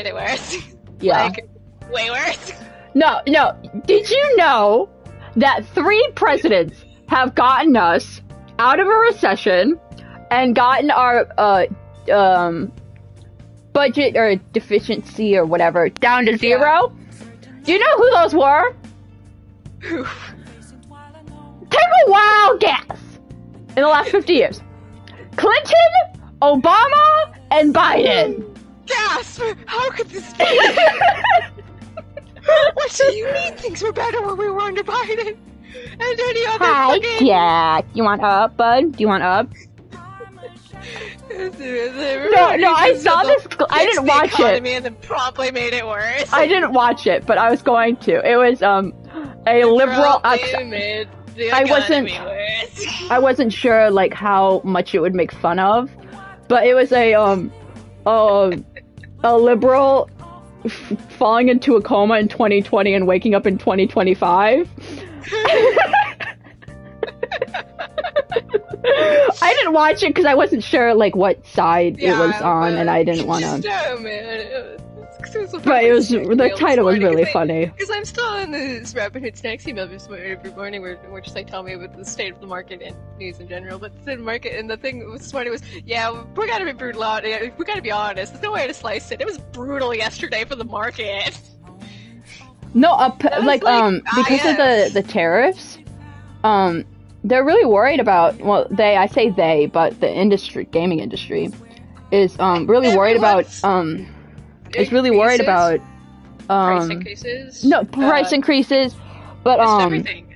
it worse. Yeah. Like, way worse. No. Did you know that 3 presidents have gotten us out of a recession and gotten our budget or deficiency or whatever down to 0? Do you know who those were? Take a wild guess. In the last 50 years. Clinton, Obama, and Biden. Gasp! How could this be? What do you mean things were better when we were under Biden? And any other Hi, fucking... Jack. You want up, bud? Do you want up? No, I saw this. I didn't watch it. And then promptly made it worse. I didn't watch it, but I was going to. It was a liberal. I wasn't sure like how much it would make fun of, but it was a liberal falling into a coma in 2020 and waking up in 2025. I didn't watch it because I wasn't sure like what side it was on, and I didn't want to. No, man. But it was the title was really funny. Because I'm still in this Rapid Hit Snacks email every morning where just like tell me about the state of the market and news in general. But the state of the market and the thing this morning was, yeah, we gotta be brutal out. We gotta be honest. There's no way to slice it. It was brutal yesterday for the market. No, because of the tariffs, they're really worried about. Well, I say they, but the gaming industry, is really worried about Is really worried about price increases. No, price increases, but everything.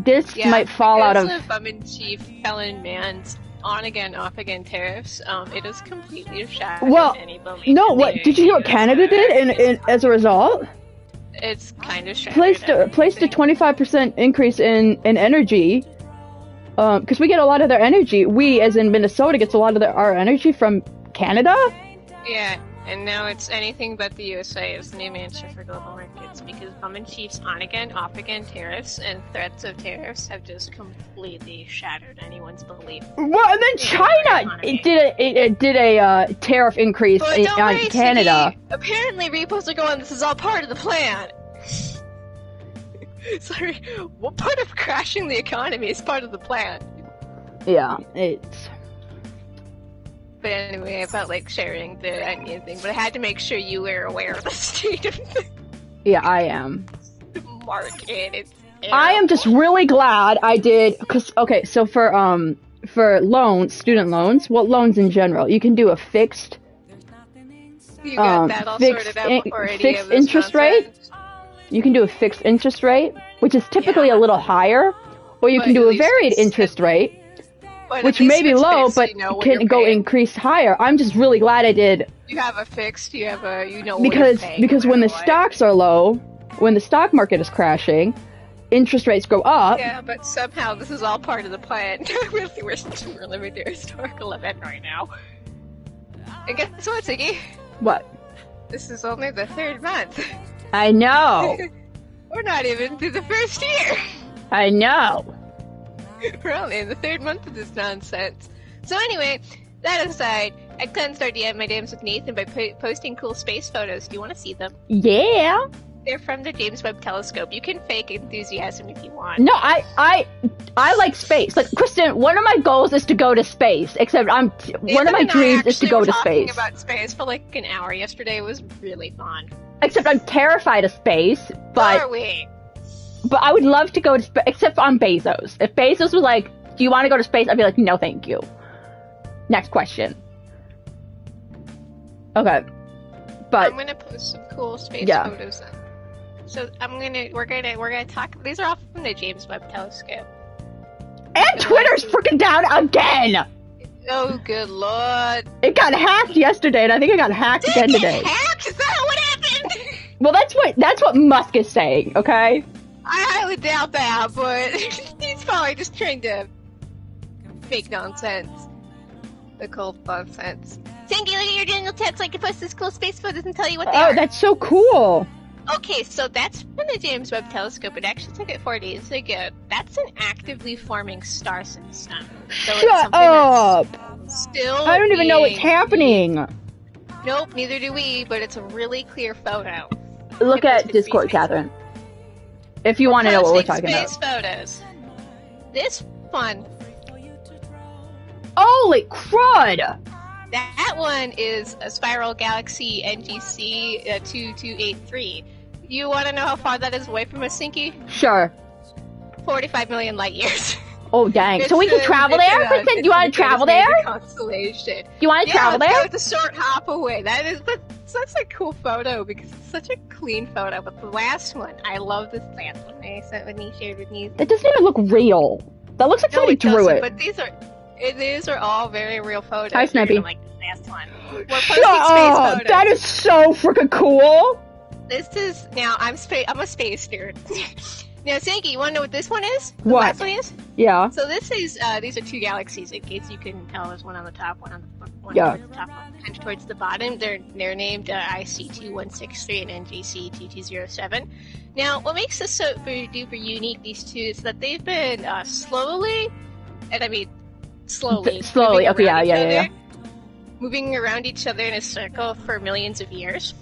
Discs might fall out of. Bum-in-chief Ellen Mann's on-again, off-again tariffs. It is completely shattered. Well, no. What did you hear? What Canada did, and as a result, it's kind of shattered. Placed a 25% increase in energy. Because we get a lot of their energy. We, as in Minnesota, gets a lot of our energy from Canada. Yeah, and now it's anything but the USA is the new answer for global markets because Bum-in-Chief's on-again, off-again tariffs and threats of tariffs have just completely shattered anyone's belief. Well, and then China did a tariff increase on Canada. Apparently, repos are going, this is all part of the plan. Sorry, what part of crashing the economy is part of the plan? Yeah, it's... But anyway, I felt like sharing the onion thing, but I had to make sure you were aware of the state of the Yeah, I am. market. It's I am just really glad I did, because, okay, so for loans, student loans, well, loans in general, you can do a fixed... You got that all sorted out before any fixed of this interest nonsense? rate. You can do a fixed interest rate, which is typically a little higher, or you can do a varied interest rate, which may be low, but can go increase higher. I'm just really glad I did. You have a fixed, you have a, because when the stocks are low, when the stock market is crashing, interest rates go up. Yeah, but somehow this is all part of the plan. We're living the historical event right now. And guess what, Ziggy? What? This is only the 3rd month. I know. We're not even through the 1st year. I know. We're only in the 3rd month of this nonsense. So anyway, that aside, I cleansed our my DMs with Nathan by posting cool space photos. Do you want to see them? Yeah. They're from the James Webb Telescope. You can fake enthusiasm if you want. No, I like space. Like, Kristen, one of my goals is to go to space. Except one of my dreams is to go to space. Talking about space for like an hour yesterday. It was really fun. Except I'm terrified of space. But are we? But I would love to go to space. Except I'm Bezos. If Bezos was like, "Do you want to go to space?" I'd be like, "No, thank you." Next question. Okay. But I'm gonna post some cool space photos. So we're gonna talk. These are all from the James Webb Telescope. And Twitter's freaking down again. Oh, good lord! It got hacked yesterday, and I think it got hacked again today. Hacked? Is that what happened? Well, that's what Musk is saying. Okay. I highly doubt that, but he's probably just trying to make nonsense. The cold nonsense. Thank you, look at your general text so I can post this cool space photos and tell you what they are. Oh, that's so cool. Okay, so that's from the James Webb Telescope. It actually took it 4 days ago. That's an actively forming star system. So Shut up! Still I don't even know what's happening. Nope, neither do we, but it's a really clear photo. Look at Discord, Catherine. If you want to know what we're talking about. Space photos. This one. Holy crud! That one is a spiral galaxy NGC 2283. You want to know how far that is away from us, Sinky? Sure. 45 million light years. Oh, dang. So we can travel there? Kristen, you want to travel there? Constellation. You want to travel there? Yeah, it's a short hop away. But such a cool photo because it's such a clean photo. But the last one, I love this last one. I sent when he shared with me. That doesn't even look real. That looks like somebody drew it. But these are all very real photos. Hi, Snappy. Like the last one. We're posting space photos. That is so freaking cool. This is now. I'm a space nerd. Now, Sanky, you want to know what this one is? The what? last one is? Yeah. So this is these are two galaxies. In case you can tell, there's one on the top, one on the towards the top, one kind of towards the bottom. They're named IC2163 and NGC2207. Now, what makes this so duper unique? These two is that they've been slowly, and I mean slowly. Okay, yeah. Moving around each other in a circle for millions of years.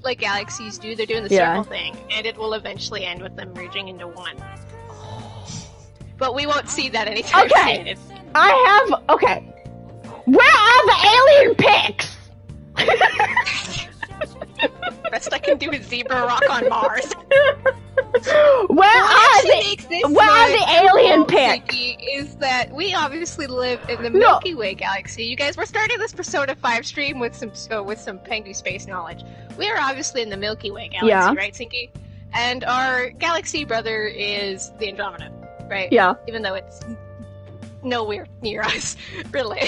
Like galaxies do, they're doing the circle thing, and it will eventually end with them merging into one. But we won't see that anytime soon. Okay. Where are the alien pics? Best I can do is zebra rock on Mars. Where are the alien pics? Is that we obviously live in the Milky Way galaxy. You guys, we're starting this Persona 5 stream with some Pengu space knowledge. We are obviously in the Milky Way galaxy, right, Sinky? And our galaxy brother is the Andromeda, right? Yeah. Even though it's nowhere near us, really.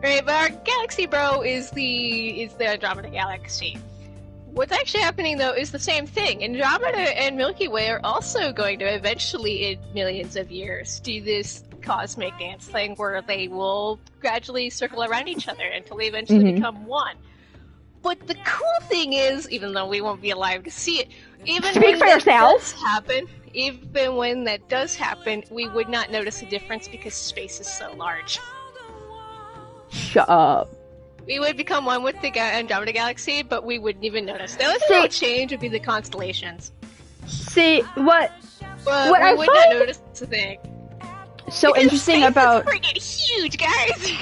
Right, but our galaxy bro is the Andromeda galaxy. What's actually happening, though, is the same thing. Andromeda and Milky Way are also going to eventually, in millions of years, do this cosmic dance thing where they will gradually circle around each other until they eventually become one. But the cool thing is, even though we won't be alive to see it, even when that does happen, we would not notice a difference because space is so large. Shut up. We would become one with the Andromeda galaxy, but we wouldn't even notice. The only thing that would change would be the constellations. See, what I would not notice a thing. So because interesting about... Space is freaking huge, guys!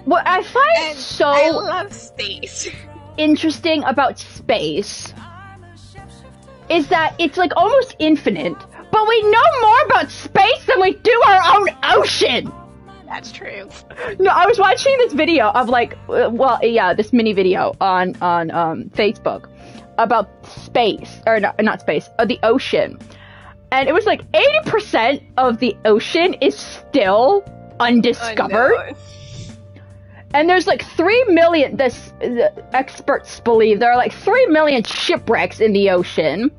What I find I love space. Interesting about space is that it's like almost infinite, but we know more about space than we do our own ocean! That's true. No, I was watching this video of this mini video on Facebook about space, or not space, the ocean. And it was like 80% of the ocean is still undiscovered. Unknown. And there's like 3 million, the experts believe there are like 3 million shipwrecks in the ocean.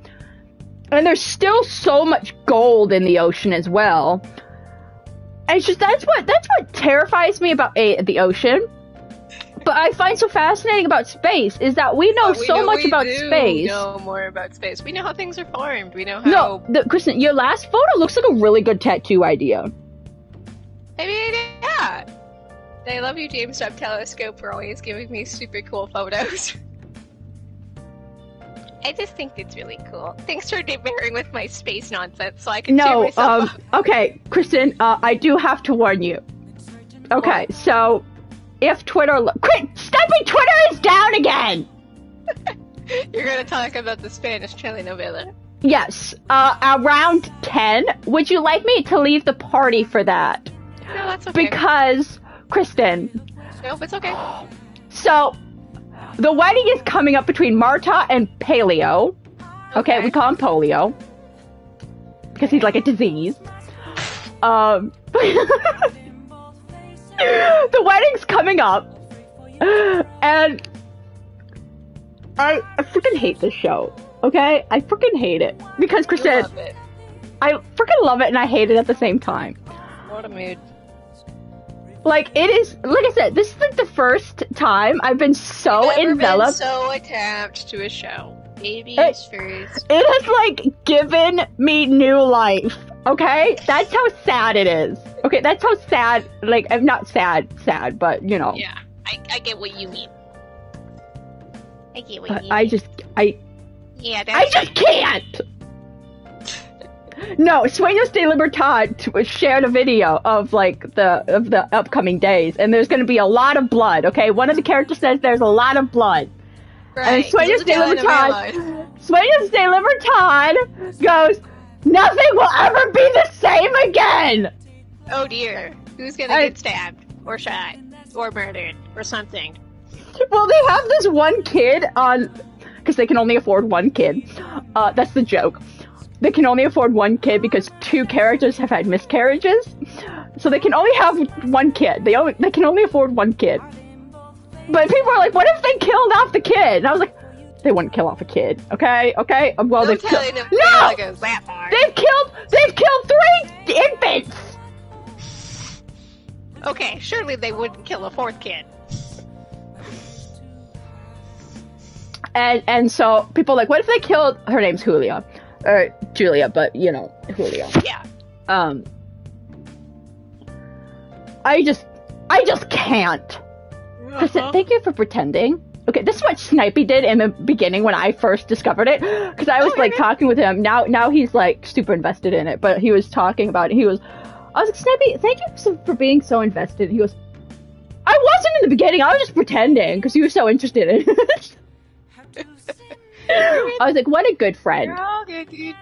And there's still so much gold in the ocean as well. And it's just, that's what terrifies me about the ocean. But I find so fascinating about space is that we know so much about space. We know more about space. We know how things are formed. We know how... No, Kristen, your last photo looks like a really good tattoo idea. Maybe, yeah. I love you, James Webb Telescope, for always giving me super cool photos. I just think it's really cool. Thanks for bearing with my space nonsense so I can cheer myself up. Okay, Kristen, I do have to warn you. Okay, so if Twitter... Stepping Twitter is down again! You're gonna talk about the Spanish telenovela. Yes, around 10. Would you like me to leave the party for that? No, that's okay. Because, Kristen... Nope, it's okay. So... The wedding is coming up between Marta and Paleo. Okay, we call him Polio. Because he's like a disease. The wedding's coming up. And I freaking hate this show. Okay? I freaking hate it. Because Kristen, I freaking love it and I hate it at the same time. What a mood. Like, it is, like I said, this is like the first time I've been so enveloped. Been so attached to a show. Babies first. It has, like, given me new life. Okay? That's how sad it is. Okay, that's how sad, like, I'm not sad, but, you know. Yeah. I get what you mean. I get what you mean. I just That's can't! No, Sueños de Libertad shared a video of like the upcoming days, and there's going to be a lot of blood. Okay, one of the characters says there's a lot of blood, right. and Sueños de Libertad goes, "Nothing will ever be the same again." Oh dear, who's gonna get stabbed or shot or murdered or something? Well, they have this one kid on because they can only afford one kid. That's the joke. They can only afford one kid because two characters have had miscarriages, so they can only have one kid. They can only afford one kid. But people are like, "What if they killed off the kid?" And I was like, "They wouldn't kill off a kid, okay? Okay? Well, they've killed. No, they've killed 3 infants." Okay, surely they wouldn't kill a 4th kid. And so people are like, "What if they killed?" Her name's Julia. Or Julia, but you know, Julia. Yeah. I just can't. Thank you for pretending. Okay, this is what Snipey did in the beginning when I first discovered it. Because I was like talking with him. Now he's like super invested in it. But he was talking about it. I was like, Snipey, thank you for being so invested. He goes, I wasn't in the beginning. I was just pretending because he was so interested in it. I was like, what a good friend. You're all good, dude.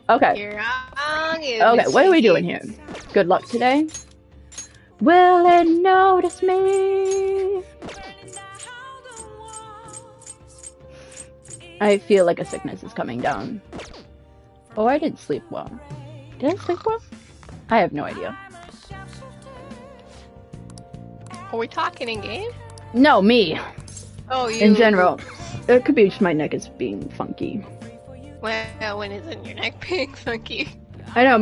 Okay. You're all good. Okay, what are we doing here? Good luck today. Will it notice me? I feel like a sickness is coming down. Oh, I didn't sleep well. Did I sleep well? I have no idea. Are we talking in game? No, me. Oh, you. In general. It could be just my neck is being funky. Well, when isn't your neck being funky? I know,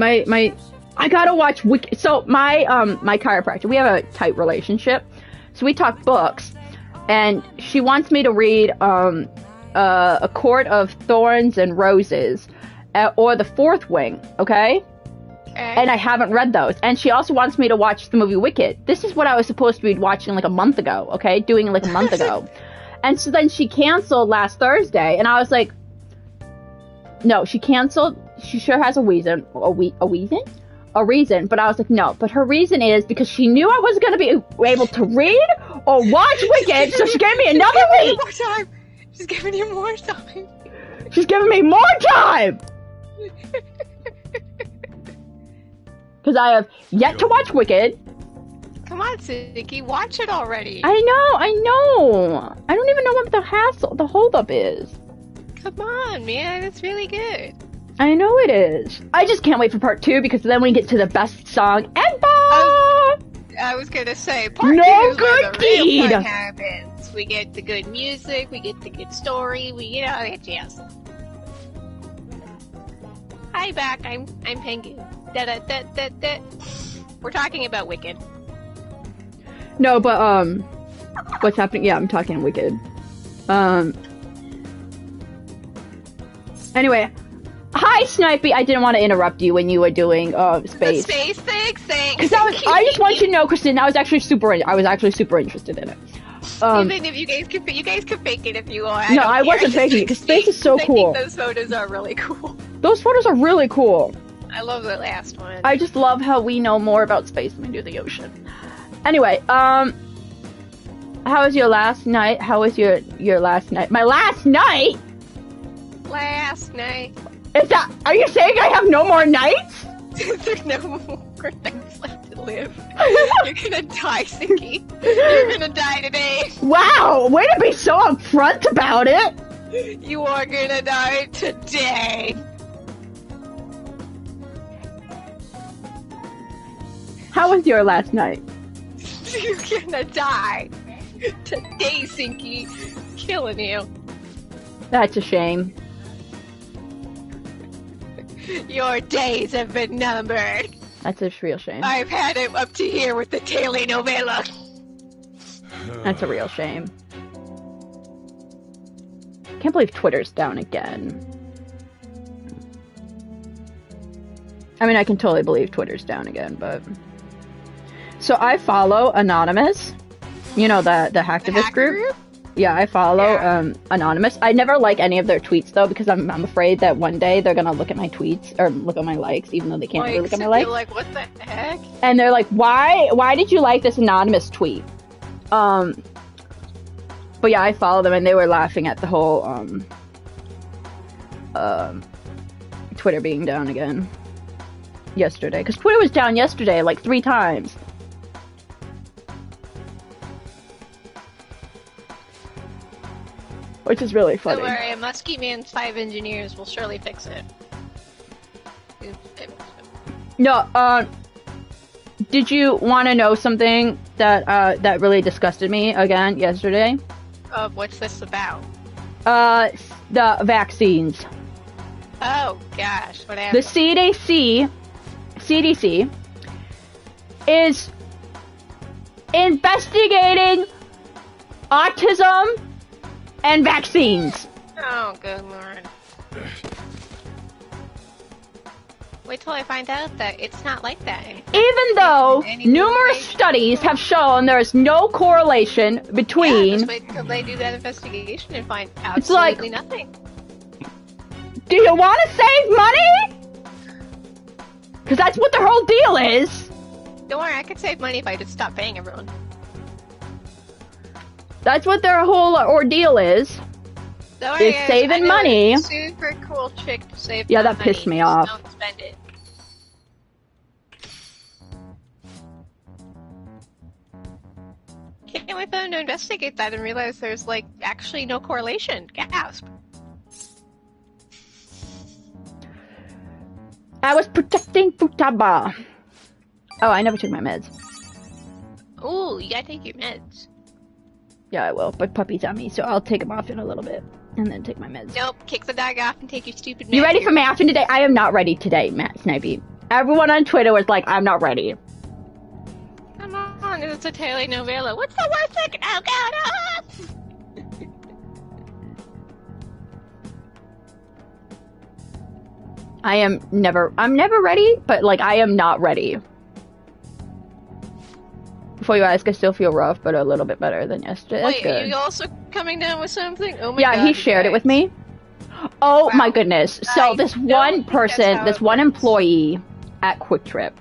I gotta watch so my chiropractor, we have a tight relationship. So we talk books, and she wants me to read A Court of Thorns and Roses, or The Fourth Wing, okay? And I haven't read those. And she also wants me to watch the movie Wicked. This is what I was supposed to be watching like a month ago, okay? Doing like a month ago. And so then she canceled last Thursday, and I was like, no, she canceled. She sure has a reason. A reason, but I was like, no. But her reason is because she knew I wasn't going to be able to read or watch Wicked, so she gave me another week. More time. She's giving you more time. She's giving me more time. Because I have yet to watch Wicked. Come on, Cynthia, watch it already. I know. I don't even know what the holdup is. Come on, man, it's really good. I know it is. I just can't wait for part 2 because then we get to the best song ever. I was gonna say part 2 no is where good the real deed. fun happens. We get the good music, we get the good story, we get all that jazz. Hi, back. I'm Pengu. Da da da da da. We're talking about Wicked. No, but what's happening? Yeah, I'm talking Wicked. Anyway, hi Snipey. I didn't want to interrupt you when you were doing space. The space thing, because I just want you to know, Kristen. I was actually super interested in it. Even if you guys can fake it if you want. I wasn't faking it because space is so cool. I think those photos are really cool. Those photos are really cool. I love the last one. I just love how we know more about space than we do the ocean. Anyway, how was your last night? How was your last night? My last night? Last night. Are you saying I have no more nights? There's no more nights left to live. You're gonna die, Sinky. You're gonna die today. Wow, way to be so upfront about it. You are gonna die today. How was your last night? You're gonna die today, Sinky. Killing you. That's a shame. Your days have been numbered. That's a real shame. I've had it up to here with the telenovela. That's a real shame. Can't believe Twitter's down again. I mean, I can totally believe Twitter's down again, but... So I follow Anonymous. You know, the hacktivist group? Yeah, I follow Anonymous. I never like any of their tweets though because I'm afraid that one day they're gonna look at my tweets or look at my likes, even though they can't really look at my likes. Like, what the heck? And they're like, why did you like this Anonymous tweet? But yeah, I follow them and they were laughing at the whole Twitter being down again yesterday because Twitter was down yesterday like 3 times. Which is really funny. Don't worry, Muskie Man's 5 engineers will surely fix it. No, did you want to know something that really disgusted me again yesterday? What's this about? The vaccines. Oh gosh, what happened? The CDC is investigating autism and vaccines. Oh, good lord. Wait till I find out that it's not like that anymore. Even though numerous studies have shown there is no correlation between... Yeah, just wait till they do that investigation and find absolutely nothing. Do you want to save money? Because that's what their whole deal is. Don't worry, I could save money if I just stop paying everyone. That's what their whole ordeal is. Don't worry, guys, saving money. Super cool chick to save Yeah, money. that pissed me off. Don't spend it. Can't wait for them to investigate that and realize there's, like, actually no correlation. Gasp. I was protecting Futaba. Oh, I never took my meds. Ooh, you gotta take your meds. Yeah, I will, but puppy's on me, so I'll take him off in a little bit, and then take my meds. Nope, kick the dog off and take your stupid meds. You ready for Maffin today? I am not ready today, Matt Snipey. Everyone on Twitter was like, I'm not ready. Come on, it's a telenovela. What's the worst that can happen? I'm never ready, but, like, I am not ready. Before you ask, I still feel rough, but a little bit better than yesterday. That's Wait, good. Are you also coming down with something? Oh my god. Yeah, he shared it with me. Oh wow. My goodness. So this one person, this one employee at Quick Trip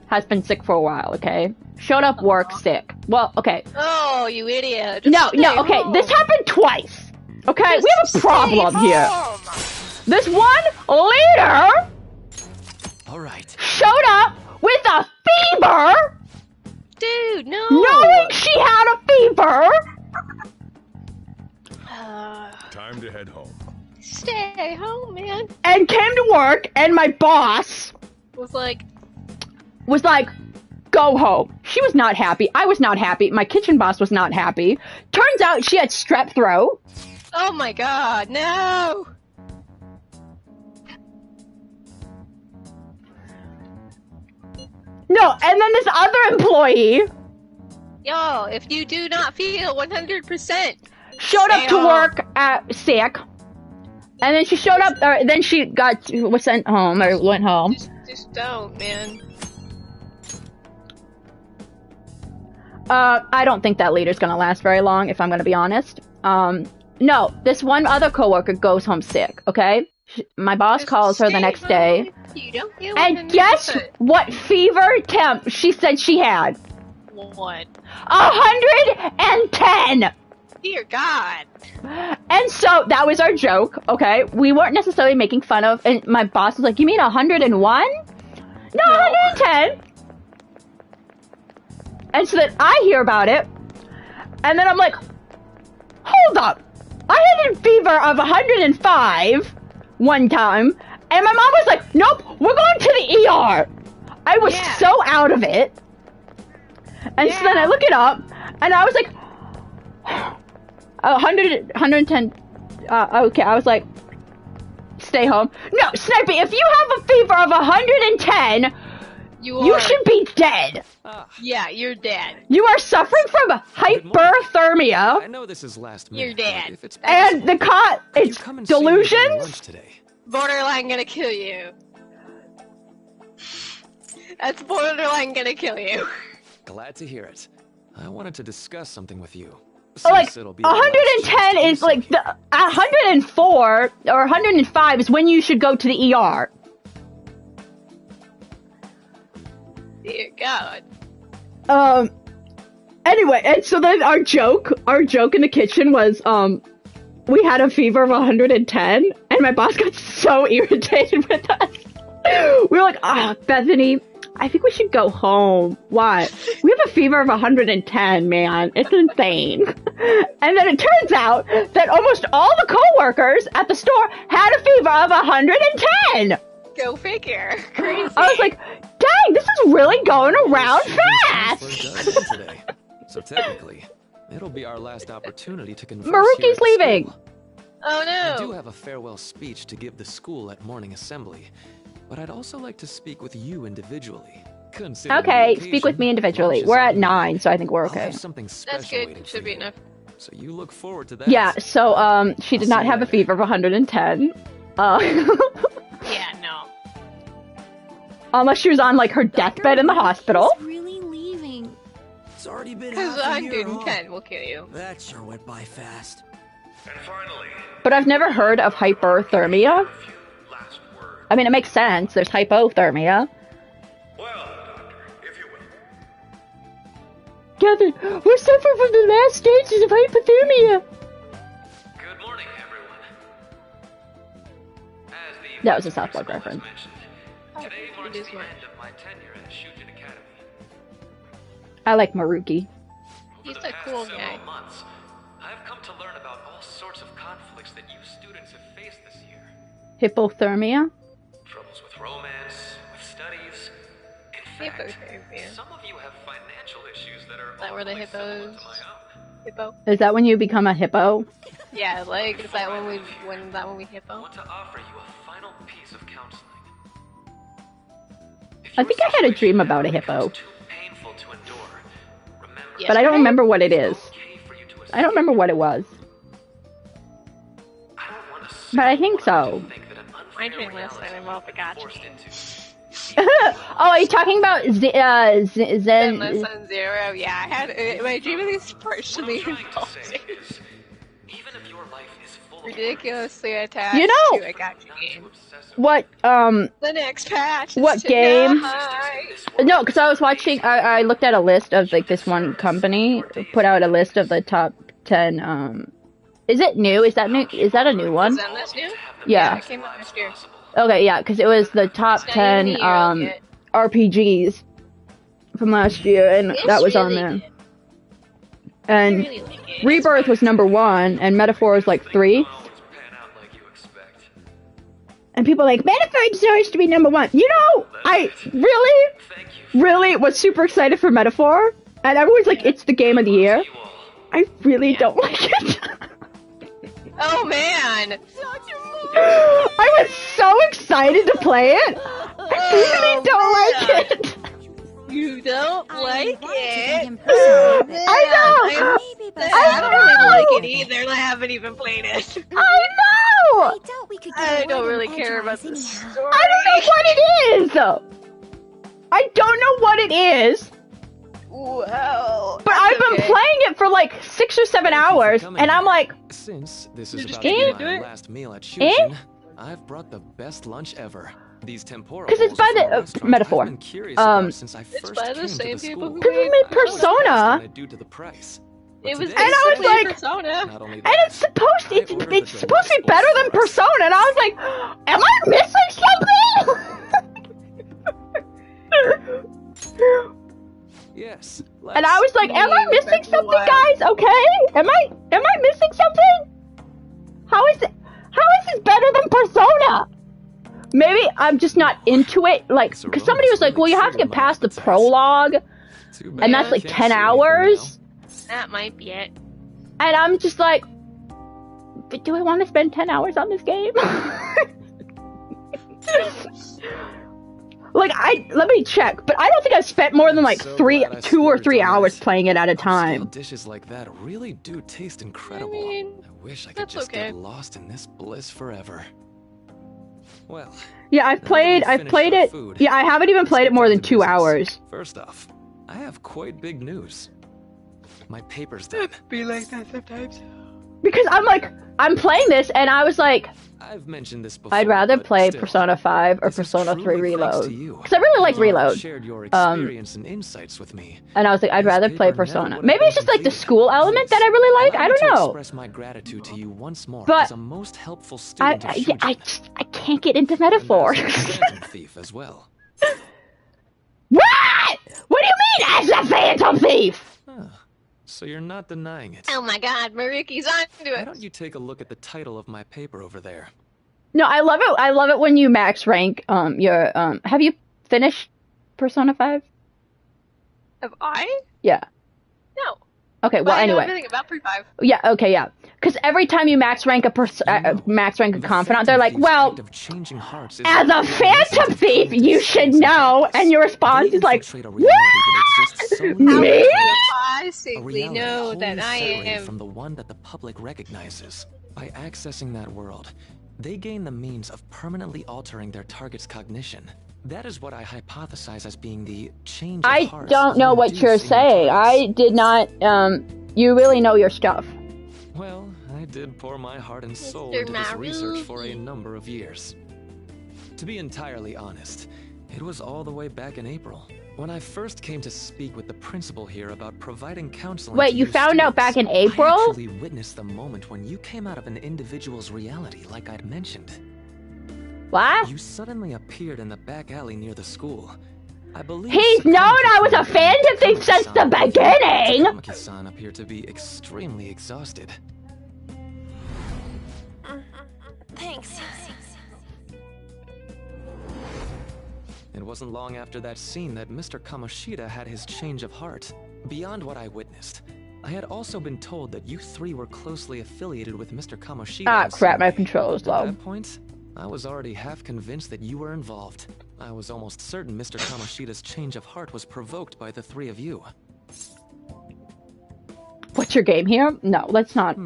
has been sick for a while, okay? Showed up work sick. Well, okay. Oh, you idiot. No, okay, this happened twice. Okay, we have a problem here. This one leader showed up with a fever. Dude, no! Knowing she had a fever! Time to head home. Stay home, man. And came to work, and my boss was like, go home. She was not happy. I was not happy. My kitchen boss was not happy. Turns out she had strep throat. Oh my god, no! No, and then this other employee... Yo, if you do not feel 100%... showed up to work at sick. And then she showed up... then she was sent home, or went home. Just don't, man. I don't think that leader's gonna last very long, if I'm gonna be honest. No, this one other coworker goes home sick, okay? My boss calls her the next day. And guess what fever temp she said she had? What? 110! Dear God. And so, that was our joke, okay? We weren't necessarily making fun of, and my boss was like, you mean 101? No, 110! And so then I hear about it, and then I'm like, hold up! I had a fever of 105 one time, and my mom was like, nope, we're going to the ER. I was so out of it. And so then I look it up, and I was like, 110, okay, I was like, stay home. No, Snipey, if you have a fever of 110, you should be dead. Yeah, you're dead. You are suffering from hyperthermia. I know this is last minute. You're dead. If it's and it's delusions. Borderline gonna kill you. That's borderline gonna kill you. Glad to hear it. I wanted to discuss something with you. Like, Since it'll be 110 is like, 104 or 105 is when you should go to the ER. Dear God. Anyway, and so then our joke in the kitchen was, we had a fever of 110, and my boss got so irritated with us. We were like, Bethany, I think we should go home. Why? We have a fever of 110, man. It's insane. And then it turns out that almost all the co-workers at the store had a fever of 110. Go figure. Crazy. I was like, dang, this is really going around fast. Today. So technically, it'll be our last opportunity to converse. Maruki's leaving. Oh no. I do have a farewell speech to give the school at morning assembly, but I'd also like to speak with you individually. Okay, speak with me individually. We're at 9, so I think we're okay. That's good. Should be enough. So you look forward to that. Yeah, so she did not have a fever of 110. Yeah, no. Unless she was on like her deathbed in the hospital. Really leaving. It's already been Because half a year, 110 will kill you. That sure went by fast. And finally, But I've never heard of hyperthermia. last word. I mean, it makes sense. There's hypothermia. Well, Doctor, if you will. Catherine, we're suffering from the last stages of hypothermia. Good morning, everyone. As the That was a South Park reference. Today marks It is the mine. end of my tenure at Shujin Academy. I like Maruki. He's Over a the cool past guy. several months, I've come to learn about all sorts of conflicts that you students have faced this year. Hypothermia? Troubles with romance, with studies. In fact, Hypothermia. some of you have financial issues that are that where the only similar hippos- to my own. Hippo. Is that when you become a hippo? Yeah, like is that when we I hippo? want to offer you a final piece of counseling. If I your think I had a dream situation about a ever hippo. becomes too painful to endure, remember Yeah. But I don't remember what it is. it's okay for you to I don't remember what it was. I don't want to But I think so. think that an My unfair dream last reality night involved a you've been gacha forced game. into. Oh, are you talking about Zenless Zen? on Zero, yeah, I had my dream of these partially What I'm trying to involved say is, even if your life is full of ridiculously attached You know- to a gacha not game. too obsessive, What, The next patch is What game? tonight. No, because I was watching, I looked at a list of, like, this one company put out a list of the top 10, is it new? Is that new? Is that a new one? Zenless new? Yeah. It came out last year. Okay, yeah, because it was the top It's not even 10, a year old yet. RPGs from last year, and It's that was on really there. good. I And really like it. Rebirth was number 1, and Metaphor was like 3. won't always pan out like you expect. And people are like, Metaphor deserves to be number 1. You know, I Thank you. really was super excited for Metaphor, and everyone's like, it's the game of the year. You all. I really don't like it. Oh man! I was so excited to play it. I really don't like it. You don't like it? I know. I don't really like it either. I haven't even played it. I know. I doubt we could get I away don't with really edge care about rising this now. story. I don't know what it is. I don't know what it is, Well, but I've been playing it for like 6 or 7 hours, and I'm like, Since this You're is just about to gonna be do my it? last meal at Eh? Shujin, I've brought the best lunch ever. These tempura 'Cause it's bowls by from the, a restaurant Metaphor. I've been curious about since I It's first by the came to same the people school. who 'Cause it made I was surprised Persona. when I due to the price. But it was today, And I was basically like- Persona. not only and that, it's supposed I ordered it's the supposed to be delightful better than sauce. Persona, and I was like, am I missing something? Yes. And I was like, am I Back missing to the something, wild. guys? Okay, am I missing something? How is this better than Persona? Maybe I'm just not into it, like, because somebody was like, well, you have to get past the prologue, Too bad and I that's like can't 10 see anything hours, That might be it. and I'm just like, but do I want to spend 10 hours on this game? Like, let me check, but I don't think I've spent more than like So glad I 2 or splurged 3 on hours this. playing it at a now. time. Upscale dishes like that really do taste incredible. I mean, I wish I could that's just okay. get lost in this bliss forever. Well, Yeah, I've Now that played we've finished it. our food, Yeah, I haven't even let's played get it more down than to 2 business. hours. First off, I have quite big news. My paper's done. Be like that sometimes. Because I'm playing this, and I was like, I've mentioned this before. I'd rather but play still, Persona 5 or this is Persona 3 truly thanks Reload. to you. Because I really like You Reload. shared your experience and insights with me. And I was like, I'd This rather play paper never Persona. would have Maybe been it's just like the completed. school element that I really like. Allow I me don't to know. express my gratitude to you once more But as a most helpful student of I Shujin, can't get into and metaphors. as a Phantom Thief as well. What? What do you mean, as a Phantom Thief? Huh. So you're not denying it. Oh my god, Mariki's onto Why it. don't you take a look at the title of my paper over there? No, I love it. I love it when you max rank your have you finished Persona 5? Have I? Yeah. No. Okay, But well I know anyway. everything about Pre-5. Yeah, okay, yeah. Because every time you max rank max rank a The confidant, Phantom they're like, Thief's well, act of changing hearts is as a one Phantom of Thief, the you should science know. practice. And your response They is like, infiltrate a reality that exists solely Me? How within would the you planet. A possibly reality know wholly that I separated am... from the one that the public recognizes. By accessing that world, they gain the means of permanently altering their target's cognition. That is what I hypothesize as being the change of I hearts don't know you what you're induce in your saying. I targets. did not, you really know your stuff. Well, I did pour my heart and soul Mr. into this research for a Maruki. number of years. To be entirely honest, it was all the way back in April, when I first came to speak with the principal here about providing counseling Wait, to you your found out back in students. April? I actually witnessed the moment when you came out of an individual's reality like I'd mentioned. What? You suddenly appeared in the back alley near the school. I believe He's known I was a Phantom Thief since the beginning! Tamaki-san appeared to be extremely exhausted. Thanks. It wasn't long after that scene that Mr. Kamoshida had his change of heart. Beyond what I witnessed, I had also been told that you three were closely affiliated with Mr. Kamoshida. Ah, in some crap, my way. controller's At low. that point, I was already half convinced that you were involved. I was almost certain Mr. Kamoshida's change of heart was provoked by the three of you. What's your game here? No, let's not.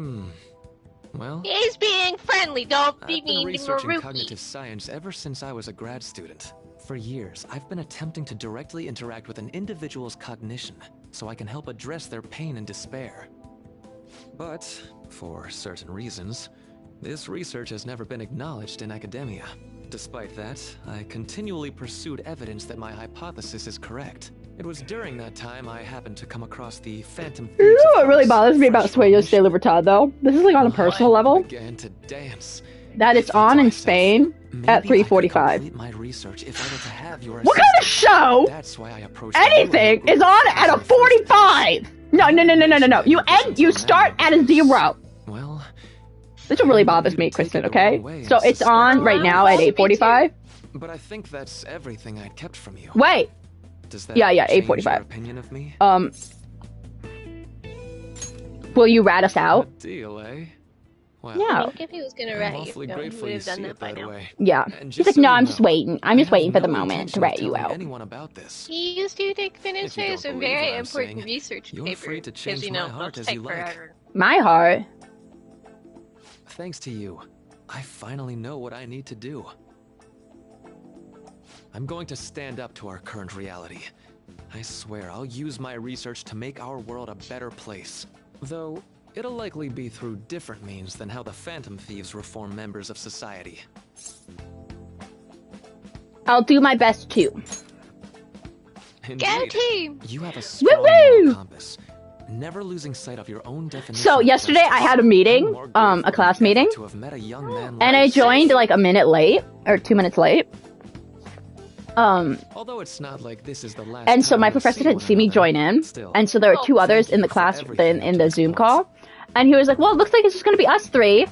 Well, He's being friendly, don't be I've been mean to researching Maruki. cognitive science ever since I was a grad student. For years, I've been attempting to directly interact with an individual's cognition, so I can help address their pain and despair. But, for certain reasons, this research has never been acknowledged in academia. Despite that, I continually pursued evidence that my hypothesis is correct. It was during that time I happened to come across the Phantom Thieves. You know what of really Hearts bothers me about fresh Sueños de mission. Libertad, though? This is like on a personal level. Began to dance. That it's I thought on to in myself, Spain maybe at I could 3:45. complete my research if I were to have your What kind of assistance. show? That's why I approached you and Anything your is group on as at a my first test. 45! No. You start at a 0. Well, This one really bothers you'd me, take it Kristen, the okay? wrong way So and it's suspect on me. right now at 8:45. But I think that's everything I'd kept from you. Wait! Does that Yeah, change 8:45. your opinion of me? Will you rat us out? Good deal, eh? Well, Yeah. I think if he was gonna I'm rat you, awfully he grateful would you have done see that it by that now. way. Yeah. And He's just like, so no, you I'm know, just waiting. I'm just I waiting have for the no moment to intention of rat you telling out. anyone about this. He used to finish If you some don't believe very what I'm important saying, research you're paper. free to 'cause, change you my know, heart they'll as you take like. forever. My heart. Thanks to you, I finally know what I need to do. I'm going to stand up to our current reality. I swear I'll use my research to make our world a better place. Though, it'll likely be through different means than how the Phantom Thieves reform members of society. I'll do my best too. Go Indeed, team! you have a strong Woo-woo! moral compass, never losing sight of your own definition. So of yesterday I justice. had a meeting, I'm more grateful a class than ever meeting, to have met a young man and like I yourself. joined like a minute late, or 2 minutes late. Although it's not like this is the last And so time my we'll professor see didn't one see me another. join in, Still, and so there were two others in the for class everything in up the to Zoom this call, and he was like, well, it looks like it's just gonna be us three.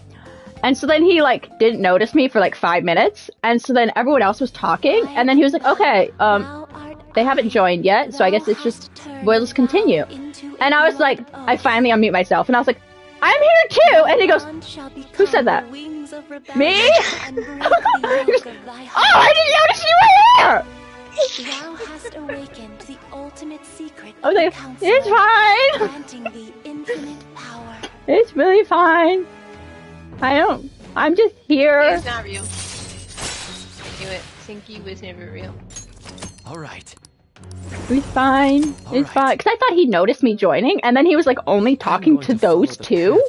And so then he like didn't notice me for like 5 minutes, and so then everyone else was talking, and then he was like, okay, they haven't joined yet, so I guess it's just, we'll just continue. And I was like, I finally unmute myself, and I was like, I'm here too! And he goes, who said that? Me? He goes, oh, I didn't notice you were here! Thou hast awakened the ultimate secret I was like, of it's counseling, fine! granting the infinite power. It's really fine. I'm just here. It's not real. I knew it. Sinky was never real. all right. He's fine. He's fine. Because I thought he noticed me joining, and then he was like only talking to those two.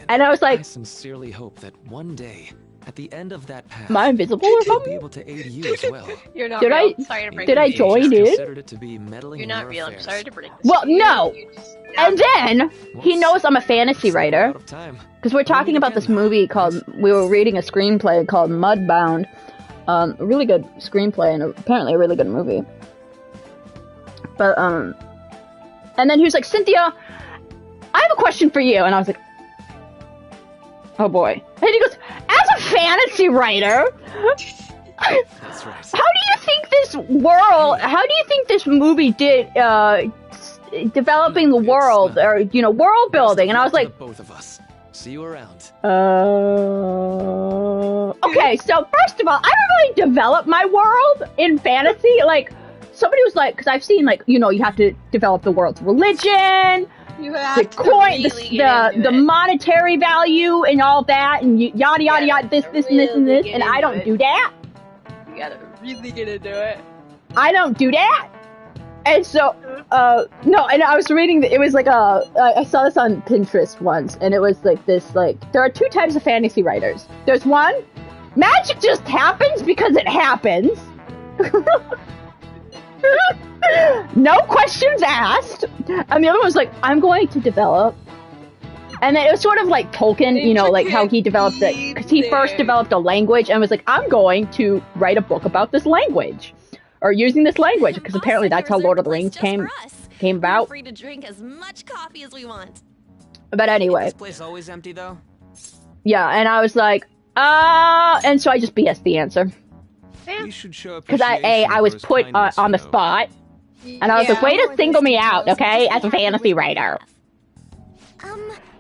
And I was like, I sincerely hope that one day, at the end of that path, am I invisible or I'll be something? able to aid you as well. You're not Did real. I- Sorry to break Did I it to you. join in? Considered it to be meddling You're in not your real. I'm affairs. sorry to break this Well, to you. no. You just- And then he knows I'm a fantasy Looks like we're writer. out of time. Because we're talking about this movie called, we were reading a screenplay called Mudbound. A really good screenplay and apparently a really good movie. But, and then he was like, Cynthia, I have a question for you. And I was like, oh boy. And he goes, as a fantasy writer, That's right. how do you think this world, how do you think this movie did, developing the world, or, you know, world building? And I was like, both of us. See you around. okay, so first of all, I don't really develop my world in fantasy. Like, somebody was like, because I've seen, like, you know, you have to develop the world's religion, You have the to coin, really get into the it. monetary value, and all that, and yada yada yada, this and this and really this, get and I into don't it. do that. You gotta really get into it. I don't do that. And so, no, and I was reading, it was like I saw this on Pinterest once, and it was like this, like, there are two types of fantasy writers. There's one, magic just happens because it happens. No questions asked. And the other one was like, I'm going to develop. And then it was sort of like Tolkien, you know, like how he developed it, because he first developed a language and was like, I'm going to write a book about this language. Or using this language, because apparently that's how Lord of the Rings came about. Free to drink as much coffee as we want. But anyway, This place always empty though? yeah, and I was like, and so I just BS the answer. We should show Because I was put on the spot, and I was like, way to single me out, okay, as a fantasy writer.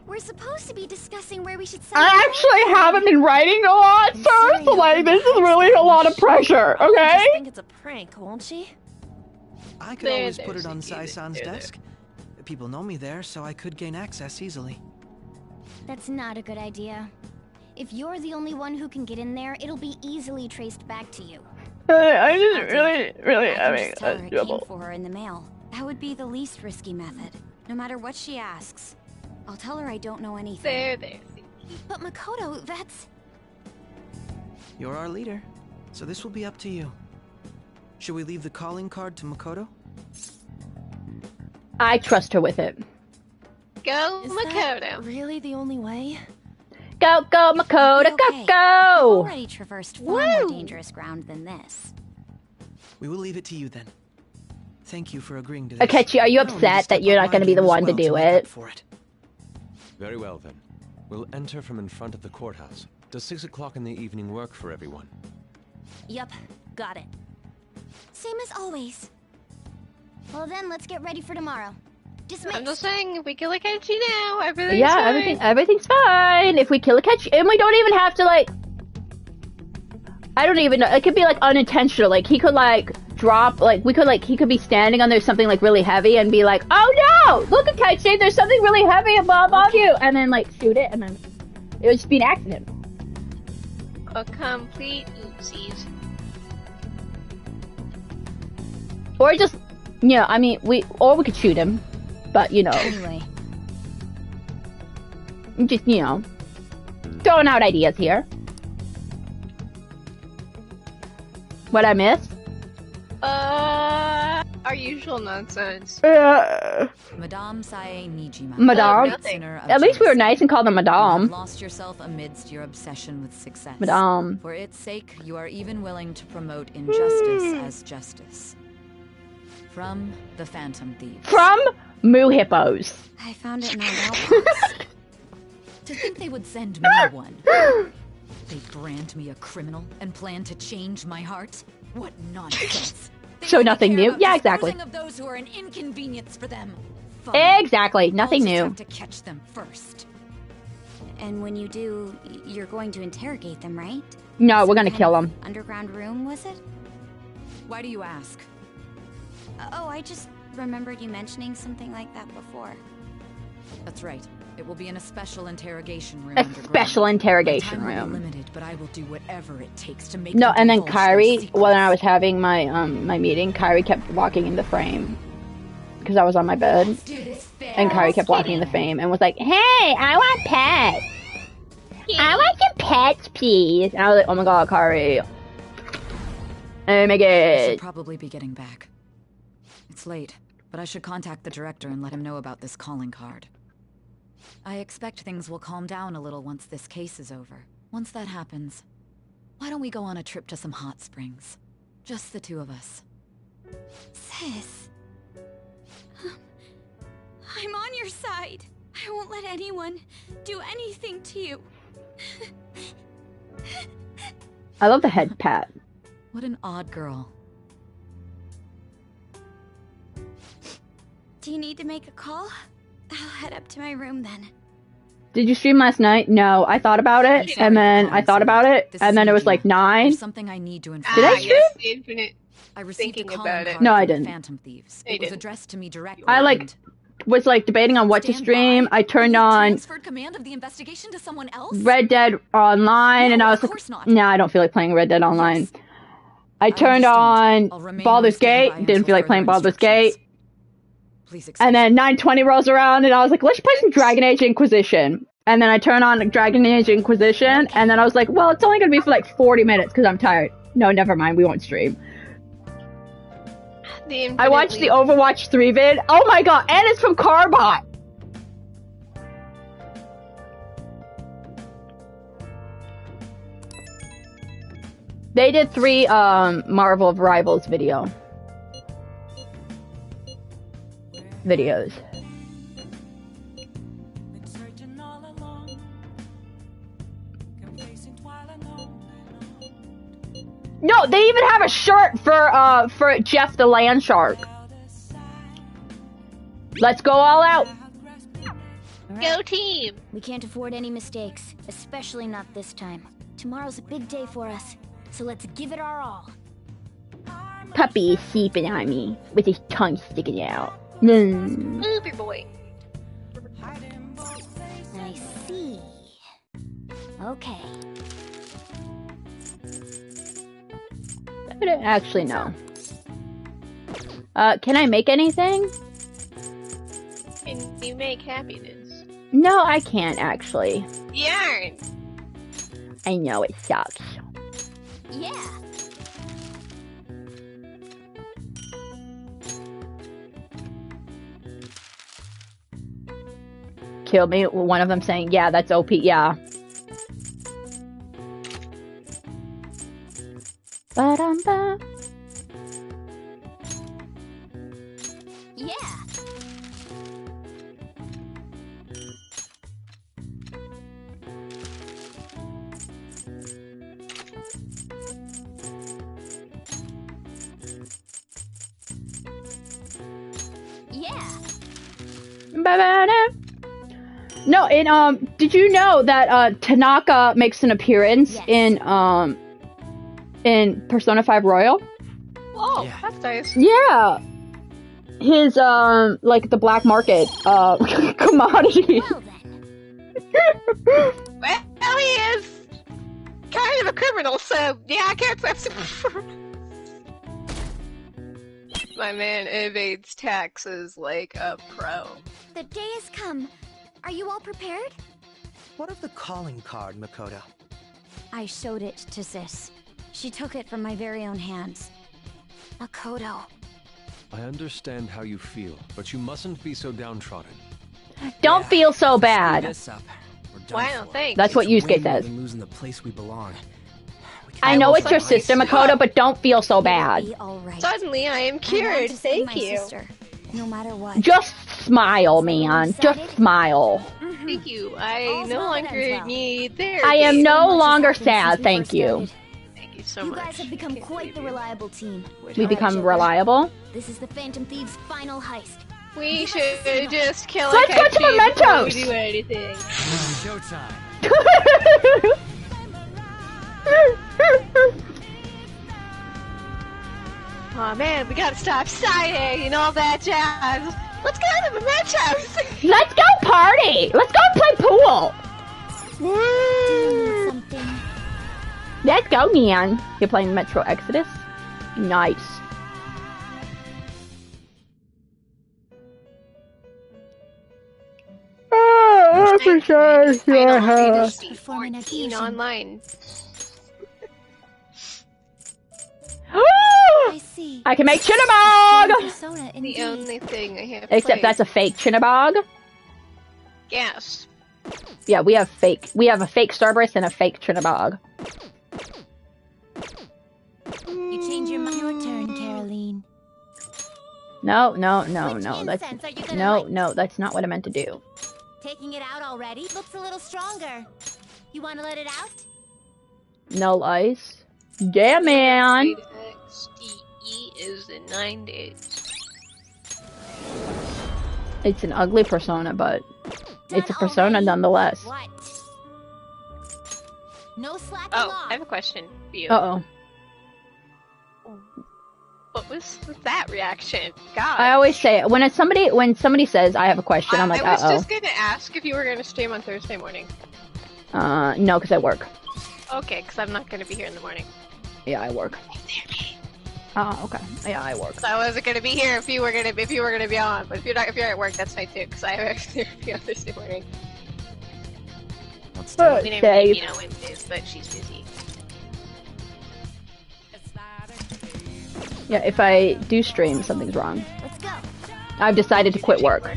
We're supposed to be discussing where we should send I actually haven't been writing a lot, sir, so like, this is really a lot of pressure, I okay? think it's a prank, won't she? I could There, always there, put it on Cynthia, Sai-san's there, there. desk. People know me there, so I could gain access easily. That's not a good idea. If you're the only one who can get in there, it'll be easily traced back to you. I just really I can having just tell her it came trouble. for her in the mail. That would be the least risky method. No matter what she asks, I'll tell her I don't know anything. There. But Makoto, that's... You're our leader, so this will be up to you. Should we leave the calling card to Makoto? I trust her with it. Go, Is that Makoto. really the only way? Go, Makoto, Okay. go! I've already traversed far more dangerous ground than this. We will leave it to you then. Thank you for agreeing to this. Akechi, are you I will need to upset step that you're up not going to my be the game as one to well do make it? up for it? Very well then. We'll enter from in front of the courthouse. Does 6 o'clock in the evening work for everyone? Yup, got it. Same as always. Well then, let's get ready for tomorrow. Dismissed. I'm just saying, if we kill a Kenshi now, everything's Yeah, fine. everything's fine. If we kill a catch, and we don't even have to like, I don't even know. It could be like unintentional. Like he could like drop, like we could like he could be standing under something like really heavy and be like, oh no, look at Kaichi, there's something really heavy above you, and then like shoot it, and then it would just be an accident. A complete oopsies. Or just, you know, I mean, we could shoot him, but you know, Anyway, just you know, throwing out ideas here. What I missed? Our usual nonsense. Madame Sae Nijima. Madame. nothing. Sinner of At least we were jealousy. nice and called her You have Madame. lost yourself amidst your obsession with success. Madame. For its sake, you are even willing to promote injustice as justice. From the Phantom Thieves. From Moo Hippos. I found it in our mailbox. To think they would send me one. They brand me a criminal and plan to change my heart? What nonsense. They So only nothing care new? about Yeah, exactly. disposing of those who are an inconvenience for them. Fine. Exactly, nothing I'll just new. have to catch them first. And when you do, you're going to interrogate them, right? No, Some we're gonna kind kill of him. Underground room, was it? Why do you ask? Oh, I just remembered you mentioning something like that before. That's right. It will be in a special interrogation room. A special interrogation my time room. Will be limited, but I will do whatever it takes to make No, them and then divulge their Kyrie, secrets. when I was having my my meeting, Kyrie kept walking in the frame because I was on my bed, and Kyrie kept walking in the frame and was like, "Hey, I want pets. I want some pets, please." And I was like, "Oh my god, Kyrie. Oh my I god." should probably be getting back. It's late, but I should contact the director and let him know about this calling card. I expect things will calm down a little once this case is over. Once that happens, why don't we go on a trip to some hot springs? Just the two of us. Sis. I'm on your side. I won't let anyone do anything to you. I love the head pat. What an odd girl. Do you need to make a call? I'll head up to my room then. Did you stream last night? No, I thought about it, and then I thought about it, and then it was like 9. There's something I need to inform Did I you. stream? Yes, the infinite. I received a Thinking calling about it. card No, I from the didn't. Phantom Thieves. You It was didn't. addressed to me directly. I like was like debating on what to Stand stream. by? I turned You on transferred command of the investigation to someone else? Red Dead Online, No, and I was of like, course not. "Nah, I don't feel like playing Red Dead Online." Yes. I turned understand. I'll on remain Baldur's on standby Gate. Didn't until feel like further playing Baldur's instructions. Gate. Please accept. And then 9:20 rolls around, and I was like, "Let's play some Dragon Age Inquisition." And then I turn on Dragon Age Inquisition, and then I was like, "Well, it's only gonna be for like 40 minutes because I'm tired." No, never mind. We won't stream. I watched the Overwatch 3 vid. Oh my god, and it's from Carbot. They did 3 Marvel of Rivals videos. No, they even have a shirt for Jeff the Land Shark. Let's go all out. Go team! We can't afford any mistakes, especially not this time. Tomorrow's a big day for us, so let's give it our all. Puppy is sleeping on me with his tongue sticking out. Mm. Uber boy. I see. Okay. I don't actually know. Can I make anything? Can you make happiness? No, I can't actually. Yarn! I know it sucks. Yeah. Kill me. One of them saying, "Yeah, that's OP." Yeah. Ba-dum-ba. Yeah. Yeah. Ba-ba-da. No, did you know that Tanaka makes an appearance in Persona 5 Royal? Oh, Yeah. that's nice. Yeah. His like the black market commodity. Well then. Well, he is kind of a criminal, so yeah, I can't say. My man evades taxes like a pro. The day has come. Are you all prepared? What of the calling card, Makoto? I showed it to Sis. She took it from my very own hands. Makoto. I understand how you feel, but you mustn't be so downtrodden. Don't feel so Screw bad. this up. We're done Wow, for. thanks. That's what It's way Yusuke more says. than losing the place we belong. We I can't know will it's your say sister, myself. Makoto, but don't feel so bad. Be all right. Suddenly, I am I want cured. to save Thank my you. sister, no matter what. Just smile, man. Just smile. Thank you. I All's no well that longer ends well. need therapy. I am So no much has longer happened since sad, we thank first you. started. Thank you so You much. guys have become Can't quite the believe it. reliable team. We become reliable. This is the Phantom Thieves' final heist. We Give us a should signal. just kill Let's a go to before we Mementos! do anything. Showtime. Oh man, we gotta stop sighting and all that jazz. Let's go to the match house! Let's go party! Let's go play pool! Doing something. Let's go, Neon. You're playing Metro Exodus? Nice. Oh, for sure. Performing exhibition. Online. I see. I can make Chinnabog! Persona, The indeed. only thing I have Except played. that's a fake Chinnabog. Yes. Yeah, we have fake. We have a fake Starburst and a fake Chinnabog. You change your mind. Your turn, Caroline. No. Which That's incense are you gonna light? no. That's not what I meant to do. Taking it out already? Looks a little stronger. You want to let it out? No ice. Yeah, man. XDE is in 9 days. It's an ugly persona, but it's a Done persona already? nonetheless. What? No slacking Oh, off. I have a question for you. Uh-oh. What was that reaction? God. I always say it. When somebody says I have a question, I'm like, I was uh-oh. just gonna ask if you were gonna stream on Thursday morning. No, because I work. Okay, because I'm not gonna be here in the morning. Yeah, I work. Oh, okay. Yeah, I work. So I wasn't gonna be here if you were gonna be on. But if you're at work, that's fine too. Because I have actually be on Thursday morning. Let's do Oh, it. We didn't Dave. meet on Wednesdays, but she's busy. Yeah, if I do stream, something's wrong. Let's go. I've decided to quit work.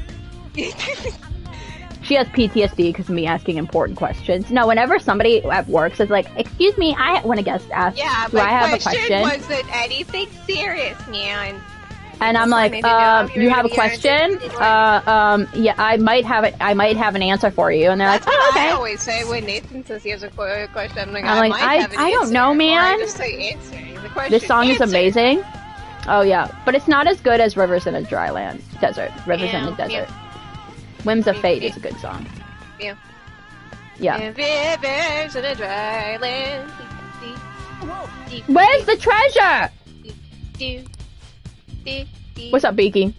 She has PTSD because of me asking important questions. No, whenever somebody at work says like, "Excuse me, when a guest asks, Yeah, do my I have a question question?" wasn't anything serious, man. And I'm like, "You have a question? Yeah, I might have it. I might have an answer for you." And they're That's like, what "Oh, okay." I always say when Nathan says he has a question. I'm like, I'm like, might have an I don't answer," know, or man. I just say answer. The question, This song is answer. amazing. Oh yeah, but it's not as good as Rivers in a Dry Land Desert. Rivers in a Desert. Whims of Fate is a good song. Yeah. Yeah. And rivers in a dry land. Where's the treasure? What's up, Beaky?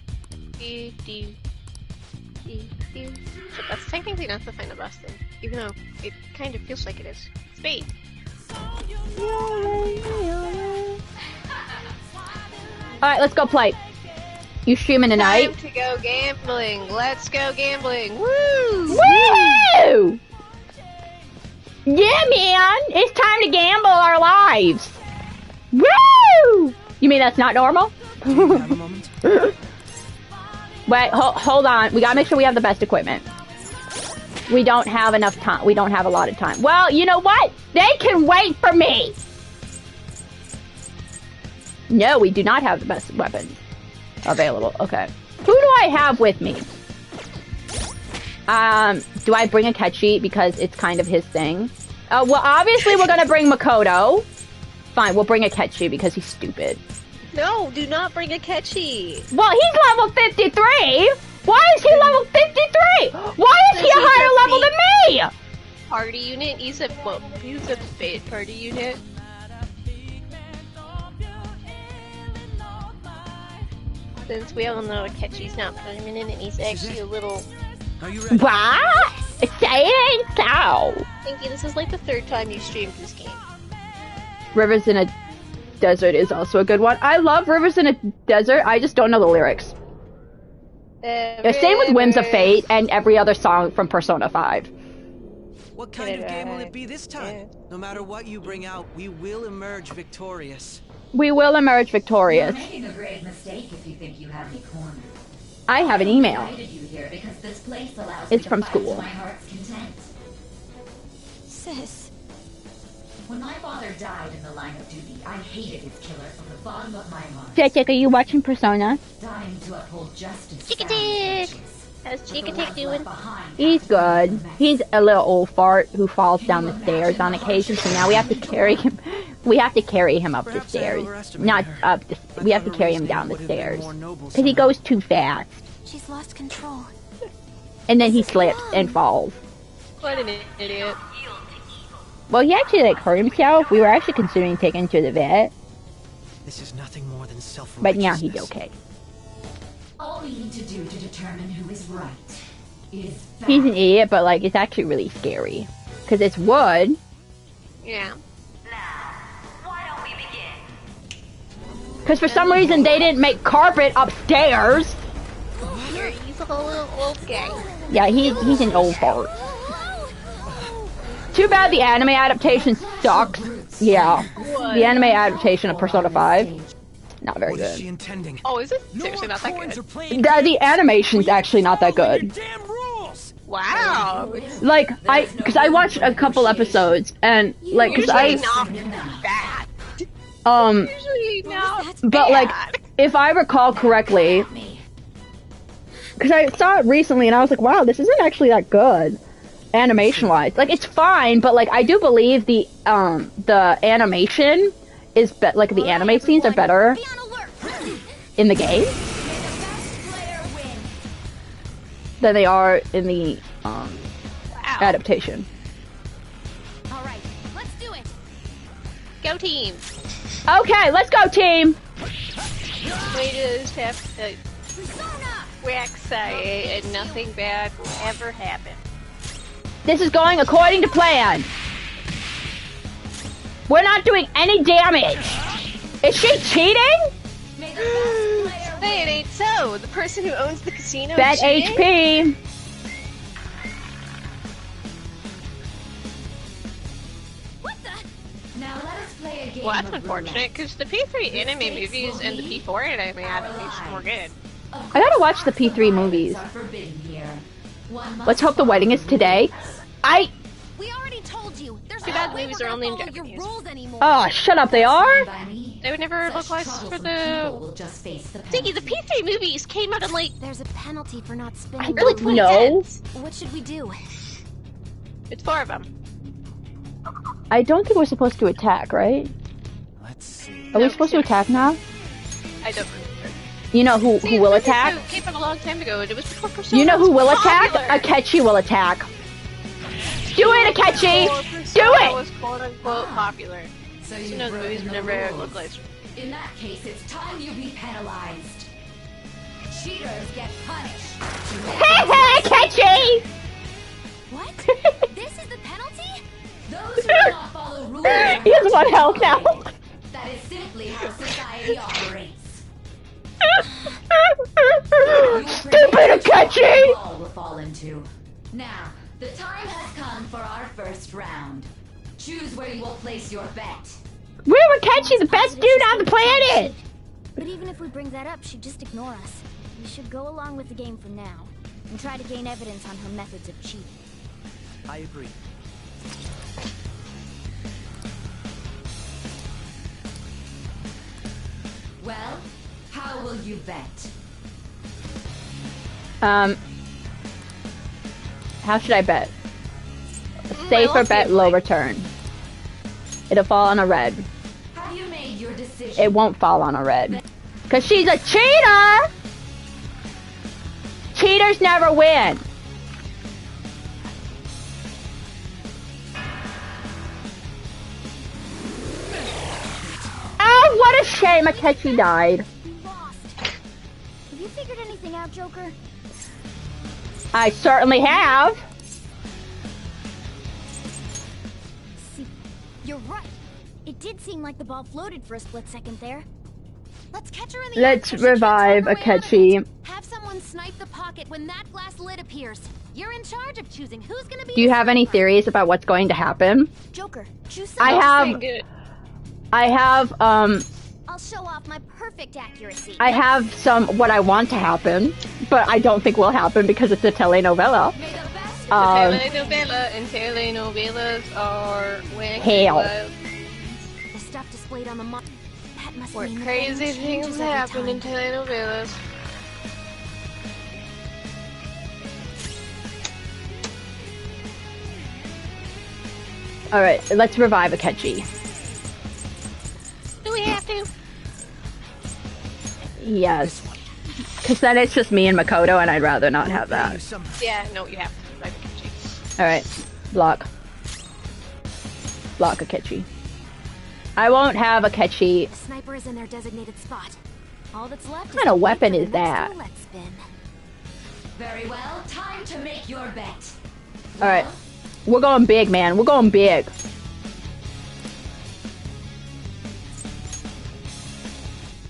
So that's technically not the final boss thing, even though it kind of feels like it is. It's fate. Alright, let's go play. You streaming tonight? Time to go gambling. Let's go gambling. Woo! Woo! Yeah, man! It's time to gamble our lives! Woo! You mean that's not normal? Have a moment? Wait, hold on. We gotta make sure we have the best equipment. We don't have enough time. We don't have a lot of time. Well, you know what? They can wait for me! No, we do not have the best weapons available. Okay. Who do I have with me? Do I bring a Ketchi because it's kind of his thing? Well, obviously we're gonna bring Makoto. Fine, we'll bring a Ketchi because he's stupid. No, do not bring a Ketchi. Well, he's level 53! Why is he level 53? Why is he a higher level than me? Party unit? He's a fate party unit. Since we all know Ketchi's not permanent and he's actually a little... Are you ready? What? Saying so. Thinky, this is like the third time you streamed this game. Rivers in a Desert is also a good one. I love Rivers in a Desert. I just don't know the lyrics. Same with Whims of Fate and every other song from Persona 5. What kind of game will it be this time? No matter what you bring out, we will emerge victorious. We will emerge victorious. You're making a grave mistake if you think you have me cornered. I have an email. I invited you here because this place allows It's me from to fight school. to my heart's content. Sis. When my father died in the line of duty, I hated his killer from the bottom of my heart. Jessica, are you watching Persona? Dying to uphold justice. Chick-a-tick! How's But the Chick-a-tick life doing? left behind He's has been good. a mess. He's a little old fart who falls down the stairs on occasion, so now we have to carry him. We have to carry him up the Perhaps I stairs. overestimated Not her. up the... I We have thought to her carry him reasoning down the would have been stairs. more noble Because he somehow. goes too fast. She's lost control. And then he slips and falls. What an idiot. Well, he actually, like, hurt himself. We were actually considering taking him to the vet. This is nothing more than self-righteousness. But now he's okay. All we need to do to determine who is right is fact. He's an idiot, but like, it's actually really scary. Because it's wood. Yeah. Now, why don't we begin? Because for some reason they didn't make carpet upstairs. He's a little old guy. Yeah, he's an old fart. Too bad the anime adaptation sucks. Yeah. The anime adaptation of Persona 5. Not very What is she good. intending? Oh, is it seriously not that good? The animation's actually not that good. Wow. Like, because I watched a couple episodes, and, like, because Usually not bad. Usually not but, bad. like, if I recall correctly, because I saw it recently, and I was like, wow, this isn't actually that good, animation-wise. Like, it's fine, but, like, I do believe the animation is, like, the anime scenes are better in the game than they are in the, adaptation. Alright, let's do it. Go team. Okay, let's go, team! We just have to wax and nothing bad will ever happen. This is going according to plan. We're not doing any damage. Is she cheating? Hey, it ain't so. The person who owns the casino Bet cheating? HP. Now let us play a game. Well, that's of unfortunate, because the P3 anime movies and the P4 anime adaptation were good. I gotta watch the P3 movies. Let's hope the wedding is today. We already told you. There's Too no bad way movies we're are gonna only in follow your Japanese. rules anymore. Oh, shut up, they are? They would never localize for the... Diggy, the P3 movies came out in like... There's a penalty for not I spinning. don't the know. What should we do? It's 4 of them. I don't think we're supposed to attack, right? Let's see. Are we supposed to attack now? I don't remember. You know who will attack? It came out a long time ago, and it was before Persona. You know who will attack? popular. Akechi will attack. Do it, Akechi! Do Persona it! was quote-unquote popular. So You you know the movies were never localized. In that case, it's time you be penalized. Cheaters get punished. Akechi! What? This is the penalty? Those who do not follow rules He has 1 health now. That is simply how society operates. Stupid Akechi! All will fall into. Now, the time has come for our first round. Choose where you will place your bet. We're Akechi, the best dude on the planet! But even if we bring that up, she'd just ignore us. We should go along with the game for now, and try to gain evidence on her methods of cheating. I agree. Well, how will you bet? How should I bet? Safer bet, low return. It'll fall on a red. Have you made your decision? It won't fall on a red. Cause she's a cheater! Cheaters never win. Oh, what a shame Akechi died. We lost. Have you figured anything out, Joker? I certainly have. See, you're right. It did seem like the ball floated for a split second there. Let's catch her in the Let's act so she can't revive talk her way out of Akechi. it. Have someone snipe the pocket when that glass lid appears. You're in charge of choosing who's gonna be. Do you the have any sniper. theories about what's going to happen? Joker, choose I someone. have, I'll show off my perfect accuracy. I have some what I want to happen, but I don't think will happen because it's a telenovela. Telenovela and telenovelas are wacky Hell. wild. The stuff displayed on the that must Where mean the crazy thing things changes every happen in time. telenovelas. Alright, let's revive Akechi. Do we have to? Yes. Because then it's just me and Makoto, and I'd rather not have that. Yeah, no, you have to. Like Akechi. Alright, block. Block Akechi. I won't have Akechi. The sniper is in their designated spot. All that's left. What kind of weapon is that? Let's spin. Very well, time to make your bet. Alright. We're going big, man. We're going big.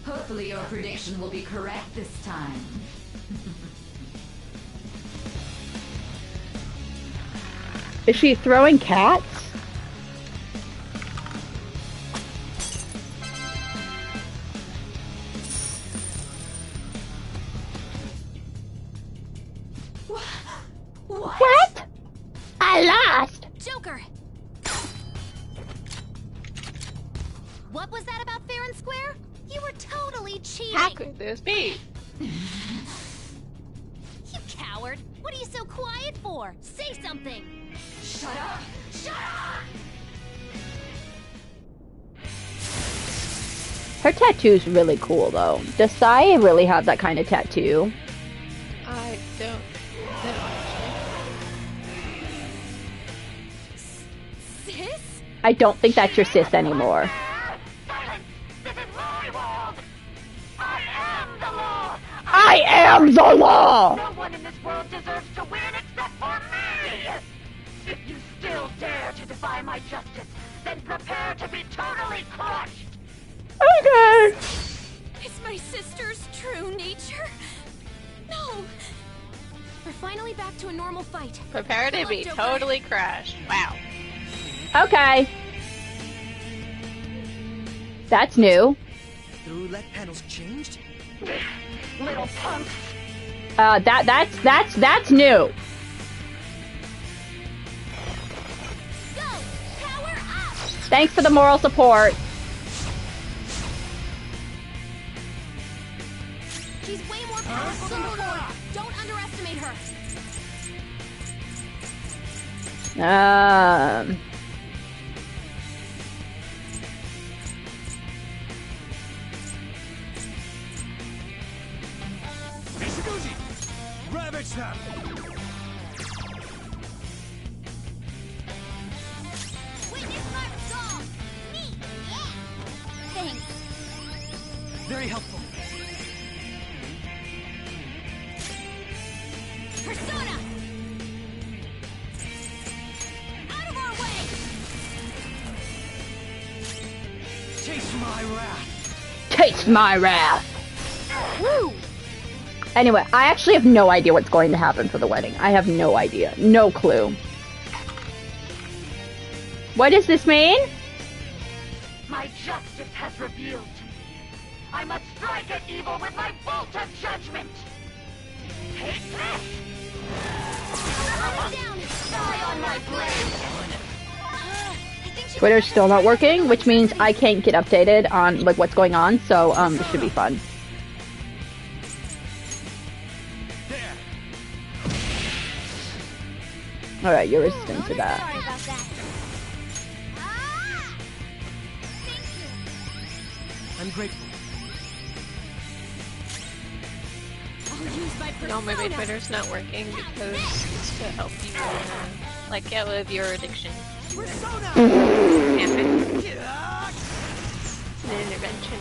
Hopefully your prediction will be correct this time. Is she throwing cats? What? I lost! Joker! What was that about fair and square? You were totally cheating! How could this be? You coward! What are you so quiet for? Say something! Shut up! Shut up! Her tattoo's really cool, though. Does Sai really have that kind of tattoo? I don't know, Sis? I don't think that's your sis anymore. I am the law! No one in this world deserves to win except for me! If you still dare to defy my justice, then prepare to be totally crushed! Okay! Is my sister's true nature? No! We're finally back to a normal fight. Prepare to be totally crushed. Wow. Okay. That's new. The roulette panel's changed? Little punk! That's new. Go! Power up! Thanks for the moral support. She's way more powerful than before. Don't underestimate her. Ravage them! Witness my resolve! Me! Yeah! Thanks. Very helpful. Persona! Out of our way! Taste my wrath! Taste my wrath. Woo! Anyway, I actually have no idea what's going to happen for the wedding. I have no idea. No clue. What does this mean? My justice has revealed to me. I must strike at evil with my bolt of judgment! Take this! Down! Die on my blade! Twitter's still not working, which means I can't get updated on like what's going on, so this should be fun. Alright, you're resistant to that. Sorry about that. I'm grateful. I'll use my persona. No, maybe Twitter's not working because it's to help you, like, get rid of your addiction. An intervention.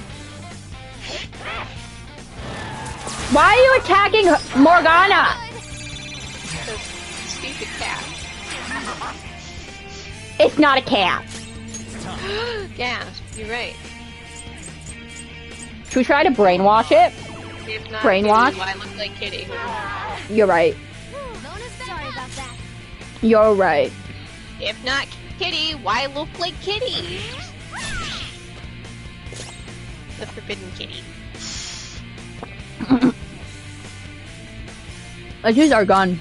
Why are you attacking Morgana? Because stupid cat. It's not a cat. Yeah, you're right. Should we try to brainwash it? If not, Brainwash? Kitty, why look like Kitty? You're right. Sorry about that. You're right. If not Kitty, why look like Kitty? The forbidden Kitty. Let's use our gun.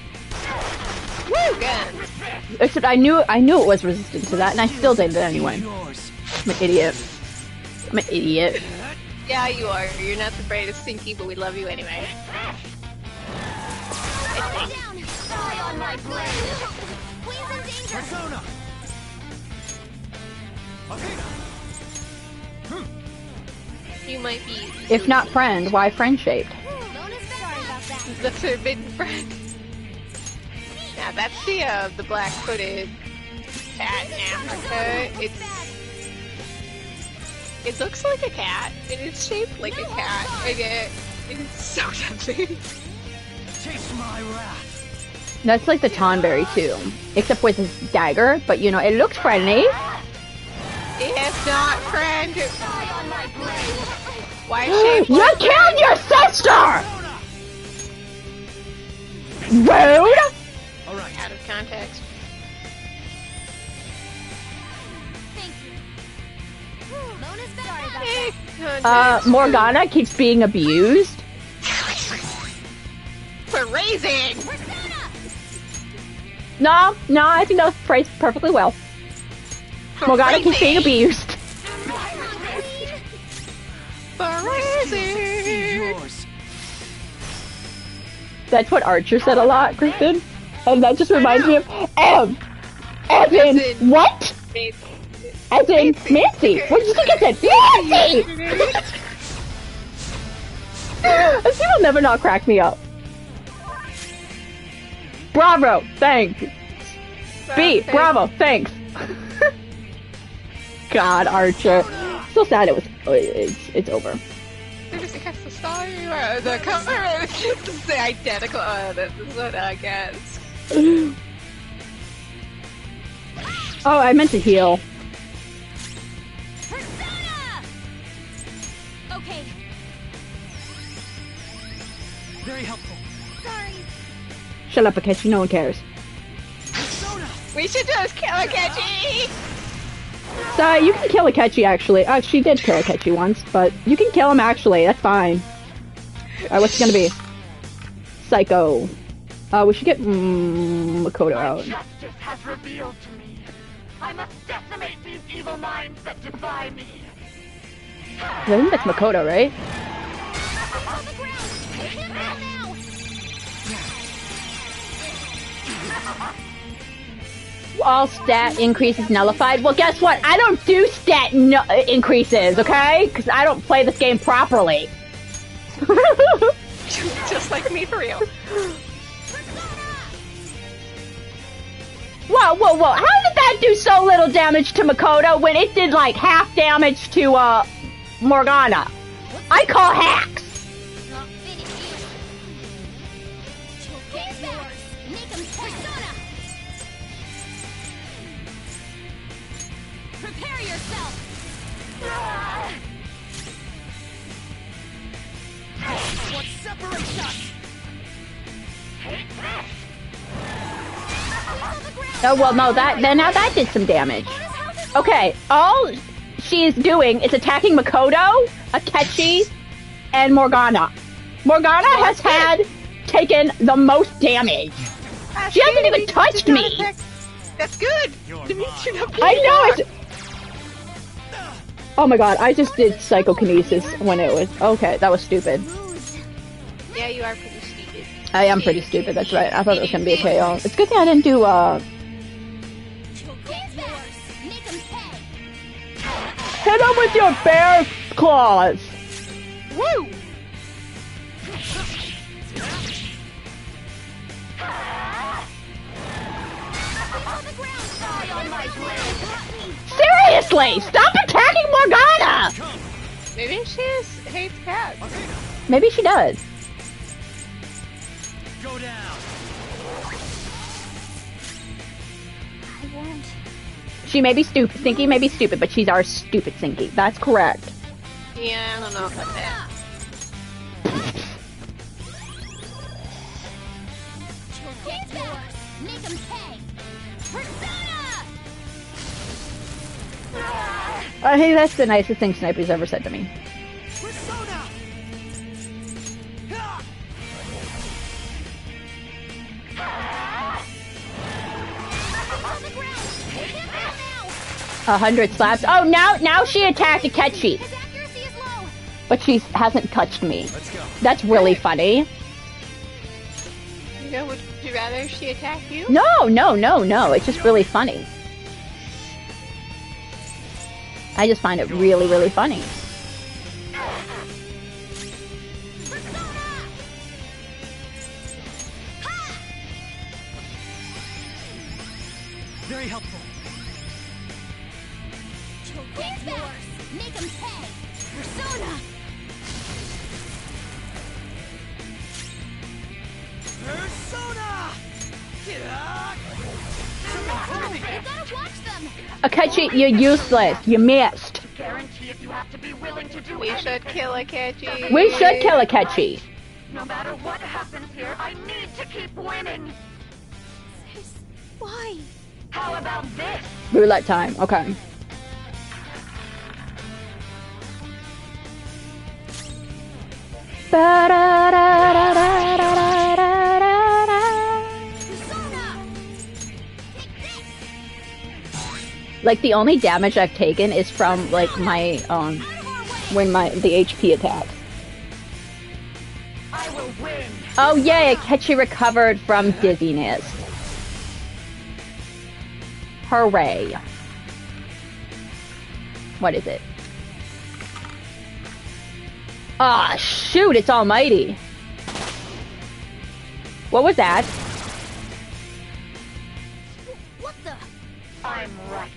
Woo, gun! Except I knew it was resistant to that, and I still did it anyway. I'm an idiot. I'm an idiot. Yeah, you are. You're not the brightest Stinky, but we love you anyway. Down! Die on my blade! Queen's in danger! Persona! You might be... If not friend, why friend-shaped? Sorry about that. the forbidden friend. Yeah, that's the black-footed cat in Africa. It's... It looks like a cat, and it's shaped like a cat. And it's so deadly. Taste my wrath. That's like the Tonberry too, except with his dagger. But you know, it looks friendly. It's not friend. Why shape? You killed your sister. Rude. All right. Out of context. Morgana keeps being abused. For raising. No, I think that was phrased perfectly well. Morgana keeps being abused. For raising. That's what Archer said a lot, Kristen. And that just reminds me of As in what? As in Nancy. What did you think I said? Nancy! This will never not crack me up. Bravo, thanks. B, bravo, thanks. God, Archer. So sad it's over. Just cast the star, the cover, it's the identical. This is what I guess. Oh, I meant to heal. Okay. Very helpful. Sorry. Shut up, Akechi, no one cares. We should just kill Akechi! So, you can kill Akechi, actually. Oh, she did kill Akechi once, but you can kill him, actually. That's fine. Alright, what's it gonna be? Psycho. We should get Makoto out. Justice has revealed to me. I must decimate these evil minds that defy me. I think that's Makoto, right? All stat increases nullified. Well, guess what? I don't do stat increases, okay? Because I don't play this game properly. Just like me, for real. Whoa. How did that do so little damage to Makoto when it did like half damage to, Morgana? I call hacks! Prepare yourself! What separates us? Oh, well, no, now that did some damage. Okay, all she's doing is attacking Makoto, Akechi, and Morgana. Morgana has taken the most damage. She hasn't even touched me. That's good. I know it. Oh my god, I just did psychokinesis when it was... Okay, that was stupid. Yeah, you are pretty stupid. I am pretty stupid, that's right. I thought it was gonna be a KO. It's a good thing I didn't do, Hit him with your bear claws! Woo! Seriously! Stop attacking Morgana! Maybe she hates cats. Maybe she does. Go down. I won't. She may be stupid. Stinky may be stupid, but she's our stupid Stinky. That's correct. Yeah, I don't know about that. Make them pay. Persona! I think that's the nicest thing Sniper's ever said to me. Persona! 100 slaps. Oh, now she attacked Akechi. But she hasn't touched me. That's really funny. You know, would you rather she attack you? No. It's just really funny. I just find it really, really funny. Very helpful. Get yours! Make him pay! Persona! Persona! You gotta watch them! Akechi, you're useless. You missed. Guarantee if you have to be willing to do We anything. should kill Akechi. We should kill Akechi. No matter what happens here, I need to keep winning. Why? How about this? Roulette time. Okay. Like the only damage I've taken is from like my when the HP attacks. I will win. Oh yay, Akechi recovered from dizziness. Hooray. What is it? Ah, shoot, it's almighty. What was that? What the? I'm right.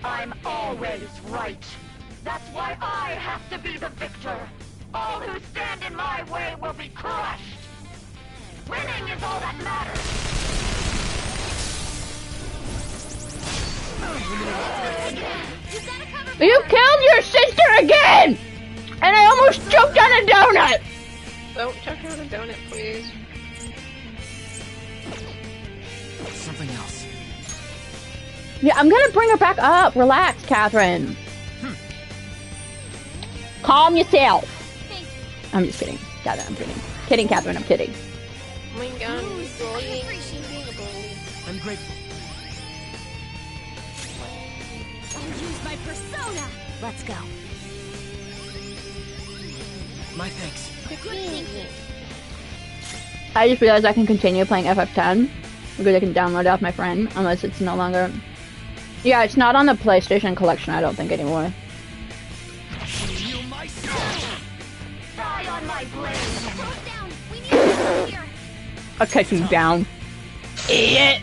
I'm always right. That's why I have to be the victor. All who stand in my way will be crushed. Winning is all that matters. You killed your sister again! And I almost choked on a donut! Don't choke on a donut, please. Something else. Yeah, I'm gonna bring her back up. Relax, Catherine. Calm yourself. I'm just kidding. Catherine, I'm kidding. Kidding, Catherine, I'm kidding. Oh my god, I'm grateful. I'll use my persona! Let's go. My thanks. Good thinking. I just realized I can continue playing FF10 because I can download it off my friend unless it's no longer... Yeah, it's not on the PlayStation collection, I don't think, anymore. Die on my blade. Down! We need to here! I'll catch you down. Idiot!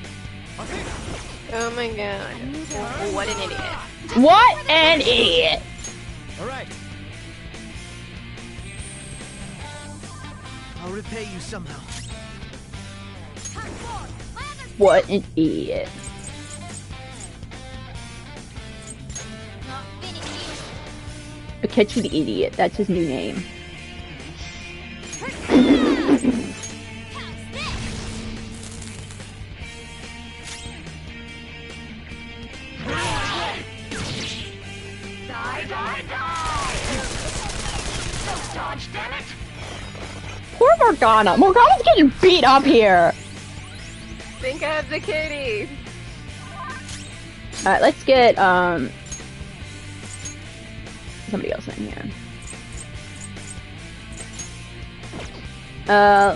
Oh my god. What an idiot. What an idiot! Alright. I'll repay you somehow. What an idiot. Not finished. Akechi the Idiot, that's his new name. Die, die, die! Don't dodge, damn it! Poor Morgana. Morgana's getting beat up here. Think of the kitty. Alright, let's get, somebody else in here.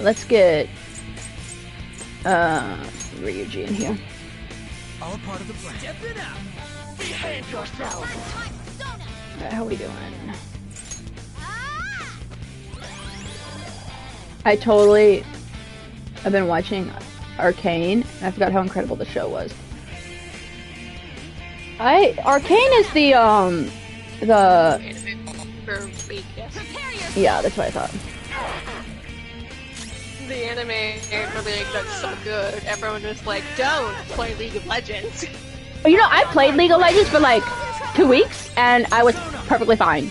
Let's get, Ryuji in here. All part of the plan. Step it out. Behave yourself. Alright, how we doing? I've been watching Arcane, and I forgot how incredible the show was. Arcane is the yeah, that's what I thought. The anime for League that's so good. Everyone was like, don't play League of Legends. You know, I played League of Legends for like 2 weeks, and I was perfectly fine.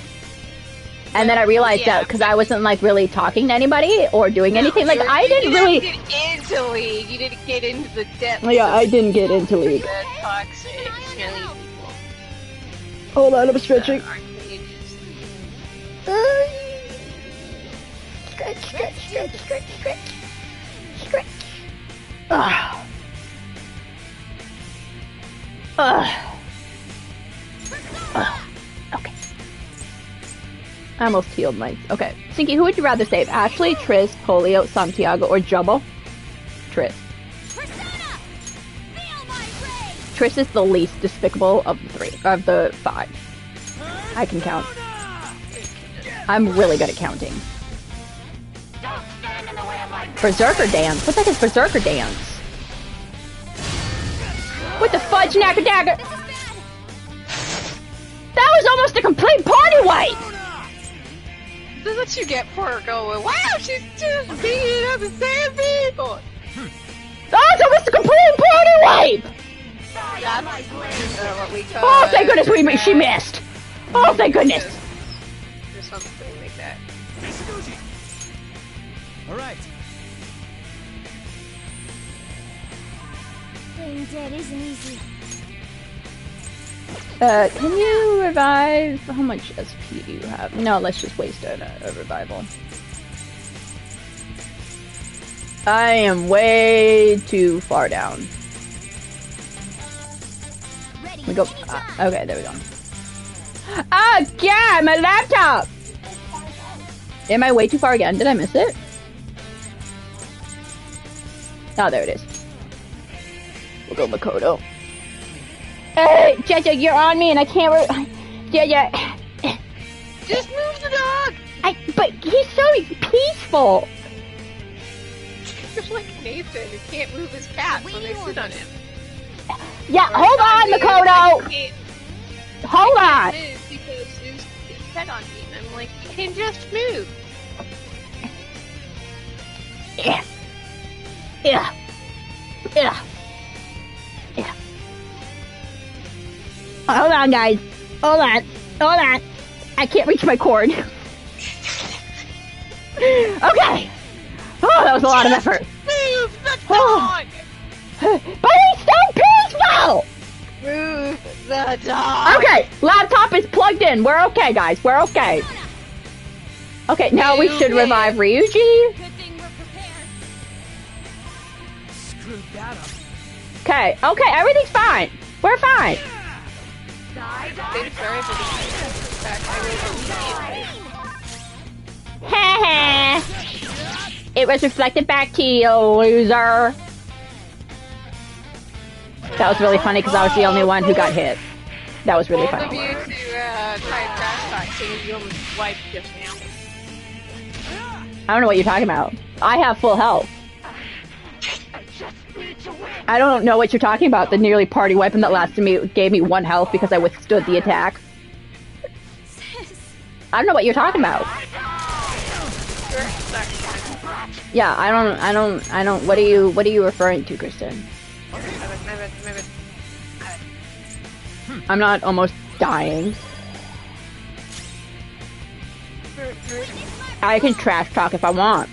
And then I realized that because I wasn't like really talking to anybody or doing anything, like I didn't really get into League. You didn't get into the depths. Yeah, I didn't get into League. The toxic, smelly people. Hold on, I'm stretching. Stretch, stretch, stretch, stretch, stretch, stretch. Ugh. Okay. I almost healed my... Okay. Sinky, who would you rather save? Ashley, Triss, Polio, Santiago, or Jubble? Triss. Triss is the least despicable of the 5. I can count. I'm really good at counting. Berserker Dance? What the heck is Berserker Dance? What the fudge, knacker dagger? That was almost a complete party wipe! This is what you get for going, wow, she's just beating up the same people! That was almost a complete party wipe! That's what we call Oh, thank goodness she missed! Oh, thank goodness! Or something like that. Alright. Playing dead isn't easy. Can you revive? How much SP do you have? No, let's just waste a revival. I am way too far down. We go. Okay, there we go. Oh, yeah, my laptop! Am I way too far again? Did I miss it? Oh, there it is. We'll go Makoto. Hey, Jaja, you're on me and I can't. Jaja. Just move the dog! But he's so peaceful! Just like Nathan, who can't move his cat when they sit on him. Yeah, hold on, Makoto! Hold on! Because his head on me, and I'm like, you can just move. Yeah. Yeah. Yeah. Yeah. Hold on, guys. Hold on. Hold on. I can't reach my cord. Okay. Oh, that was a lot of effort. Move the dog! But he's so peaceful! Move the dog! Okay, laptop is plugged in. We're okay, guys. We're okay. Okay, now we should revive Ryuji. Good thing we're prepared. Screw that up. Okay, okay, everything's fine. We're fine. Heh. It was reflected back to you, loser. That was really funny because I was the only one who got hit. That was really funny. Both of you to try and crash talk, seeing as you almost wiped just now. I don't know what you're talking about. I have full health. I don't know what you're talking about. The nearly party weapon that lasted me gave me 1 health because I withstood the attack. I don't know what you're talking about. Yeah, I don't. What are you referring to, Kristen? I'm not almost dying. I can trash talk if I want.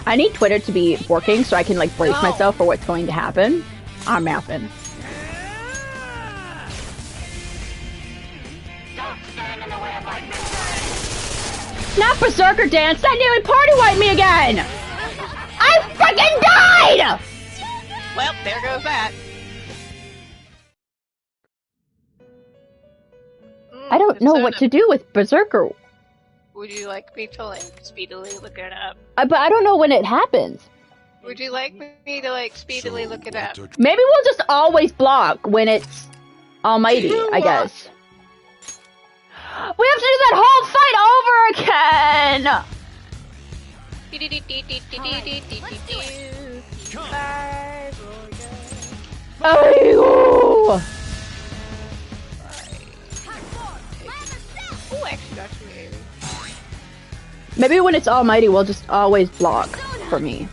I need Twitter to be working so I can like brace myself for what's going to happen. I'm mapping. Not Berserker Dance! That nearly party wiped me again! I freaking died! Well, there goes that. I don't know what to do with Berserker. Would you like me to, like, speedily look it up? But I don't know when it happens. Would you like me to, like, speedily look it up? Maybe we'll just always block when it's almighty, I guess. We have to do that whole fight over again! Oh, actually, got you, maybe. maybe when it's almighty, we'll just always block for me.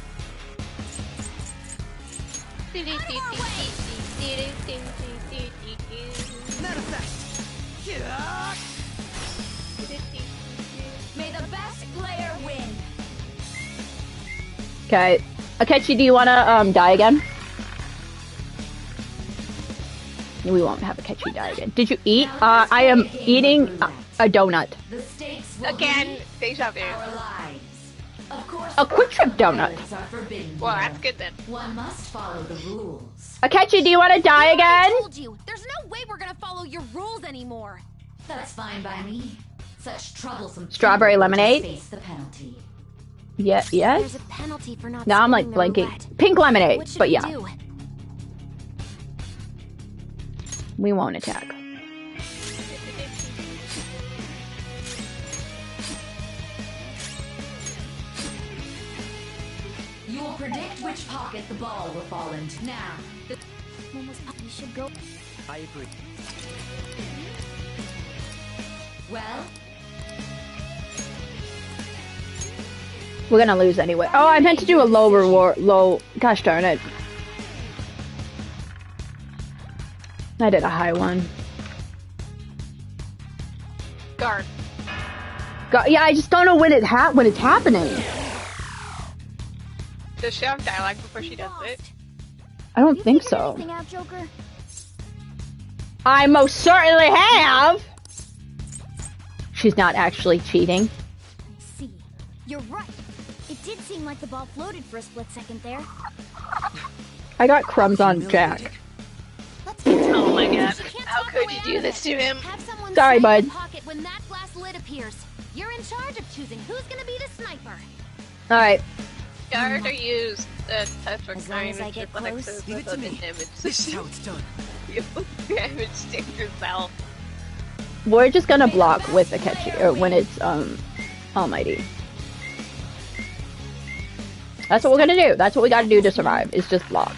May the best player win. Okay. Akechi, do you wanna die again? We won't have Akechi die again. Did you eat? I am eating a donut. Again, deja vu. A quick trip donut. Well, that's good then. One must follow the rules. Akechi, do you want to die again? I told you, there's no way we're gonna follow your rules anymore. That's fine by me. Such troublesome. Strawberry lemonade? Face the penalty. Yeah, yes. There's a penalty for not. Now I'm like spinning the blanking. roulette. Pink lemonade, What should but we yeah. do? We won't attack. You will predict which pocket the ball will fall into. Now, We should go. I agree. well, We're gonna lose anyway. Oh, I meant to do a low. Gosh darn it. I did a high one. Guard. Yeah, I just don't know when it's happening. Does she have dialogue before she does it? I don't think so. Anything out, Joker? I most certainly have! She's not actually cheating. I see. You're right. It did seem like the ball floated for a split second there. I got crumbs on Jack. Oh my god. How could you do this to him? Have someone Sorry, snipe bud. the pocket when that glass lid appears. You're in charge of choosing who's gonna be the sniper. Alright. Guard or use the touch or As long as I get close. Leave it to me. This is how it's done. You damage to yourself. We're just gonna block with the catchy, or when it's, almighty. That's what we're gonna do. That's what we gotta do to survive, is just block.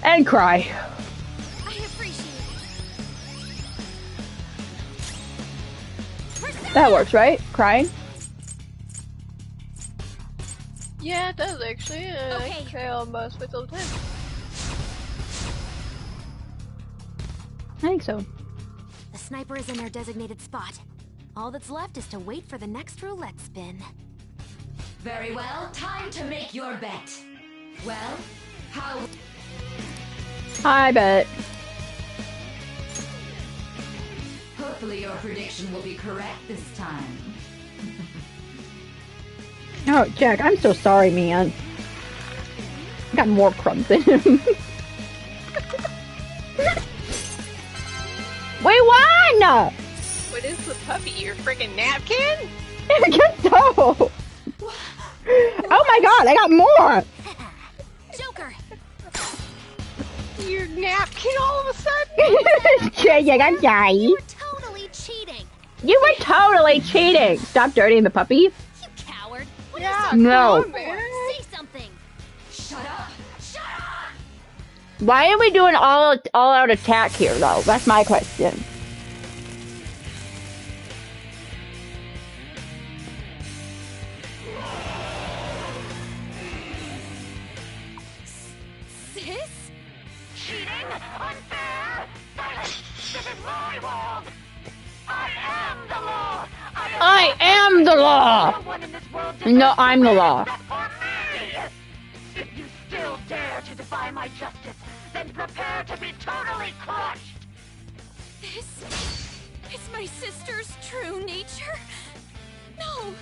And cry. I appreciate it. That works, right? Crying? Yeah, it does actually. Okay. I cry almost with all the time. I think so. The sniper is in their designated spot. All that's left is to wait for the next roulette spin. very well. Time to make your bet. Well, how... I bet. Hopefully your prediction will be correct this time. Oh, Jack, I'm so sorry, man. I got more crumbs than him. We won! What is the puppy? Your friggin' napkin? I guess so. Oh my god, I got more! Joker! Your napkin all of a sudden? Jack, I'm sorry. You were totally cheating! You were totally cheating! Stop dirtying the puppy. You coward! What Yeah, is No. come on, man. Say something! Shut up! Shut up! Why are we doing all out attack here, though? That's my question. Sis? Cheating? Unfair? This is my world! I am the law! I am the law! No one in this world No, I'm the law. except for me! If you still dare to defy my justice, then prepare to be totally crushed! This is my sister's true nature? No!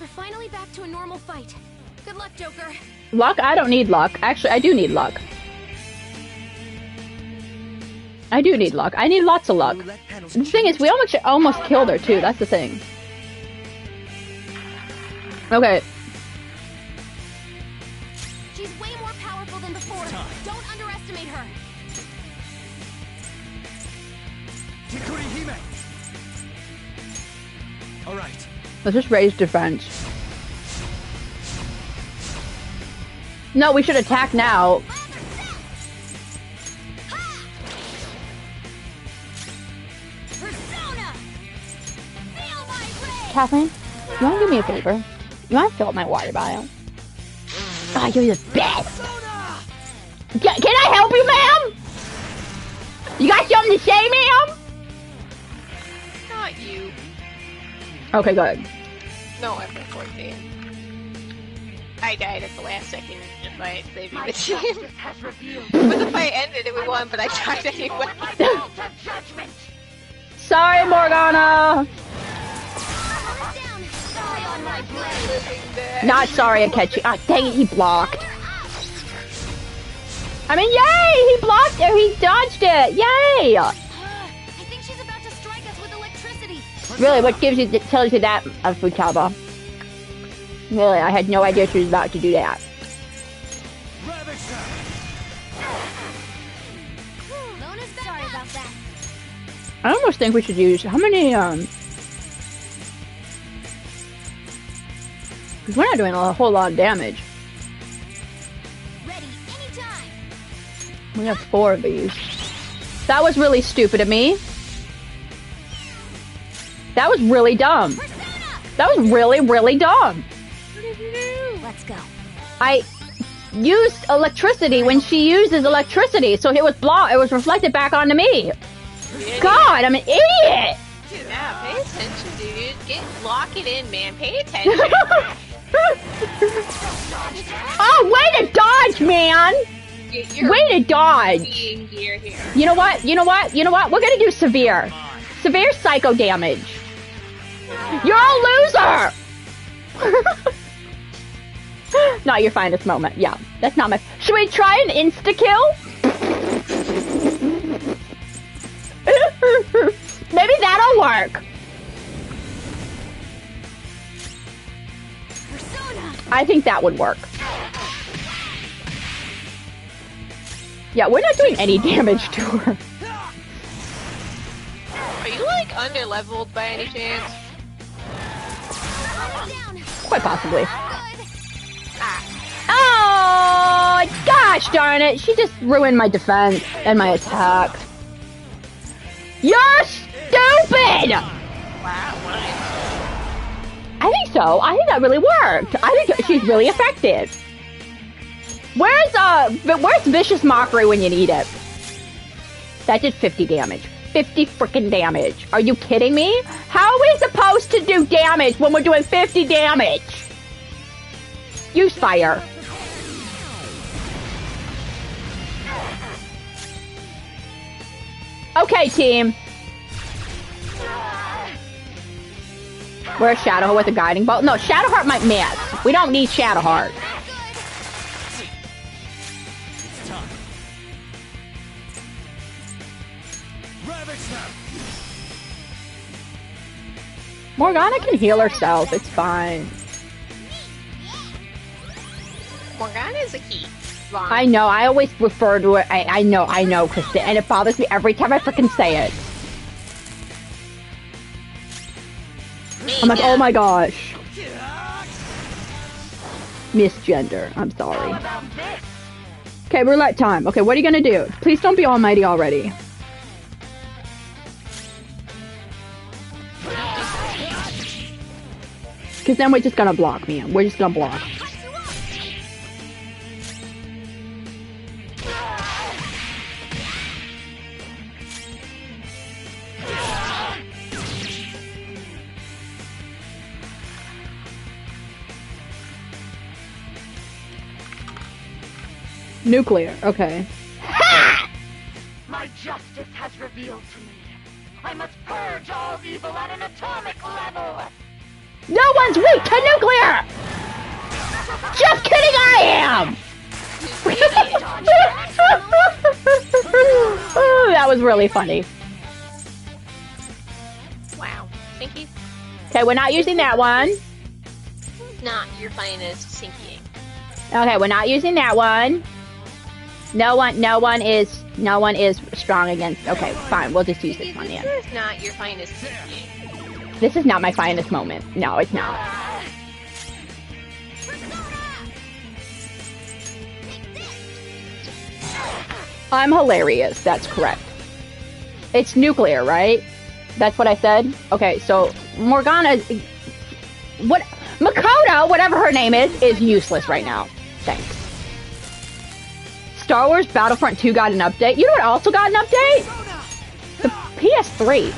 We're finally back to a normal fight. Good luck, Joker. Luck? I don't need luck. Actually, I do need luck. I do need luck. I need lots of luck. The thing is, we almost killed her, too. That's the thing. Okay. She's way more powerful than before. Don't underestimate her. All right. Let's just raise defense. No, we should attack now. Persona! Feel my rage! Kathleen, you want to do me a favor? You want to fill up my water bottle? Ah, you're the best! Can I help you, ma'am? You got something to say, ma'am? Not you. Okay, good. No, I'm 14. I died at the last second in the fight, saving the team. Has revealed But the fight ended and we won, but I died anyway. to judgment! Sorry, Morgana! Die on my blade! Not sorry, Akechi. Ah, dang it, he blocked. I mean, yay! He blocked it! He dodged it! Yay! I think she's about to strike us with electricity. Really, what tells you that, Futaba? Really, I had no idea she was about to do that. Sorry about that. I almost think we should use how many because we're not doing a whole lot of damage. Ready anytime. We have 4 of these. That was really stupid of me. That was really dumb. That was really, really dumb. Let's go. I used electricity when she uses electricity, so it was reflected back onto me. God, I'm an idiot. Yeah, pay attention, dude. Lock it in, man. Pay attention. Oh, way to dodge, man. Way to dodge. Here. You know what? We're gonna do severe psycho damage. You're a loser. Not your finest moment. Yeah, that's not my. Should we try an insta kill? Maybe that'll work. I think that would work. Yeah, we're not doing any damage to her. Are you like under-leveled by any chance? Quite possibly. Oh, gosh darn it. She just ruined my defense and my attack. You're stupid! Wow, I think so. I think that really worked. I think she's really effective. Where's Vicious Mockery when you need it? That did 50 damage. 50 freaking damage. Are you kidding me? How are we supposed to do damage when we're doing 50 damage? Use fire. Okay, team. Where's Shadowheart with a guiding bolt? No, Shadowheart might miss. We don't need Shadowheart. Morgana can heal herself. It's fine. Morgana's a key. Wrong. I know. I always refer to it. I know, Kristen, and it bothers me every time I freaking say it. I'm like, oh my gosh. Misgender. I'm sorry. Okay, roulette time. Okay, what are you gonna do? Please don't be almighty already. Because then we're just gonna block me. We're just gonna block. Nuclear, okay. Ha! My justice has revealed to me. I must purge all evil at an atomic level. No one's weak to nuclear! Just kidding, I am! Oh, that was really funny. Wow. Thank you. Okay, we're not using that one. Not your finest sinking. Okay, we're not using that one. No one is strong against. Okay, fine. We'll just use this one. Yeah. This is not your finest sinking. This is not my finest moment. No, it's not. I'm hilarious. That's correct. It's nuclear, right? That's what I said? Okay, so Morgana... Makoto, whatever her name is useless right now. Thanks. Star Wars Battlefront 2 got an update. You know what also got an update? The PS3.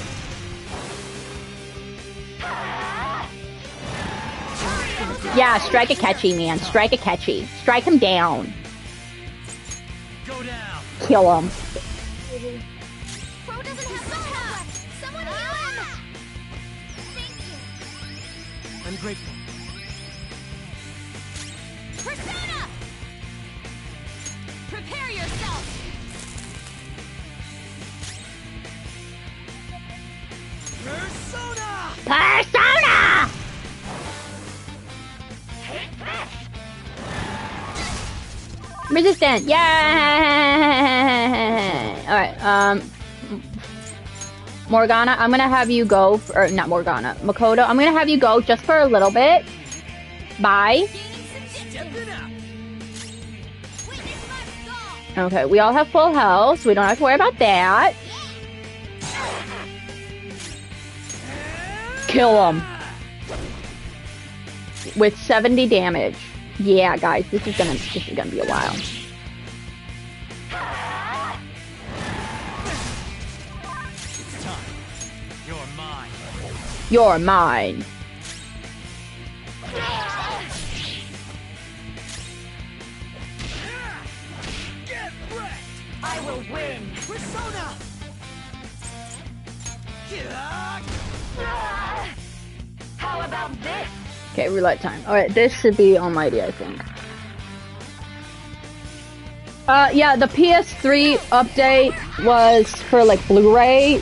Yeah, strike a catchy, man. Strike a catchy. Strike him down. Go down. Kill him. Bro doesn't have much health. Someone heal him. Thank you. I'm grateful. Persona! Prepare yourself. Persona! Persona! Resistant! Yay! Alright, Morgana, I'm gonna have you go, or not Morgana, Makoto, I'm gonna have you go just for a little bit. Bye. Okay, we all have full health, so we don't have to worry about that. Kill him. With 70 damage. Yeah, guys, this is gonna be a while. It's time. You're mine. You're mine. Get wrecked. I will win. Persona. How about this? Okay, roulette time. Alright, this should be almighty, I think. Yeah, the PS3 update was for, like, Blu-ray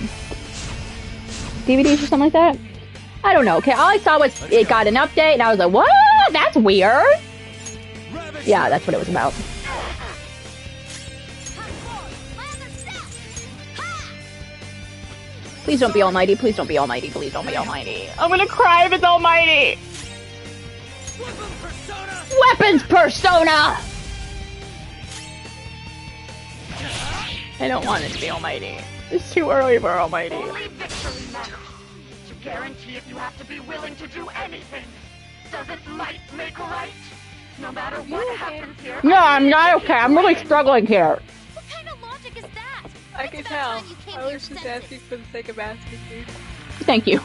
DVDs or something like that. I don't know, okay? All I saw was it got an update, and I was like, what? That's weird! Yeah, that's what it was about. Please don't be almighty, please don't be almighty, please don't be almighty. I'm gonna cry if it's almighty! Weapons Persona! I don't want it to be almighty. It's too early for almighty. Only victory matters. To guarantee it, you have to be willing to do anything. Doesn't might make right? No matter what happens here. No, I'm not okay. I'm really struggling here. What kind of logic is that? I can tell. I was just asking for the sake of asking you. Thank you.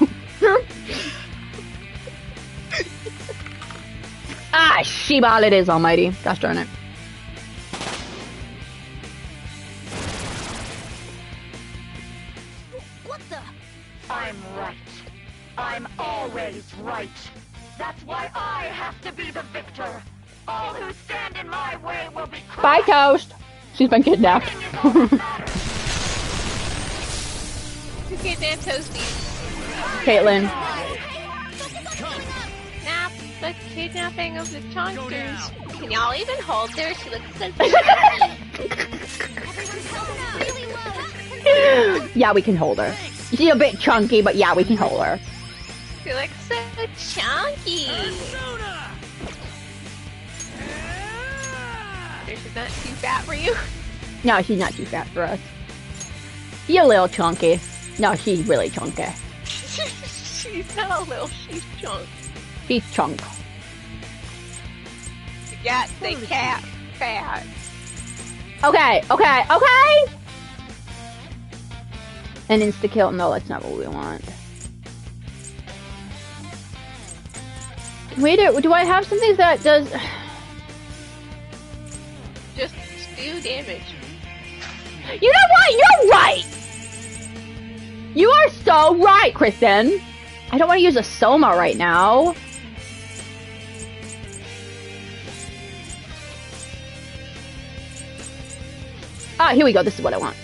Ah, Shebal it is, almighty. Gosh darn it. What the? I'm right. I'm always right. That's why I have to be the victor. All who stand in my way will be crushed. Bye, Toast. She's been kidnapped. You kidnapped Toasty. Caitlin. Snap the kidnapping of the chonkers. Can y'all even hold her? She looks so Yeah, we can hold her. She's a bit chunky, but yeah, we can hold her. She looks so chunky. She's not too fat for you? No, she's not too fat for us. She's a little chunky. No, she's really chunky. She's not a little, she's chunk. She's chunk. Yeah, they cat fat. Okay, okay, okay! An insta-kill? No, that's not what we want. Wait, do I have something that does... Just do damage. You know what? You're right! You are so right, Kristen! I don't want to use a Soma right now. Ah, here we go. This is what I want.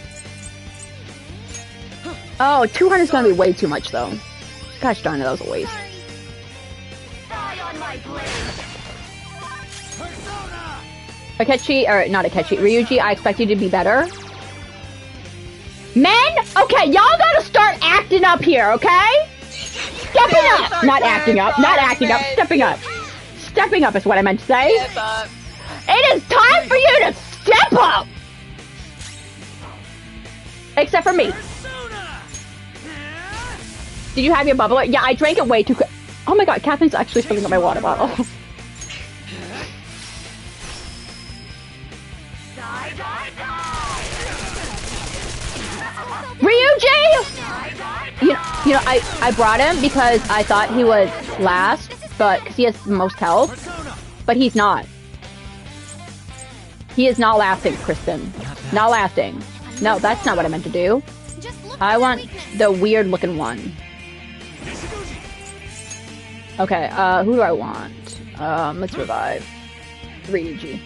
Oh, 200 is going to be way too much, though. Gosh darn it, that was a waste. Akechi, or not Akechi, Ryuji, I expect you to be better. Men? Okay, y'all gotta start acting up here, okay? Stepping up! Not acting up, not acting up, stepping up. Stepping up is what I meant to say. Step up. It is time for you to step up! Except for me. Did you have your bubbler? Yeah, I drank it way too quick. Oh my god, Catherine's actually filling up my water bottle. Ryuji! You know, I brought him because I thought he was last, but because he has the most health, but he's not. He is not lasting, Kristen. Not lasting. No, that's not what I meant to do. I want the weird looking one. Okay, who do I want? Let's revive. Ryuji.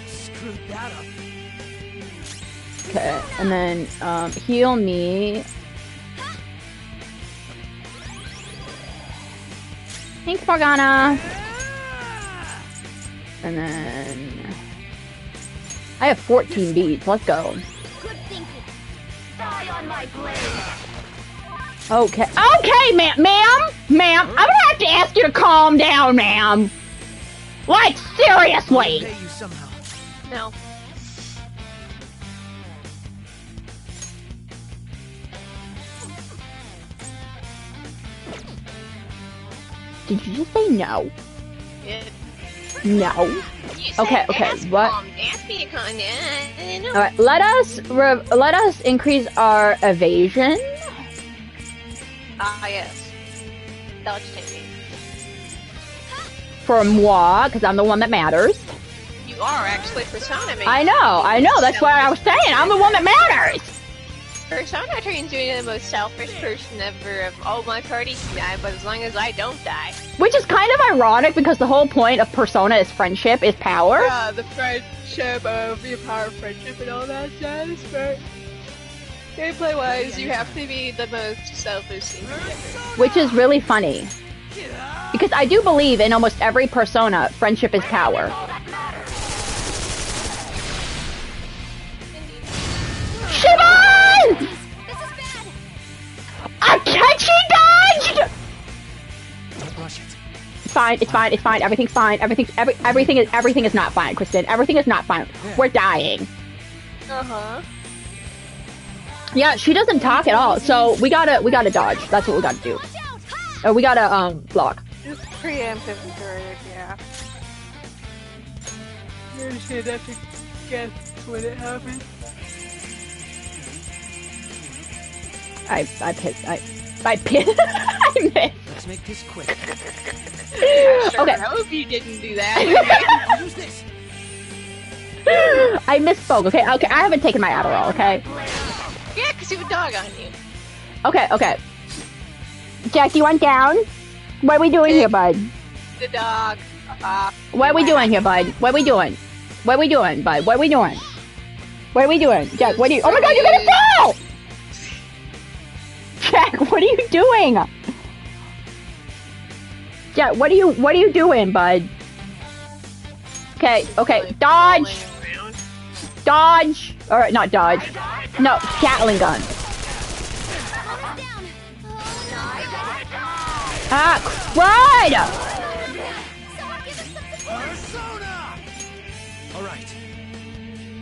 Screwed that up. Okay, and then, heal me. Thanks, Morgana. And then... I have 14 beats, let's go. Good thinking. Die my blade. Okay. Okay, ma'am, I'm gonna have to ask you to calm down, ma'am. Like, seriously. Pay you somehow. No. Did you just say no? Yeah. No. You Okay, said okay, ask what? Ask me to calm down. All right, let us increase our evasion. Ah, yes. Dodge technique. For moi, because I'm the one that matters. You are actually Persona, man. I know. That's why I was saying I'm the one that matters. Persona turns me into the most selfish person ever of all my party can die, but as long as I don't die. Which is kind of ironic because the whole point of Persona is friendship, is power. Yeah, the friendship of your power, friendship, and all that jazz, but gameplay-wise, you have to be the most selfish thing ever. Which is really funny. Because I do believe in almost every Persona, friendship is power. Shimon! I can't, she dodged! Don't rush it. It's fine, everything's fine, everything is not fine, Kristen, everything is not fine. We're dying. Uh-huh. Yeah, she doesn't talk at all, so we gotta dodge, that's what we gotta do. We gotta, block. Just preemptive turret, yeah. You should have to guess when it happens. I missed. Let's make this quick. Sure, Okay. I hope you didn't do that. Use this. I misspoke, okay, I haven't taken my Adderall, okay? Yeah, because you have a dog on you. Okay. Jack, you want down? What are we doing here, bud? The dog. What are we doing here, bud? What are we doing? What are we doing, bud? What are we doing? What are we doing? Jack, what are you- Oh my god, you're gonna fall! Jack, what are you doing? Jack, what are you doing, bud? Okay, dodge! Dodge! Or, not dodge. No, Gatling gun. Ah, crud! All right.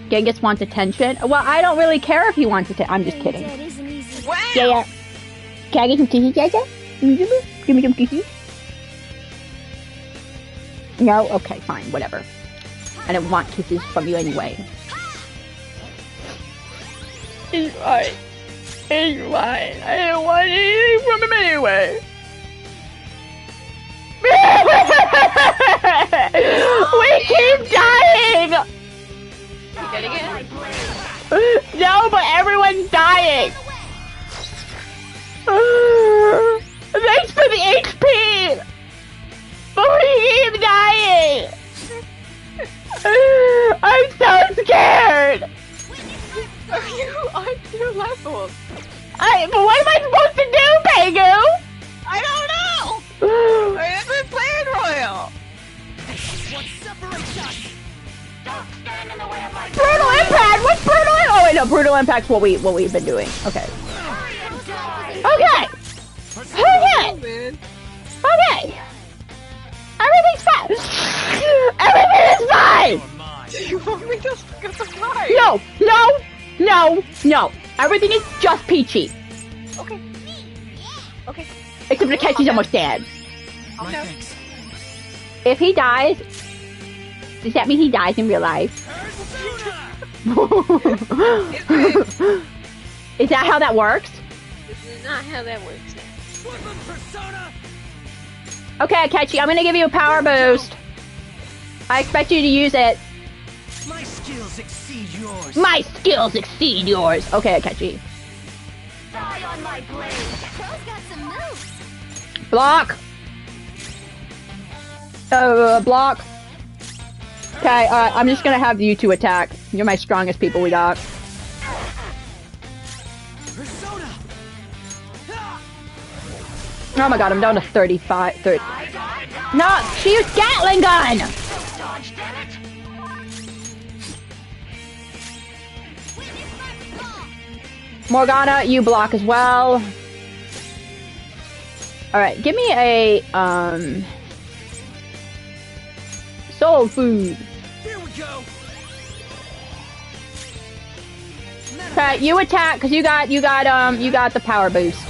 Genghis wants attention. Well, I don't really care if he wants attention. I'm just kidding. Wow! Yeah. Can I get some kisses, Jaja? Give me some kisses. No? Okay, fine, whatever. I don't want kisses from you anyway. It's fine. It's fine. I don't want anything from him anyway. We keep dying! Dead again? No, but everyone's dying! Thanks for the HP! But we keep dying! I'm so scared! Are you on your levels? But what am I supposed to do, Pegu? I don't know! I never played Royal! What separates us? Don't stand in the way of my Brutal Impact! What's Brutal Impact? Oh wait, no, Brutal Impact's what we've been doing. Okay. Okay! Everything's fine! Everything is fine! You want me to get the fire? No! Everything is just peachy. Okay. Except Takechi's almost dead. My thanks. If he dies, does that mean he dies in real life? Is that how that works? This is not how that works. Okay, Akechi, I'm gonna give you a power boost. I expect you to use it. My skills exceed yours. My skills exceed yours. Okay, Akechi. Die on my blade. Bro's got some moves. Block. Block. Okay, I'm just gonna have you two attack. You're my strongest people we got. Persona. Oh my god, I'm down to 35. 30. No, she used Gatling gun! Dodge, damn it! Morgana, you block as well. Alright, give me a, soul food. Here we go. Okay, you attack, because you got the power boost.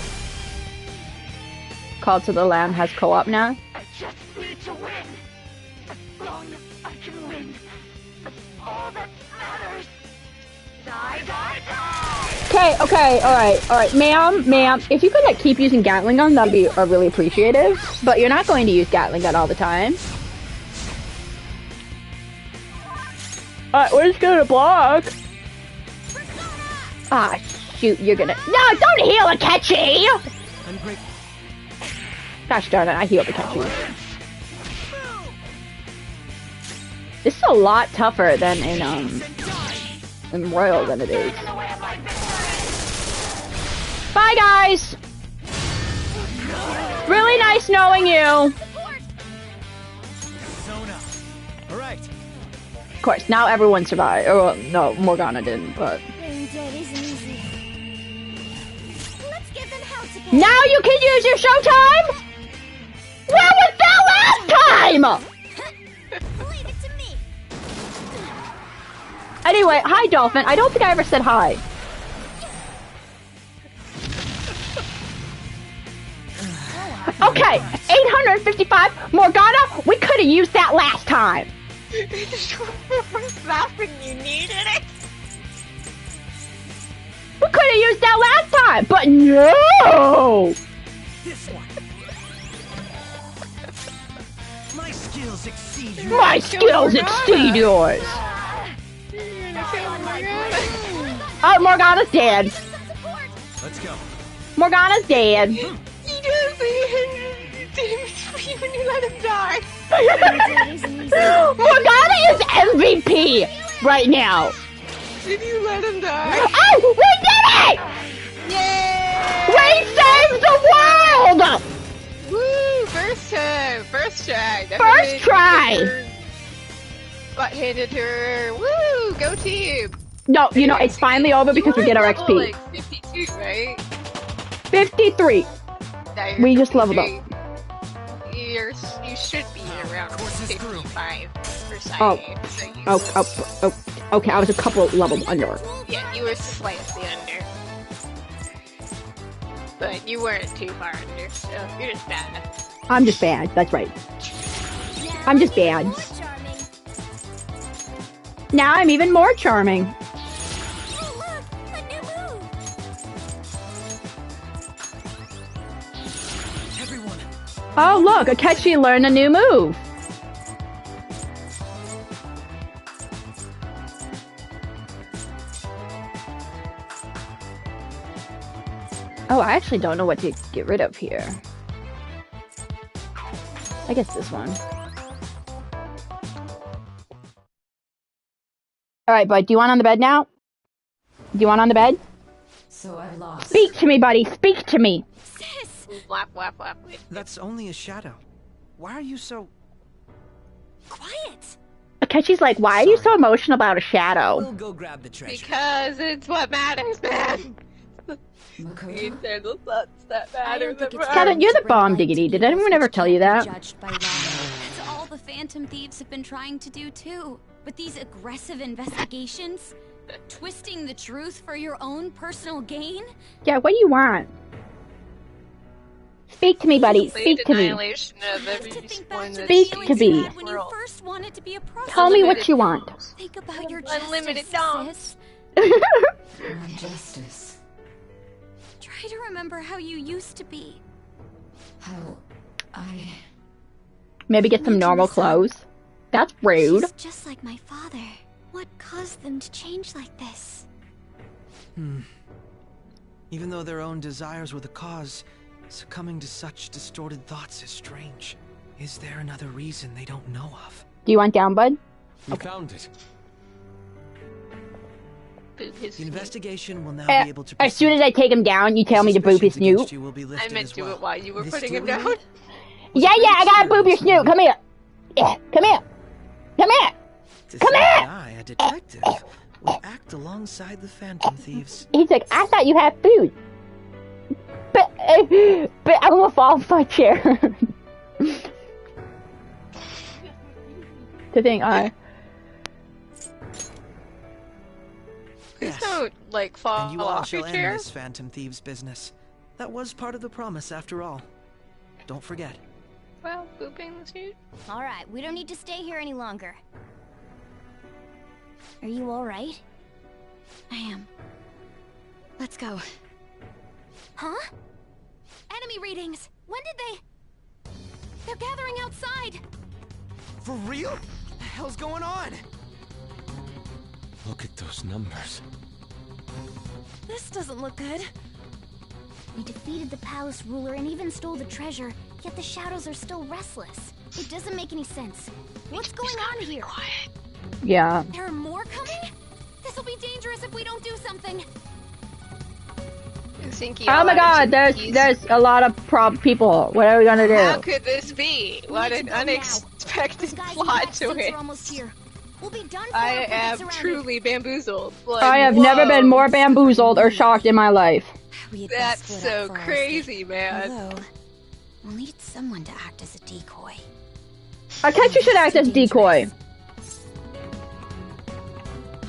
Call to the Lamb has co-op now. I just need to win. As long as I can win. That's all that matters. Die, die, die! Okay, alright. Ma'am, if you could like keep using Gatling gun, that'd be really appreciative. But you're not going to use Gatling gun all the time. Alright, we're just gonna block. Ah, shoot, you're gonna... No, don't heal Akechi! Gosh darn it, I healed Akechi. This is a lot tougher than in Royal than it is. Bye, guys! Really nice knowing you! Alright. Of course, now everyone survived. Oh, well, no, Morgana didn't, but... Now you can use your showtime? Where was that last time? Leave it to me. Anyway, hi Dolphin. I don't think I ever said hi. Okay, 855. Morgana, we could have used that last time. That's when you needed it. We could have used that last time, but no! This one. My skills exceed yours. My skills exceed yours. Oh, Morgana's dead. Let's go. Morgana's dead. You when you let him die. Morgana is MVP right now. Did you let him die? Oh, we did it! Yay! We saved the world! Woo! First time, first try. First try. Butt handed her. Woo! Go team. No, you know it's finally over because we get our XP. Like 52, right? 53. We just leveled up. You should be around 55 for Oh. Okay, I was a couple levels under. Yeah, you were slightly under. But you weren't too far under, so you're just bad. I'm just bad, that's right. I'm just bad. Now I'm even more charming. Oh look, Akechi learned a new move. Oh, I actually don't know what to get rid of here. I guess this one. Alright, bud, do you want on the bed now? Do you want on the bed? So I've lost. Speak to me, buddy, speak to me! Sis! Whap, whap, whap. That's only a shadow. Why are you so... Quiet! Akechi's like, why are you so emotional about a shadow? We'll go grab the treasure. Because it's what matters, man! They're the thoughts that matter. Kevin, you're the bomb diggity. Did anyone ever tell you that? That's all the Phantom Thieves have been trying to do too. But these aggressive investigations? Twisting the truth for your own personal gain? Yeah, what do you want? Speak to me, buddy. Speak to me. Speak to me. Tell me what you want. Think about your unlimited justice, Justice. Try to remember how you used to be. How I... Maybe get some normal clothes. That's rude. She's just like my father. What caused them to change like this? Even though their own desires were the cause, succumbing to such distorted thoughts is strange. Is there another reason they don't know of? Do you want down, bud? You found it. The investigation will now be able to... As soon as I take him down, you tell me to boop his snoot. I meant to do it while you were putting him down. Yeah, I gotta boop your snoot. Come here. Yeah, come here. Come here. Come here! I, a detective, will act alongside the Phantom Thieves. He's like, I thought you had food. But I'm gonna fall off my chair. The thing, Please don't, like, fall And you all off shall your end chair. this Phantom Thieves business. That was part of the promise, after all. Don't forget. Well, booping the suit. Alright, we don't need to stay here any longer. Are you alright? I am. Let's go. Huh? Enemy readings! When did they... They're gathering outside! For real? What the hell's going on? Look at those numbers. This doesn't look good. We defeated the palace ruler and even stole the treasure, yet the shadows are still restless. It doesn't make any sense. What's going on here? yeah. There are more coming? This'll be dangerous if we don't do something. Oh my god, there's a lot of people. What are we gonna do? How could this be? What an unexpected plot to it. We'll be done I am truly bamboozled. Like, I have never been more bamboozled or shocked in my life. That's so crazy, man. Although, we'll need someone to act as a decoy. I guess you should act as decoy.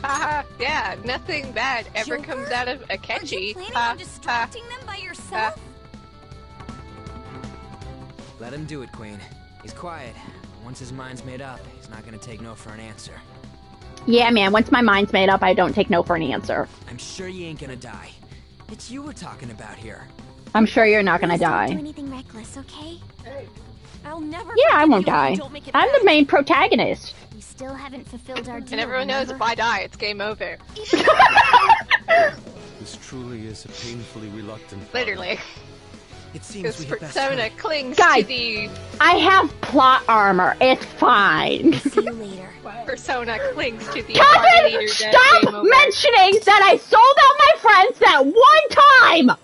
Haha, yeah, nothing bad ever comes out of Akechi. Are you planning on distracting them by yourself? Let him do it, Queen. He's quiet. Once his mind's made up, he's not gonna take no for an answer. Yeah, man, once my mind's made up, I don't take no for an answer. I'm sure you ain't gonna die. It's you we're talking about here. I'm sure you're not gonna Please don't die. do anything reckless, okay? I'll never. Yeah, I forgive won't you if die. you don't make it I'm back. the main protagonist. We still haven't fulfilled our deal. And everyone knows if I die, it's game over. This truly is a painfully reluctant. Literally. It seems Because we hit best Persona time. clings Guys, to the... I have plot armor. It's fine. See you later. Persona clings to the party Kevin, leader that stop game over. mentioning that I sold out my friends that one time!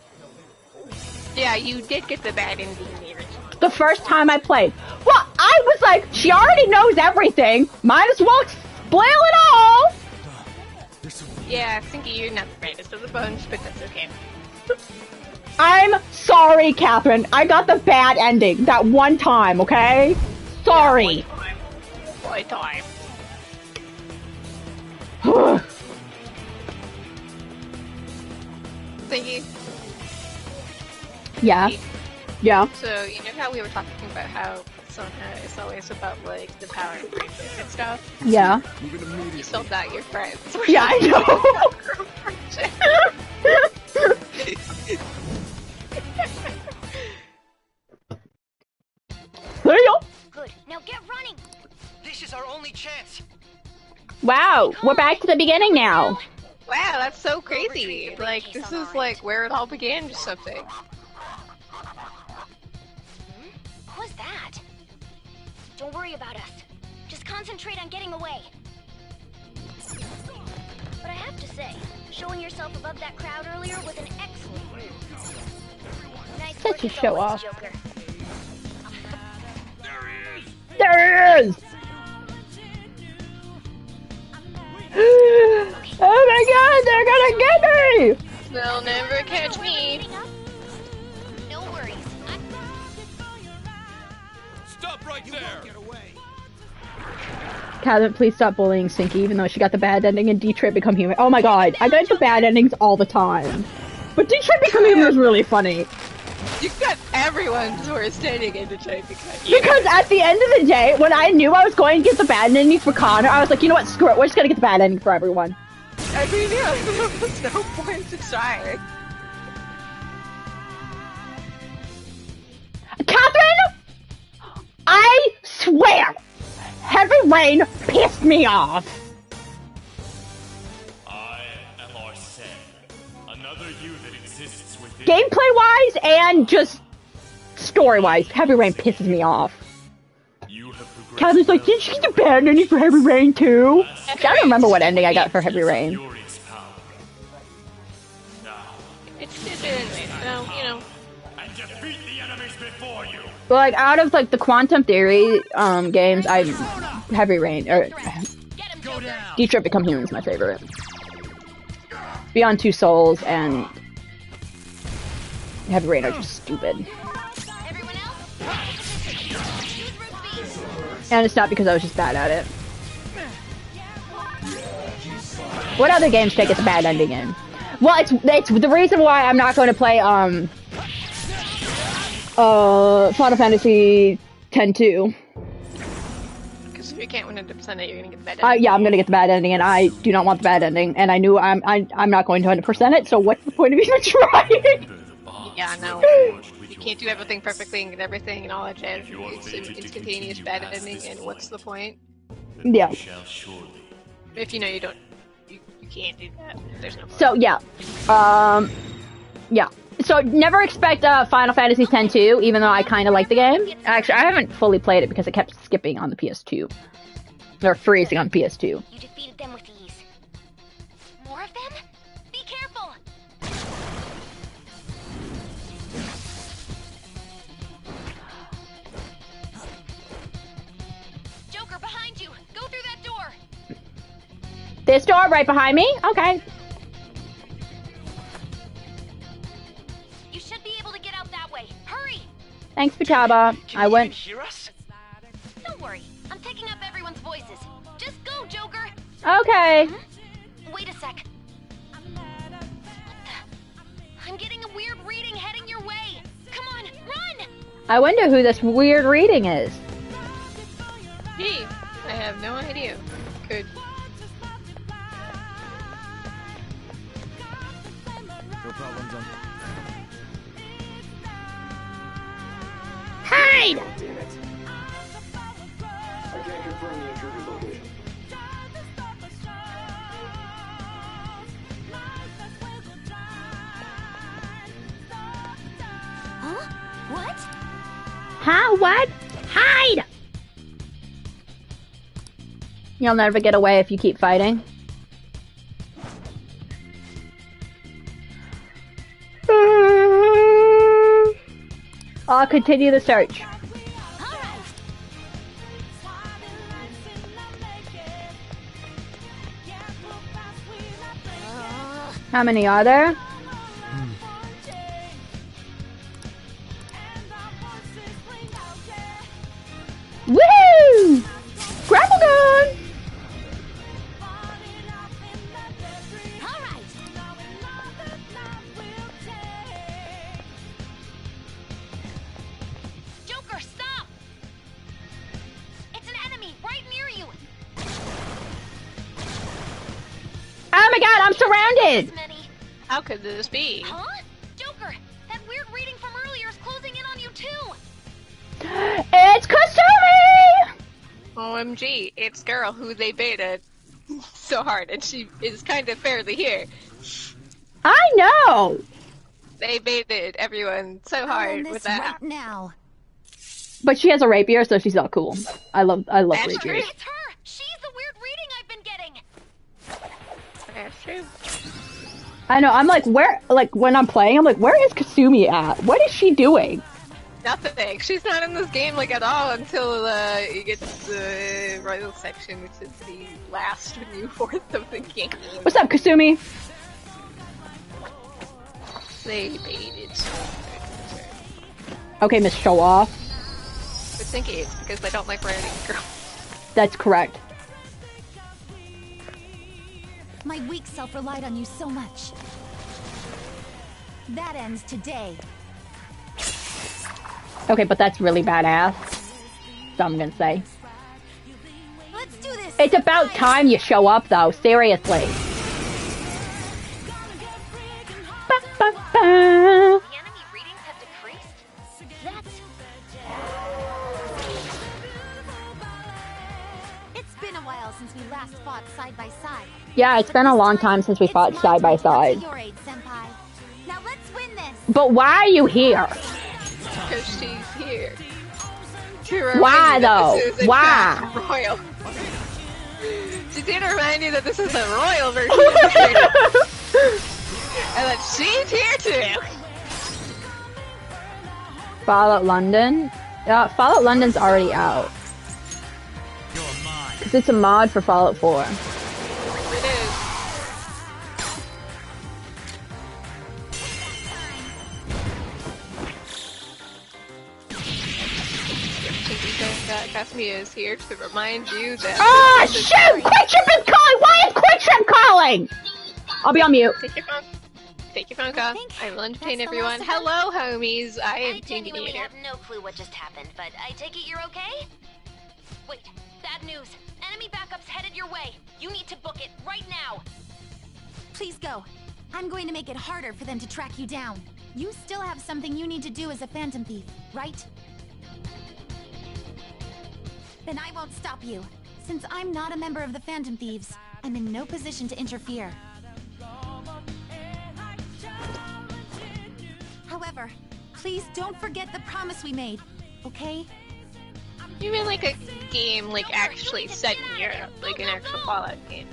Yeah, you did get the bad ending there. The first time I played. Well, I was like, she already knows everything. Might as well spoil it all. Yeah, Cynthia, you're not the brightest of the bunch, but that's okay. I'm sorry, Catherine. I got the bad ending that one time, okay? Sorry. One time. Thingy. Yeah. Yeah. So, you know how we were talking about how Persona is always about, like, the power and friendship and stuff? Yeah. You sold out your friends. Yeah, I know. There you go. Good. Now get running. This is our only chance. Wow, we're back to the beginning now. Wow, that's so crazy. Like, this is, like, where it all began or something. What's that? Don't worry about us. Just concentrate on getting away. But I have to say, showing yourself above that crowd earlier was an excellent move. Nice work Such a as show always, off. Joker. There it is! Oh my god, they're gonna get me! They'll never catch me. No worries. Stop right there! Catherine, please stop bullying Cinky, even though she got the bad ending in Detroit Become Human. Oh my god, I get the bad endings all the time. But Detroit Become Human is really funny. You got everyone's worst ending in Detroit because Because at the end of the day, when I knew I was going to get the bad ending for Connor, I was like, you know what, screw it, we're just gonna get the bad ending for everyone. I mean, yeah, there was no point to try. Catherine! I swear! Heavy Rain pissed me off! I am Arsene, another you that exists within. Gameplay-wise and just story-wise, Heavy Rain pisses me off. You have progressed. Catherine's like, did you get the bad ending for Heavy Rain too? I don't remember what ending I got for Heavy Rain. Furious power. Now, It's anyway, so, you know. and defeat the enemies before you. But like, out of like the Quantum Theory games, I Heavy Rain, or Detroit Become Human is my favorite. Beyond Two Souls and Heavy Rain are just stupid. And it's not because I was just bad at it. What other games take its bad ending in? Well, it's the reason why I'm not going to play Final Fantasy X-2. Because if you can't 100% it, you're gonna get the bad ending. Yeah, I'm gonna get the bad ending, and I do not want the bad ending. And I knew I'm not going to 100% it. So what's the point of even trying? Yeah, no. You can't do everything perfectly and get everything and all that jazz. It's an instantaneous bad ending, and what's the point? Yeah. If you know you don't, you can't do that. There's no point. So yeah, yeah. So never expect Final Fantasy X-2, even though I kind of like the game. Actually, I haven't fully played it because it kept skipping on the PS2. Or freezing on PS2. You defeated them with ease. More of them? Be careful! Joker, behind you! Go through that door! This door right behind me? Okay. You should be able to get out that way. Hurry! Thanks, Futaba. I went... Hear us? Don't worry. I'm picking up everyone's voices. Just go, Joker! Okay. Wait a sec. I'm getting a weird reading heading your way. Come on, run! I wonder who this weird reading is. Gee, I have no idea. Could. No problems on. Hide! I can't confirm the intruder's location. Huh? What? Huh? What? Hide! You'll never get away if you keep fighting. I'll continue the search. How many are there? Woohoo! Grapple gun! Joker, stop! It's an enemy right near you. Oh my god, I'm surrounded! How could this be? Huh? Joker, that weird reading from earlier is closing in on you too. It's Kasumi! OMG, it's girl who they baited so hard, and she is kind of fairly here. I know! They baited everyone so hard with that. Right now. But she has a rapier, so she's not cool. I love That's rapiers. true. It's her! She's the weird reading I've been getting! That's true. I know, I'm like, where, like, when I'm playing, I'm like, where is Kasumi at? What is she doing? Nothing. She's not in this game, like, at all until you get to the royal section, which is the last new fourth of the game. What's up, Kasumi? They baited so hard. Okay, Miss Show Off. But think it's because they don't like riding girls. That's correct. My weak self relied on you so much. That ends today. Okay, but that's really badass. So I'm gonna say. Let's do this! It's about time you show up, though. Seriously. Ba, ba, ba. The enemy readings have decreased? That's... It's been a while since we last fought side by side. Yeah, it's been a long time since we fought side by side. Your aid, Senpai. Now let's win this! But why are you here? Because she's here. Why, though? Why? Royal. She's here to remind you that this is the royal version of the game. And that she's here too. Fallout London? Yeah, Fallout London's already out. Because it's a mod for Fallout 4. Trust me is here to remind you that. Ah, shoot! Quicktrip is calling! Why is Quicktrip calling? I'll be on mute. Take your phone call. I will entertain everyone. Hello, homies. I am genuinely have no clue what just happened, but I take it you're okay? Wait, bad news. Enemy backup's headed your way. You need to book it right now. Please go. I'm going to make it harder for them to track you down. You still have something you need to do as a Phantom Thief, right? Then I won't stop you. Since I'm not a member of the Phantom Thieves, I'm in no position to interfere. However, please don't forget the promise we made, okay? You mean like a game, like actually set in Europe, like an actual Fallout game?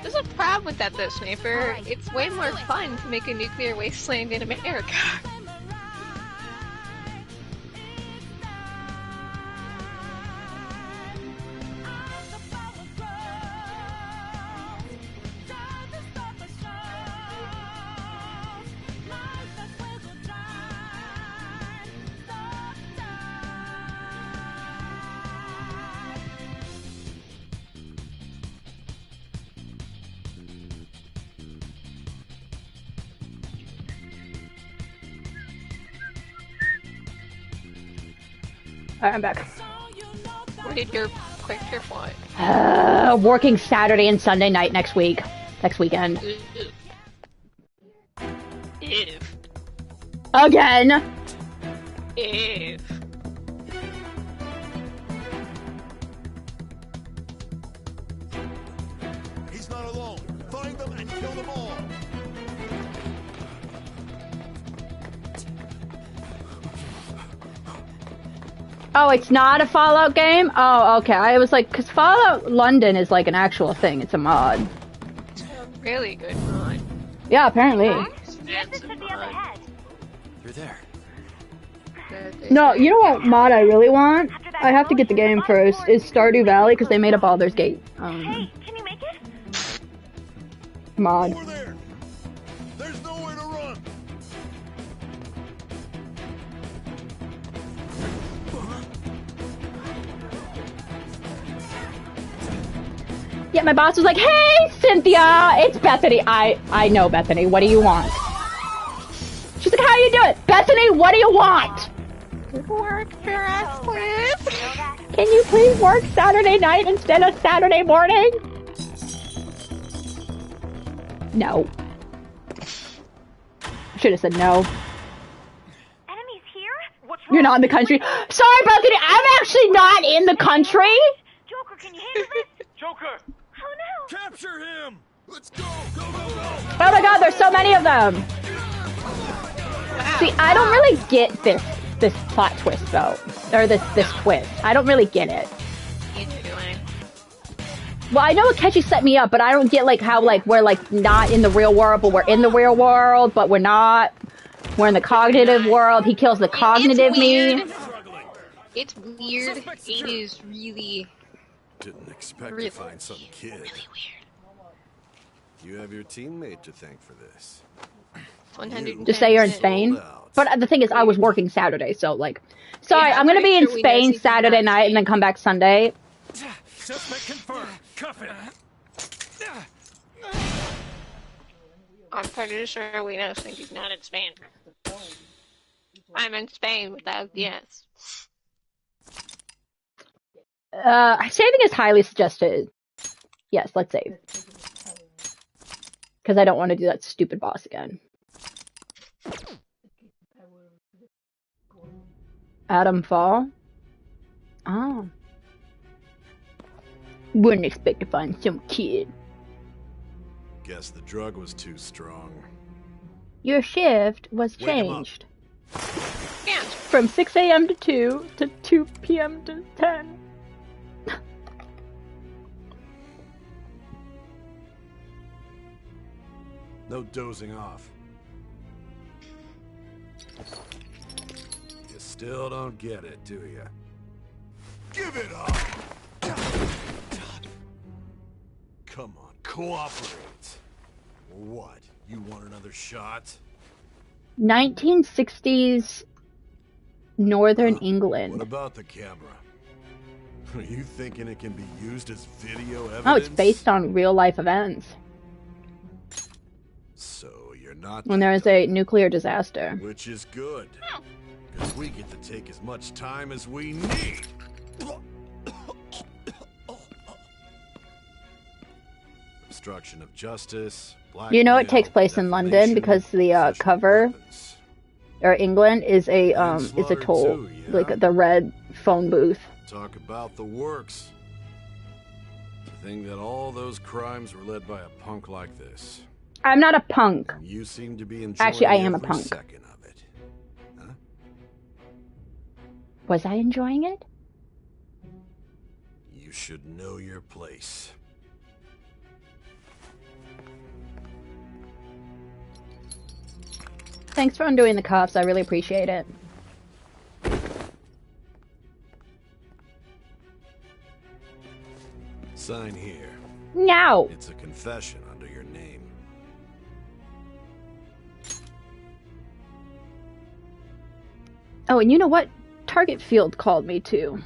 There's a problem with that though, Sniper. It's way more fun to make a nuclear wasteland in America. Alright, I'm back. Where did your quick trip want? Working Saturday and Sunday night next week. Next weekend. If. Again! If. He's not alone. Find them and kill them all. Oh, it's not a Fallout game? Oh, okay. I was like, because Fallout London is like an actual thing. It's a mod. It's a really good mod. Yeah, apparently. You're there. No, you know what mod I really want? I have to get the game first. Is Stardew Valley, because they made a Baldur's Gate. Hey, can you make it? Mod. Over there. There's nowhere to run. Yeah, my boss was like, "Hey, Cynthia, it's Bethany." I know Bethany. What do you want? She's like, "How you doing, Bethany? What do you want?" Work for us, please. Can you please work Saturday night instead of Saturday morning? No. Should have said no. Enemies here? What's You're not in the country. Sorry, Bethany. I'm actually not in the country. Joker, can you handle this? Joker! Oh no! Capture him! Let's go! Go, go, go! Oh my god, there's so many of them! See, I don't really get this plot twist though. Or this twist. I don't really get it. Well, I know Akechi set me up, but I don't get like how like we're like not in the real world, but we're in the real world, but we're not. We're in the cognitive world. He kills the cognitive me. It's weird. It is really... Didn't expect really, to find some kid. Really weird. You have your teammate to thank for this. 110%. Just say you're in Spain. But the thing is, I was working Saturday, so like... Sorry, I'm gonna be in Spain Saturday night and then come back Sunday. Suspect confirmed. Cuff it. I'm pretty sure we know Cynthia's not in Spain. I'm in Spain without yes. Saving is highly suggested. Yes, let's save. Because I don't want to do that stupid boss again. Adam Fall? Oh. Wouldn't expect to find some kid. Guess the drug was too strong. Your shift was Wake him up. changed. From 6 a.m. to 2 to 2 p.m. to 10. No dozing off. You still don't get it, do you? Give it up! Come on, cooperate. What? You want another shot? 1960s Northern England. What about the camera? Are you thinking it can be used as video evidence? Oh, it's based on real-life events. So you're not when there is a nuclear disaster. Which is good. Because we get to take as much time as we need. Obstruction of justice. You know it takes place in London because the cover, or England, is a toll, too, yeah? like the red phone booth. Talk about the works. To think that all those crimes were led by a punk like this. I'm not a punk. You seem to be enjoying Actually, I am a every punk. second of it. Huh? Was I enjoying it? You should know your place. Thanks for undoing the cuffs. I really appreciate it. Sign here. No. It's a confession under your name. Oh, and you know what? Target Field called me too.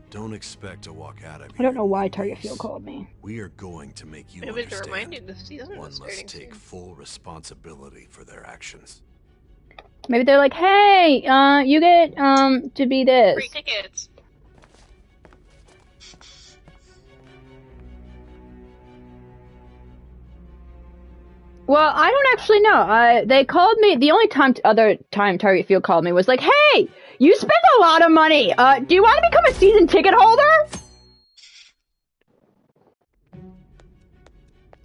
Don't expect to walk out of here. I don't know why Target Field called me. We are going to make you Maybe to remind understand. you the season One was must starting take soon. full responsibility for their actions. Maybe they're like, hey, you get to be this. Free tickets. Well, I don't actually know. They called me. The only other time Target Field called me was like, "Hey, you spent a lot of money. Do you want to become a season ticket holder?"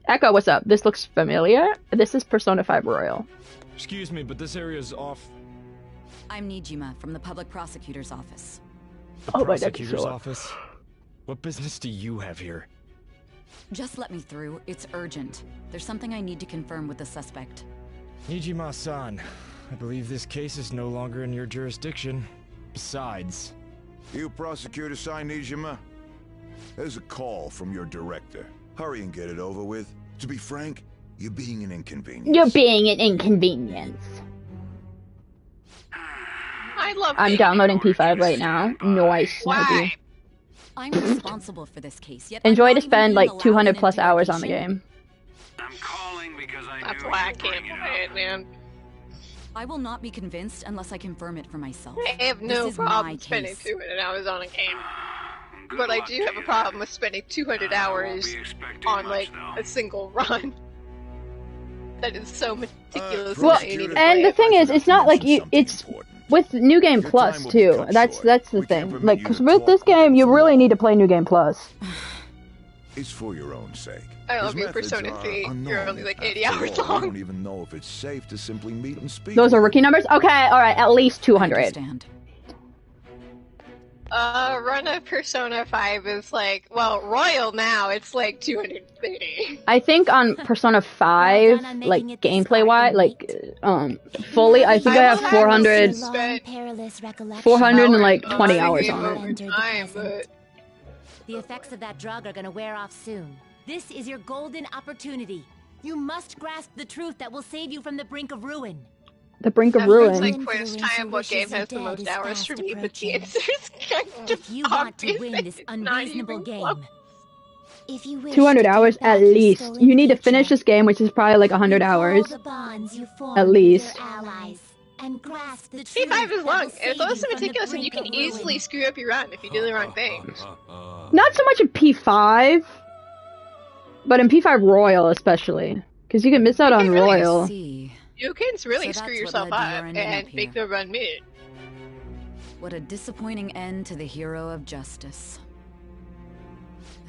Echo, what's up? This looks familiar. This is Persona 5 Royal. Excuse me, but this area's off. I'm Nijima from the public prosecutor's office. The Oh, my prosecutor's neck is sore. office? What business do you have here? Just let me through. It's urgent. There's something I need to confirm with the suspect. Nijima-san, I believe this case is no longer in your jurisdiction. Besides... You prosecutor signed Nijima? There's a call from your director. Hurry and get it over with. To be frank, you're being an inconvenience. You're being an inconvenience. I love I'm being downloading P5 right now. Nice. Why? I'm responsible for this case, yet Enjoy I'm to not even spend being like allowed 200 an plus hours on the interrogation. game. That's why I can't play it, man. I will not be convinced unless I confirm it for myself. I have no This is problem my spending case. 200 hours on a game. But I do have a problem with spending 200 hours on, like, a single run. That is so meticulous. Well, that you need to and play the it. thing is, it's not like you. It's with New Game Plus too. That's the thing. Like, because with this game, you really need to play New Game Plus. It's for your own sake. I love His your methods Persona are 3. unknown. You're only like 80 After hours all, long. We don't even know if it's safe to simply meet and speak. Those are rookie numbers. Okay, all right, at least 200. Run of Persona 5 is like, well, Royal now, it's like 230. I think on Persona 5, like gameplay wise, like fully, I think I have 400, 420 hours on it. The effects of that drug are gonna wear off soon. This is your golden opportunity. You must grasp the truth that will save you from the brink of ruin. The brink of That's ruin. like quiz time. What game has the most hours for me? But the answer is kind of If you want to obvious. win this It's not unreasonable even game, close. if you wish 200 to hours take back at your least. stolen You need to future, finish this game, which is probably like 100 hours. the bonds you formed At with least. your allies and grasp the truth P5 is that will long. save It's you also from the meticulous, and you brink can of ruin. easily screw up your run if you do the wrong thing. Not so much in P5, but in P5 Royal especially, because you can miss out on Royal. You can really So screw that's what yourself led to up your ending and up make here. the run mid. What a disappointing end to the hero of justice.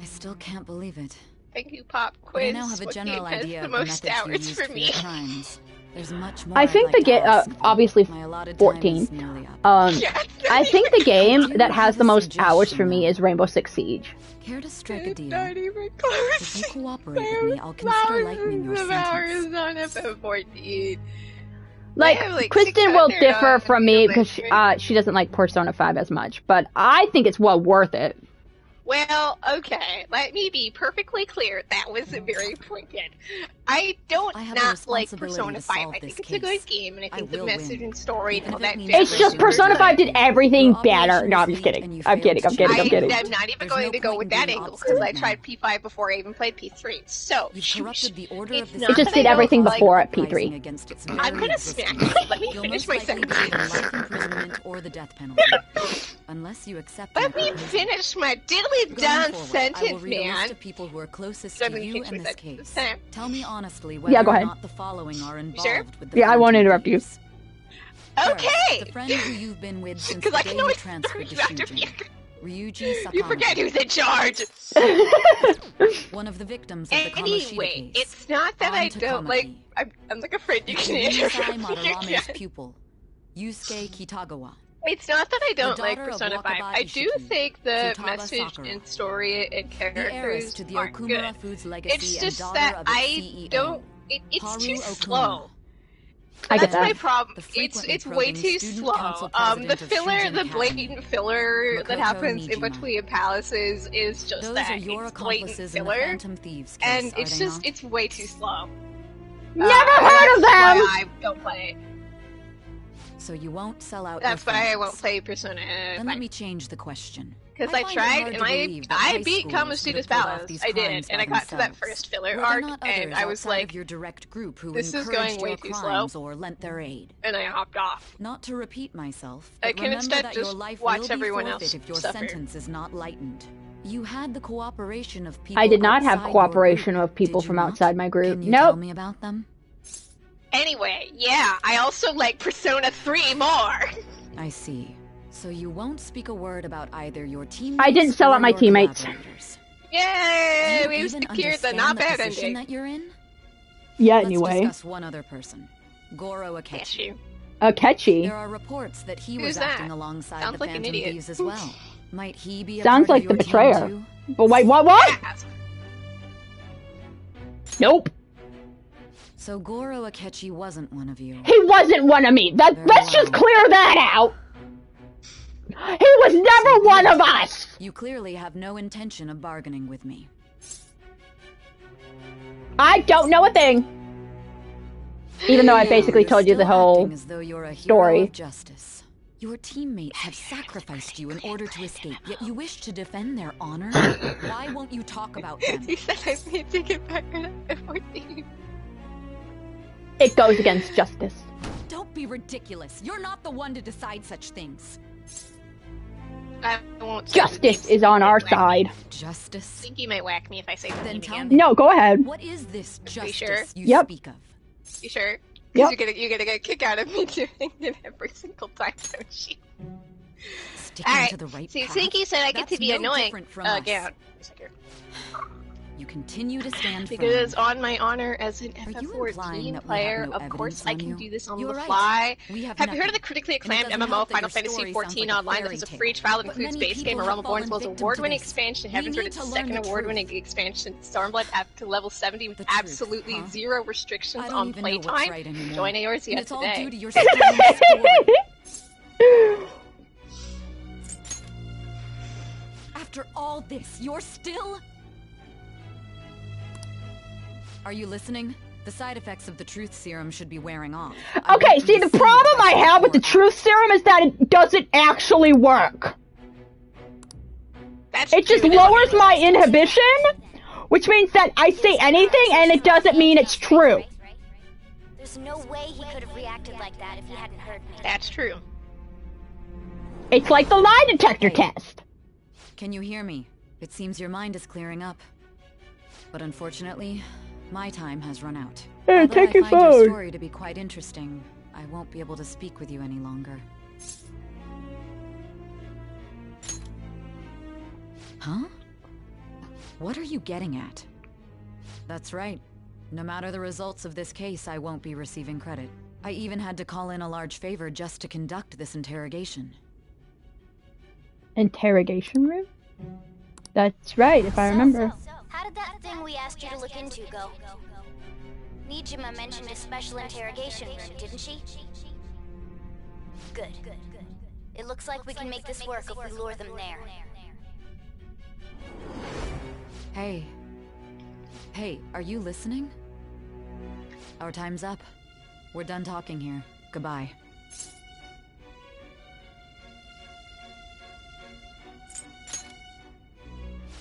I still can't believe it. Thank you, Pop But I Quiz. now have a What general game has idea the of the most methods you hours used for for me? your crimes. There's much more I I'd think like the to game, ask. obviously My allotted time 14. is nearly up. I think the game that has the most hours for me is Rainbow Six Siege. Care to strike a deal? Not even close. If you cooperate with me, I'll consider lightening your Thousands sentence. of hours on FF14. Like, I have, like, Kristen will 600 differ on from me because she doesn't like Persona 5 as much, but I think it's well worth it. Well, okay, let me be perfectly clear. That was very pointed. I don't not like Persona 5. I think it's a good game, and I think the message and story and all that. It's just Persona 5 did everything better. No, I'm just kidding. I'm kidding. I'm not even going to go with that angle, because I tried P5 before I even played P3. So, the order of the it just did everything before at P3. I'm gonna smack you. Let me finish my sentence. Life imprisonment or the death penalty. Unless you accept. Let me finish my diddly done sentence, I will read a man. list of people who are closest to you in this case. Tell me honestly go whether or ahead. not the following are involved Sure? with the Yeah, I won't interrupt you. Okay! The friend who you've been with since the I day can you always transferred to interrupt Shujin. Ryuji Sakamoto. You forget who's in charge! One of the victims of the Kamoshida Anyway, case. it's not that I don't like. I'm like afraid you can interrupt me Matarame's again. pupil, Yusuke Kitagawa. It's not that I don't The like daughter of Persona 5. Wakaba I do Ishiki, think the Futaba message Sakura. and story and The heiress characters to the are Okumura good. Foods legacy It's and just daughter that of its I CEO. don't. It's Haru too Okuma. slow. I get That's my that. problem. The It's frequently way probing too student slow. council The president of filler, Shujin the Academy, blatant filler that Makoto happens in Nijima. between palaces is just Those that. are your It's blatant accomplices in the filler, Phantom Thieves case, and are it's they just not? it's way too slow. Never heard of That's them! why I don't play. So you won't sell out That's your why I friends. won't play Persona. Then let me change the question. Because I I find it tried, hard and to believe that I high beat schoolers would Kamoshita's have pulled off Palace. these I did, crimes and by I got to that themselves. first filler Were there arc, not and others I was outside like, of your direct group who this is encouraged going way your too slow. crimes or lent their aid? And I hopped off. Not to repeat myself, I but can remember instead that your just life watch will be everyone forfeit else if your suffer. sentence is not lightened. You had the cooperation of people I did not have outside your cooperation group, of people did you from not? outside my group. Can you tell Nope. me about them? Anyway, yeah, I also like Persona 3 more. I see. So you won't speak a word about either your teammates I didn't sell or out my your teammates. collaborators. Yay! Do We you secured even the understand not bad the position ending. that you're in? Yeah, Let's anyway. discuss one other person, Goro Akechi. Akechi. There are reports that he Who's was that? acting alongside Sounds the like an Phantom idiot. Thieves as well. Might he be a Sounds part like of the your betrayer. team too? But wait, what? Nope. So Goro Akechi wasn't one of you. He wasn't one of me. Let's just clear that out. He was never one of us. You clearly have no intention of bargaining with me. I don't know a thing. Even though I basically You're told you the still whole acting as though you're a hero story. of justice. Your teammates have sacrificed you in order to escape, yet you wish to defend their honor? Why won't you talk about them? He said I need to get back at 14. It goes against justice. Don't be ridiculous. You're not the one to decide such things. I won't say Justice is on our side. Justice? I think you might whack me if I say the name tell again. me. No, go ahead. What is this You justice sure? you Yep. speak of? You sure? Yep. Because you're gonna get a kick out of me doing it every single time, don't you? Sticking Alright, to the right see, path? Sinky said I get to That's be no annoying different from us. again. You continue to stand firm. Because on my honor as an implying FF14 that we player, have no of course evidence I on can you? do this on You're the right. fly. We have Have you heard of nothing. the critically And it acclaimed doesn't MMO help that Final your Fantasy story sounds XIV like a Online that fairy has a tale. free trial that But includes many base people game and have Realm of fallen Thorns, was victim to award-winning this. expansion, We Heaven's Word, need its to learn second the award-winning expansion, Stormblood up to level 70 with absolutely huh? zero restrictions I don't on even know what's playtime. right anymore. Join Eorzea And it's all today. due to your strange story. After all this, you're still... Are you listening? The side effects of the truth serum should be wearing off. Okay, see, the problem I have with the truth serum is that it doesn't actually work. It just lowers my inhibition, which means that I say anything and it doesn't mean it's true. There's no way he could have reacted like that if he hadn't heard me. That's true. It's like the lie detector test. Can you hear me? It seems your mind is clearing up. But unfortunately, my time has run out. Hey, Although take I your find your phone. story to be quite interesting, I won't be able to speak with you any longer. Huh? What are you getting at? That's right. No matter the results of this case, I won't be receiving credit. I even had to call in a large favor just to conduct this interrogation. Interrogation room? That's right, if I remember. How did that thing we asked you to look into go? Nijima mentioned a special interrogation room, didn't she? Good. It looks like we can make this work if we lure them there. Hey. Hey, are you listening? Our time's up. We're done talking here. Goodbye.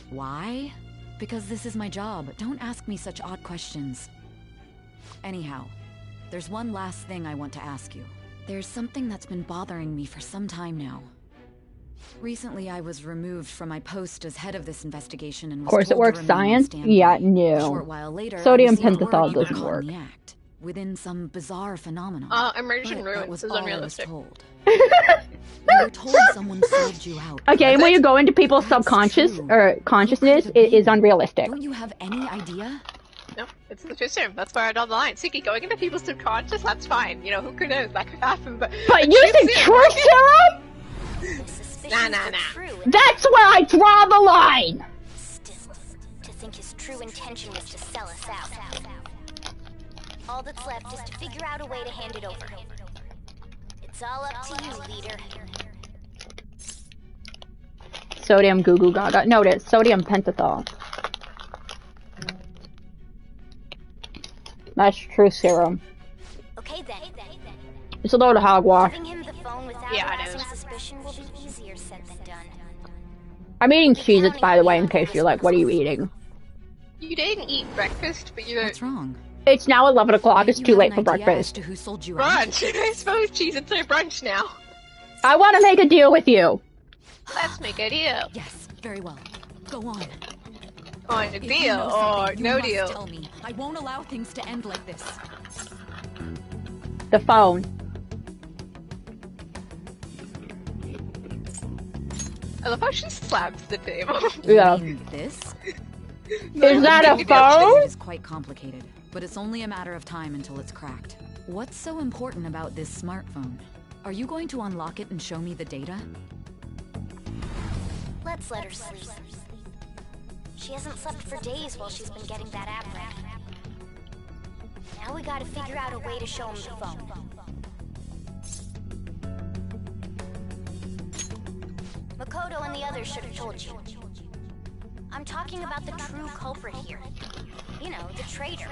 Why? Because this is my job. Don't ask me such odd questions. Anyhow, there's one last thing I want to ask you. There's something that's been bothering me for some time now. Recently, I was removed from my post as head of this investigation and was Of course, it told to works. remain on Science? standby. Yeah, A no. short while later, Sodium I received word pentothal you were doesn't caught work. in the act, within some bizarre phenomenon. Immersion But that ruins was is all I was unrealistic. told. You were told someone sold you out. A game where you go into people's subconscious or consciousness is unrealistic. Don't you have any idea? No, it's the truth serum. That's where I draw the line. Suki, going into people's subconscious, that's fine. You know, who knows? That could happen, but... But using truth serum? Nah. That's where I draw the line! Still, to think his true intention was to sell us out. All that's left is to figure out a way to hand it over. It's all up to you, leader. Sodium goo goo gaga. No, it's sodium pentothal. That's truth serum. Okay then. It's a load of hogwash. Giving him the phone without arousing suspicion will be easier said than done. I'm eating Cheez-Its, by the way, in case you're like, what are you eating? You didn't eat breakfast, but you... What's wrong? It's now 11 o'clock. It's too late for breakfast. Who sold you brunch. I suppose Cheez-Its are brunch now. I want to make a deal with you. Let's make a deal. Yes, very well. Go on. On a deal or no deal? Tell me. I won't allow things to end like this. The phone. I love how she slaps the table. Yeah. This? Is that a phone? It is quite complicated, but it's only a matter of time until it's cracked. What's so important about this smartphone? Are you going to unlock it and show me the data? Let's let her sleep. She hasn't slept for days while she's been getting that app ready. Now we gotta figure out a way to show him the phone. Makoto and the others should have told you. I'm talking about the true culprit here. You know, the traitor.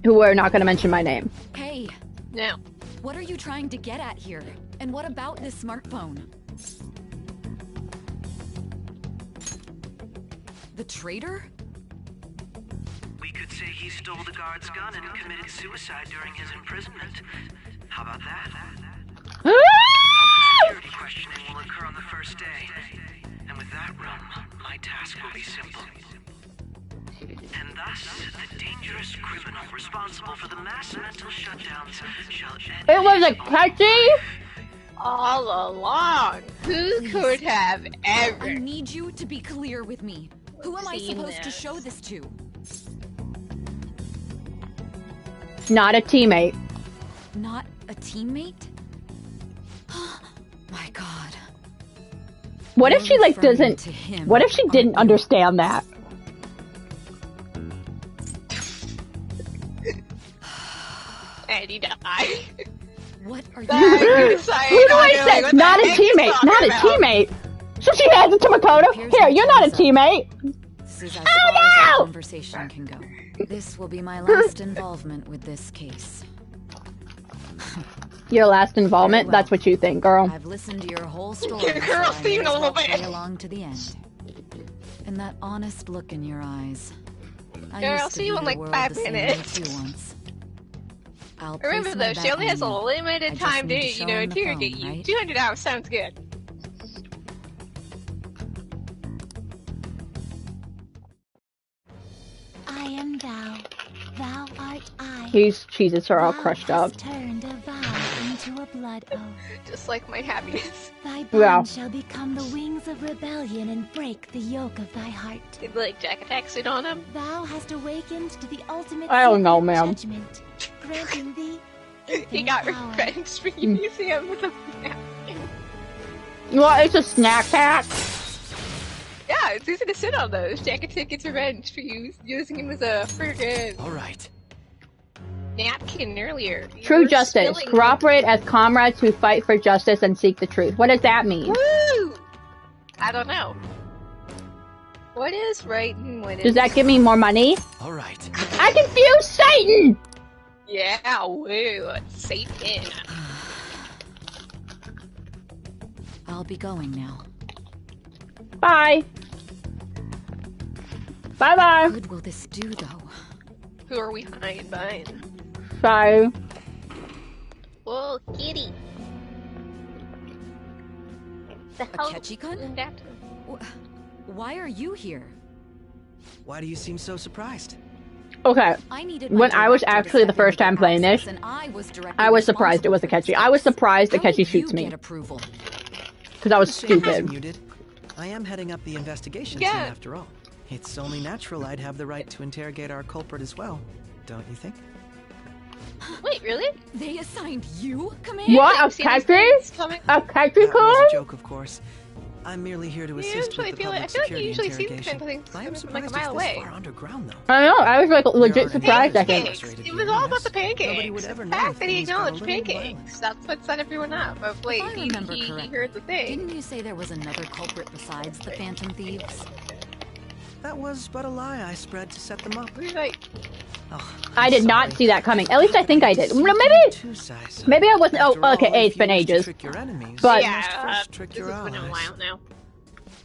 Who we're not going to mention my name. Hey. No. What are you trying to get at here? And what about this smartphone? The traitor? We could say he stole the guard's gun and committed suicide during his imprisonment. How about that? Security questioning will occur on the first day. And with that run, my task will be simple. And thus, the dangerous criminal responsible for the mass mental shutdowns shall end. It was a catchy? All along. Who could have ever? I need you to be clear with me. Who am I supposed to show this to? Not a teammate. Not a teammate? My God. What if she like doesn't? What if she didn't understand that? And he died. What are you Who do I say? Not a teammate. Not a teammate. So she hands it to Makoto. Here, you're not a teammate. This is as far as our conversation can go. This will be my last involvement with this case. Your last involvement? Well, that's what you think, girl. I've listened to your whole story, Girl, so I see may a as little well bit. play along to the end. And that honest look in your eyes. I Girl, used I'll to see you view in the like world 5 the same way minutes. too once. I'll Remember place my though, she bet only on has a you. I limited just time to, need to show him the interrogate phone, you. right? 200 hours sounds good. I am thou, thou art I. These Cheez-Its are all crushed up. Turned a vow into a blood oath. Just like my happiness. Thy bond Yeah. shall become the wings of rebellion and break the yoke of thy heart. Did like Jack attack suit on him? Thou hast awakened to the ultimate I don't know, secret ma'am. judgment, granting thee He got power. revenge for using him with a Well, it's a snack pack. Yeah, it's easy to sit on those. Jack attack gets revenge for using him as a friggin' Alright. napkin earlier. You True were justice. spilling- Cooperate as comrades who fight for justice and seek the truth. What does that mean? Woo! I don't know. What is right and what is... Does that give me more money? All right. I confuse Satan! Yeah, woo, Satan. I'll be going now. Bye. Bye-bye. What good will this do, though? Who are we buying? Bye. Whoa, kitty. The hell? Ketchikun? Why are you here? Why do you seem so surprised? Okay. When I was actually the first time playing this, I was surprised it was Akechi. I was surprised Akechi shoots me. Because I was stupid. You did. I am heading up the investigation team after all. It's only natural I'd have the right to interrogate our culprit as well, don't you think? Wait, really? They assigned you, Commander? What? Akechi? Akechi That was a joke, of course. I'm merely here to assist with the public I feel like you security usually see interrogation. things I am from surprised like a mile it's this away. far underground, though. I know, I was like legit surprised, I think. It was all about the pancakes. Nobody would ever The know fact if that he things got a acknowledged little pancakes. That's what set everyone up. But wait, If I remember he correctly, heard the thing. Didn't you say there was another culprit besides the Phantom Thieves? That was but a lie I spread to set them up. I did not see that coming. At least I think I did. Maybe I wasn't. Oh, okay, it's been ages. But yeah, this has been a while now.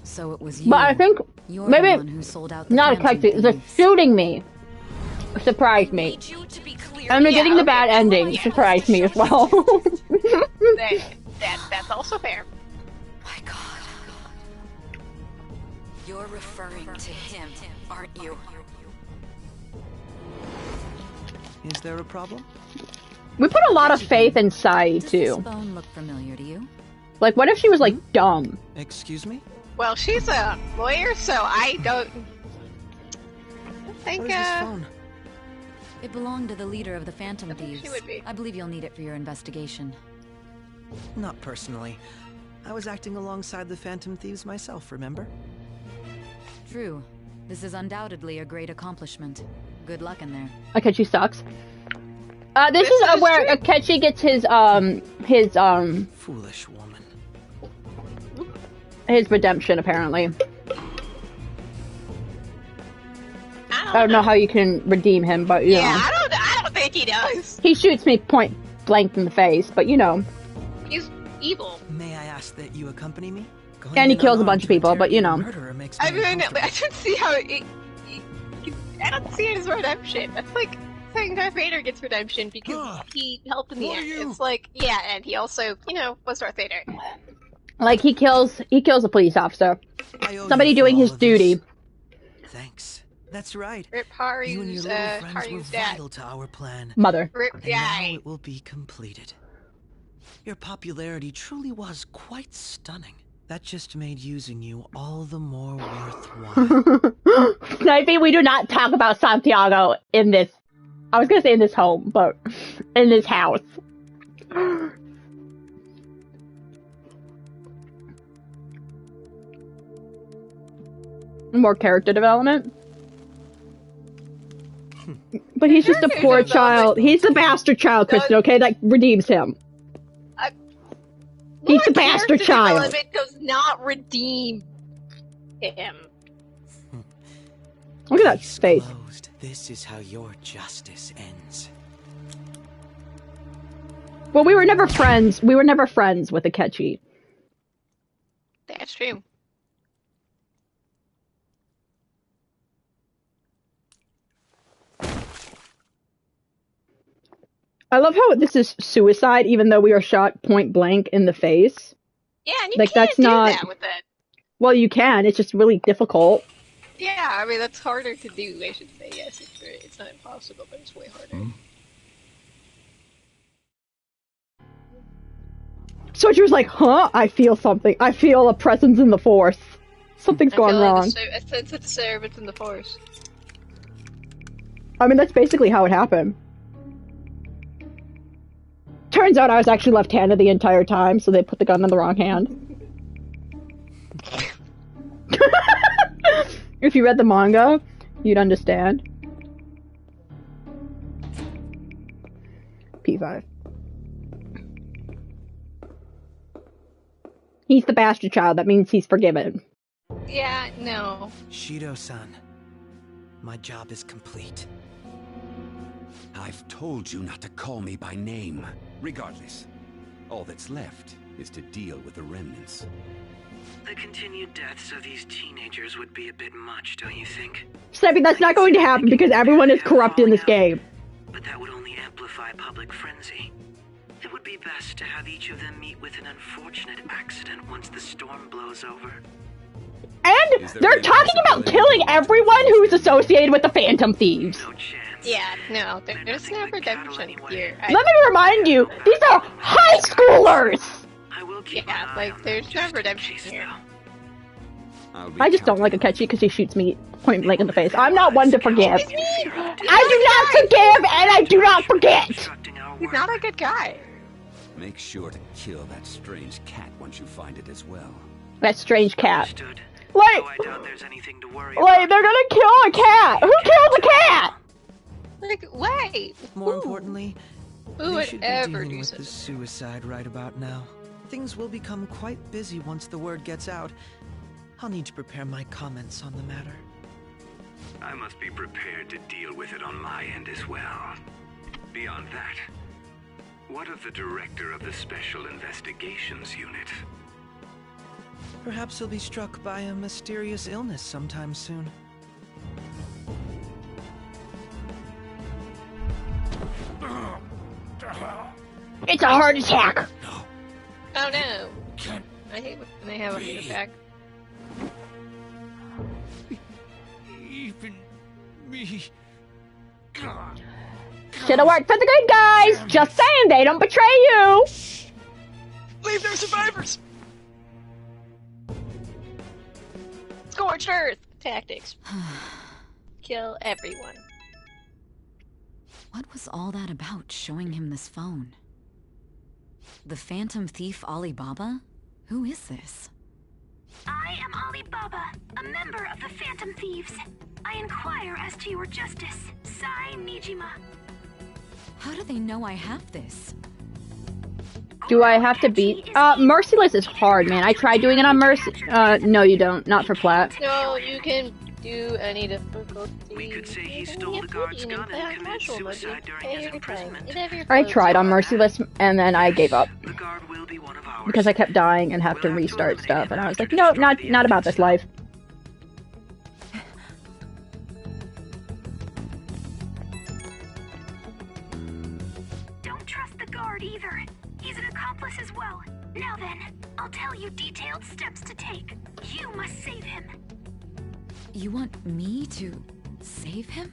So it was you. But I think You're maybe the one who sold out the not Phantom Akechi. The Thieves. shooting me surprised me. And getting the bad ending surprised me as well. That's also fair. My God. You're referring to him, aren't you? Is there a problem? We put a lot of faith in Sai too. Does this phone look familiar to you? Like, what if she was like dumb? Excuse me? Well, she's a lawyer, so I don't think. What is this phone? It belonged to the leader of the Phantom Thieves. she would be. I believe you'll need it for your investigation. Not personally. I was acting alongside the Phantom Thieves myself, remember? True. This is undoubtedly a great accomplishment. Good luck in there. Akechi sucks. This is where Akechi gets his Foolish woman. his redemption, apparently. I don't know how you can redeem him, but you know. I don't think he does. He shoots me point blank in the face, but you know. He's evil. May I ask that you accompany me? Going And he in kills a unarmed bunch of to people, but you know. interrogate a murderer makes I me mean, I uncomfortable. don't see how I don't see his redemption. That's like saying Darth Vader gets redemption because he helped in the end. It's like, yeah, and he also, was Darth Vader. Like he kills a police officer. Somebody doing his duty. Thanks. That's right. Rip You and your Haru's, little friends were Haru's dad. vital to our plan. Mother. Rip And now guy. it will be completed. Your popularity truly was quite stunning. That just made using you all the more worthwhile. Maybe we do not talk about Santiago in this. I was gonna say in this home, but in this house. More character development. But he's just a poor child. He's the bastard child, Kristen, okay? That redeems him. He's the bastard child. Development does not redeem him. Look at that face. Closed. This is how your justice ends. Well, we were never friends. We were never friends with Akechi. That's true. I love how this is suicide, even though we are shot point blank in the face. Yeah, and you Like, can't that's do not- that with it. Well, you can. It's just really difficult. Yeah, I mean, that's harder to do, I should say. Yes, it's not impossible, but it's way harder. Soldier's like, huh? I feel something. I feel a presence in the force. Something's gone wrong. A sense of disturbance in the force. I mean, that's basically how it happened. Turns out I was actually left-handed the entire time, so they put the gun in the wrong hand. If you read the manga, you'd understand. P5. He's the bastard child. That means he's forgiven. Yeah, no. Shido-san, my job is complete. I've told you not to call me by name. Regardless, all that's left is to deal with the remnants. The continued deaths of these teenagers would be a bit much, don't you think? Steffi, that's not going to happen because everyone is corrupt in this game. But that would only amplify public frenzy. It would be best to have each of them meet with an unfortunate accident once the storm blows over. And they're talking about killing everyone who's associated with the Phantom Thieves. Yeah, no, there's no redemption here. Let me remind you, these are high schoolers! Yeah, like, there's no redemption here. I just don't like Akechi because he shoots me point blank in the face. I'm not one to forgive. I do not forgive and I do not forget! He's not a good guy. Make sure to kill that strange cat once you find it as well. That strange cat. Like, they're gonna kill a cat! Who killed a cat? Like, wait! More importantly, Who they should be would ever dealing do with such the suicide right about now. Things will become quite busy once the word gets out. I'll need to prepare my comments on the matter. I must be prepared to deal with it on my end as well. Beyond that, what of the director of the Special Investigations Unit? Perhaps he'll be struck by a mysterious illness sometime soon. It's a heart attack! Oh no! I hate when they have a heart attack. Even me. Should've worked for the good guys! Just saying, they don't betray you! Leave no survivors! Scorched Earth! Tactics. Kill everyone. What was all that about, showing him this phone? The Phantom Thief Alibaba? Who is this? I am Alibaba, a member of the Phantom Thieves. I inquire as to your justice, Sai Nijima. How do they know I have this? Do I have to beat? Merciless is hard, man. I tried doing it on Mercy. No, you don't. Not for Plat. No, you can do any difficulty. We could say he stole the guard's gun and committed suicide during his imprisonment. I tried on Merciless, and then I gave up. Because I kept dying and have to restart stuff, and I was like, no, not about this life. Don't trust the guard either. He's an accomplice as well. Now then, I'll tell you detailed steps to take. You must save him. You want me to save him?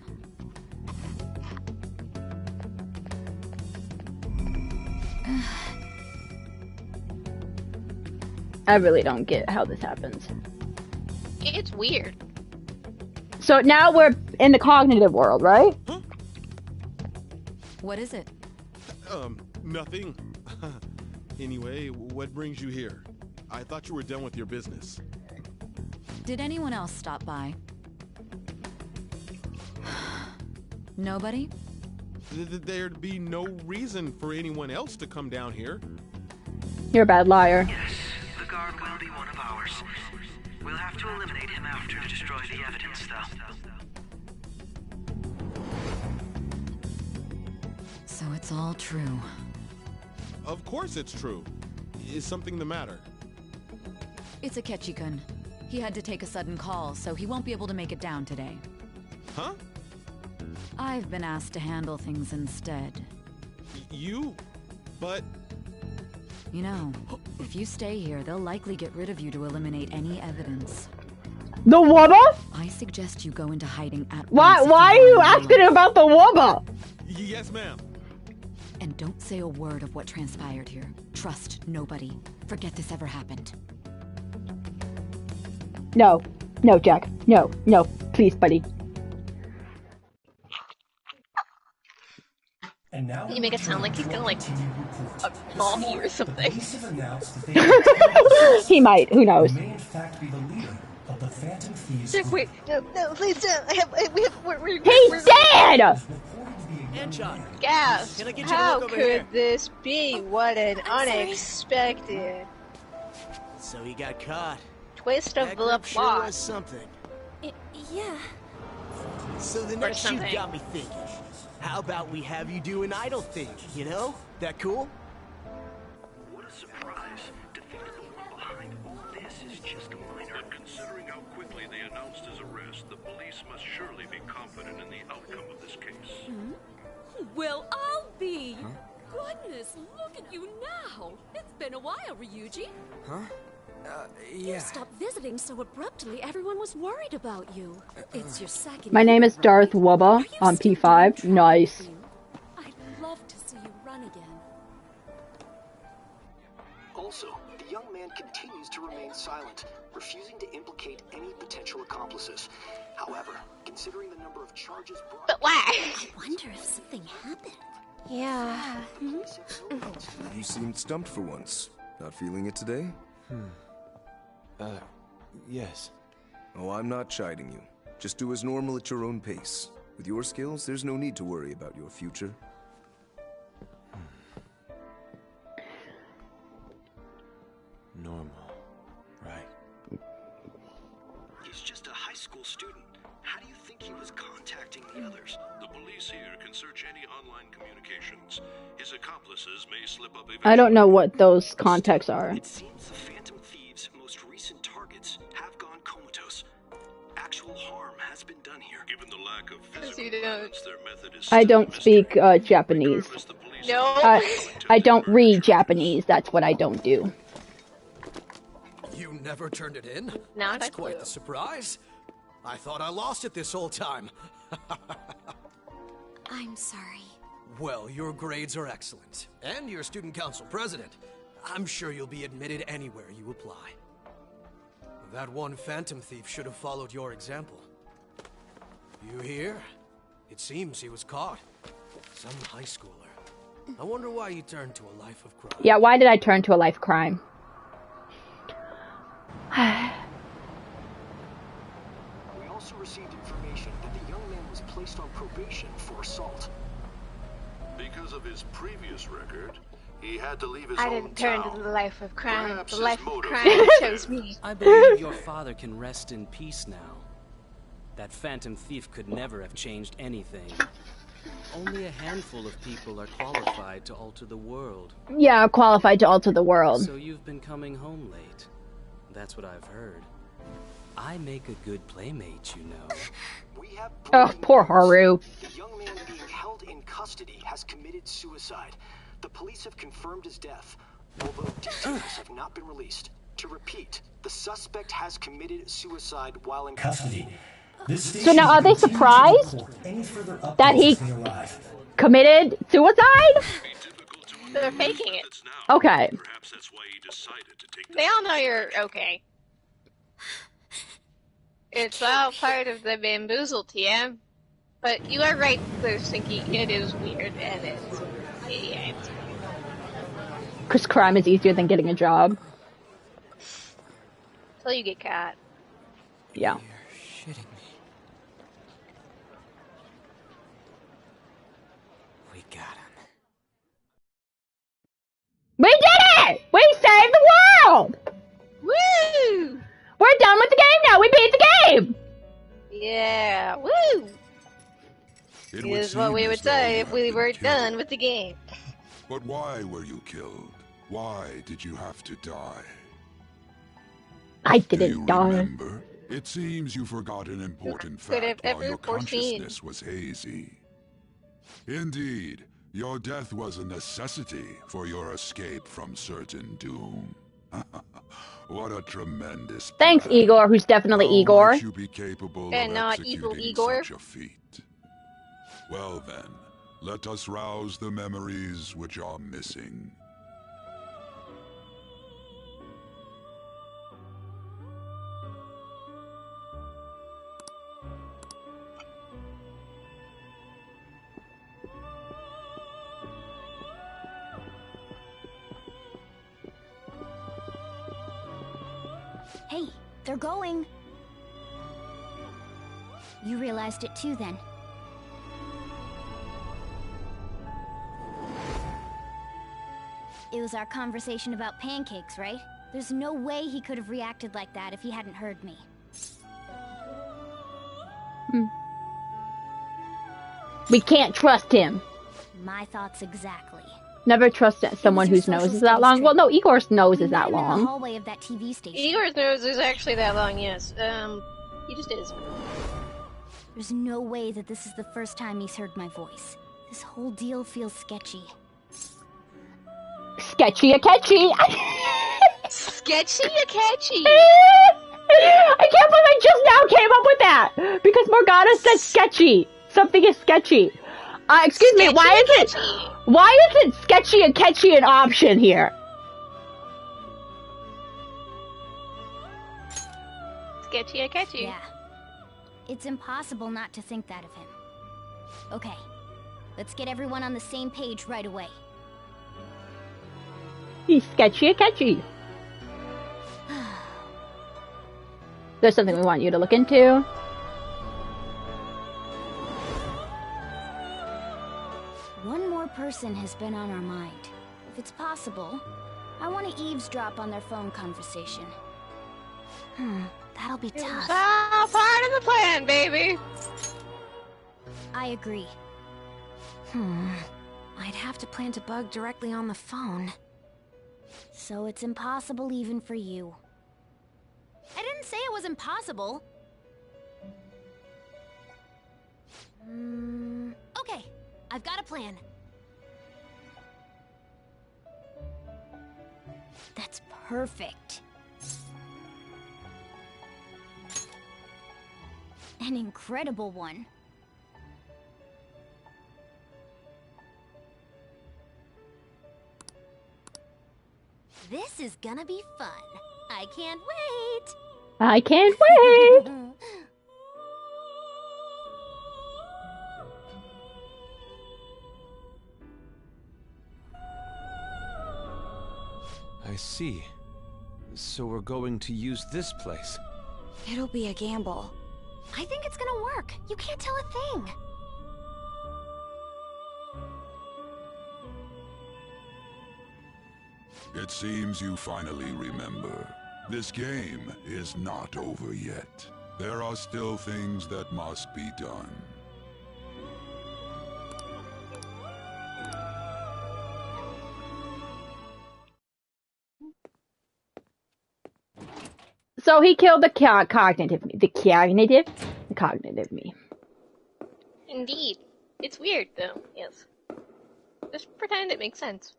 I really don't get how this happens. It's weird. So now we're in the cognitive world, right? What is it? Nothing. Anyway, what brings you here? I thought you were done with your business. Did anyone else stop by? Nobody? There'd be no reason for anyone else to come down here. You're a bad liar. Yes, the guard will be one of ours. We'll have to eliminate him after to destroy the evidence, though. So it's all true. Of course it's true. Is something the matter? It's Akechi-kun. He had to take a sudden call, so he won't be able to make it down today. Huh? I've been asked to handle things instead. You? But... You know, if you stay here, they'll likely get rid of you to eliminate any evidence. The Wubba? I suggest you go into hiding at once. Why are you asking about the Wubba? Yes, ma'am. And don't say a word of what transpired here. Trust nobody. Forget this ever happened. No. No, Jack. No. No. Please, buddy. And now you make it sound like he's gonna like bomb you or something. He might. Who knows? May in fact be the leader of the Phantom Thieves. Jack, wait. No, please don't. He's dead! Gasp! How could this be? What an unexpected. So he got caught. twist of That the group sure plot. was something. Yeah. So the Or next shoot something. got me thinking. How about we have you do an idle thing, you know? That cool? What a surprise. Defeating the one behind all this is just a minor. But considering how quickly they announced his arrest, the police must surely be confident in the outcome of this case. Well, I'll be. Goodness, look at you now. It's been a while, Ryuji. Huh? You stopped visiting so abruptly, everyone was worried about you. It's your second My name year, is Darth right? Wubba on P5. Nice. I'd love to see you run again. Also, the young man continues to remain silent, refusing to implicate any potential accomplices. However, considering the number of charges brought... But why? I wonder if something happened. Yeah. You seemed stumped for once. Not feeling it today? Yes. Oh, I'm not chiding you. Just do as normal at your own pace. With your skills, there's no need to worry about your future. Normal. Right. He's just a high school student. How do you think he was contacting the others? The police here can search any online communications. His accomplices may slip up I don't know what those contexts are. It seems the Phantom Thieves' most recent targets have gone comatose. Actual harm has been done here. Given the lack of You don't. their method is I don't speak Japanese. No. I don't read Japanese. That's what I don't do. You never turned it in? Now That's I quite do. the surprise. I thought I lost it this whole time. I'm sorry. Well, your grades are excellent. And you're student council president. I'm sure you'll be admitted anywhere you apply. That one phantom thief should have followed your example. You hear? It seems he was caught. Some high schooler. I wonder why he turned to a life of crime. Yeah, why did I turn to a life crime? We also received information that the young man was placed on probation for assault. Because of his previous record, he had to leave his I home didn't turn town. to the life of crime. Perhaps The his life of motive crime was chose me. I believe your father can rest in peace now. That phantom thief could never have changed anything. Only a handful of people are qualified to alter the world. Yeah, qualified to alter the world. So you've been coming home late. That's what I've heard. I make a good playmate, you know. Oh, poor Haru. The young man being held in custody has committed suicide. The police have confirmed his death, although details have not been released. To repeat, the suspect has committed suicide while in Custody. This So now, are they surprised that he committed suicide? They're faking it. Okay. They all know you're okay. It's all part of the bamboozle, TM. But you are right, though, Stinky. It is weird, and it's... Yeah, it's... Because crime is easier than getting a job. Until you get caught. Yeah. Shitting me. We got him. We did it! We saved the world! Woo! We're done with the game now! We beat the game! Yeah, woo! Is what we would say if we were done with the game. But why were you killed? Why did you have to die? I didn't die. Remember? It seems you forgot an important Could have fact while ever your foreseen. consciousness was hazy. Indeed, your death was a necessity for your escape from certain doom. What a tremendous Thanks, Igor, who's definitely Igor. might you be capable And of not evil executing Igor. such a feat? Well then, let us rouse the memories which are missing. Hey, they're going. You realized it too, then. It was our conversation about pancakes, right? There's no way he could have reacted like that if he hadn't heard me. We can't trust him. My thoughts exactly. Never trust someone whose nose is that long. Well, no, Igor's nose is that In the long. hallway of that TV station. Igor's nose is actually that long, yes. He just is. There's no way that this is the first time he's heard my voice. This whole deal feels sketchy. Sketchy a catchy. Sketchy a catchy. I can't believe I just now came up with that because Morgana said sketchy. Something is sketchy. Excuse me. Why isn't sketchy and catchy an option here? Sketchy and catchy. Yeah. It's impossible not to think that of him. Okay. Let's get everyone on the same page right away. He's sketchy and catchy. There's something we want you to look into. One more person has been on our mind. If it's possible, I want to eavesdrop on their phone conversation. That'll be tough. It's all part of the plan, baby. I agree. I'd have to plant a bug directly on the phone. So it's impossible even for you. I didn't say it was impossible. Okay, I've got a plan. That's perfect. An incredible one. This is gonna be fun. I can't wait. I can't wait. I see. So we're going to use this place. It'll be a gamble. I think it's gonna work. You can't tell a thing. It seems you finally remember. This game is not over yet. There are still things that must be done. So he killed the cognitive me. Indeed. It's weird, though. Yes. Just pretend it makes sense.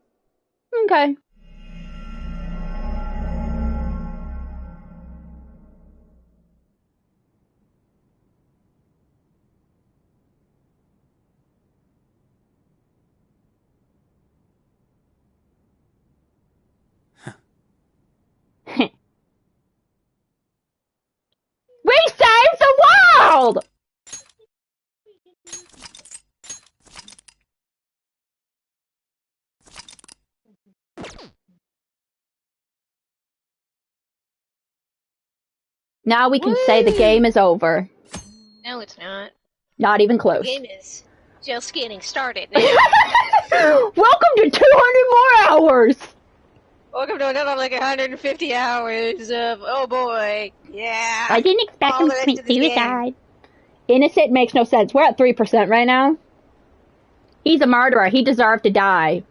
Okay. We saved the world! Now we can say the game is over. No, it's not. Not even close. The game is just getting started. Welcome to 200 more hours! Welcome to another, 150 hours of, oh boy, yeah. I didn't expect him to commit suicide. Innocent makes no sense. We're at 3% right now. He's a murderer. He deserved to die.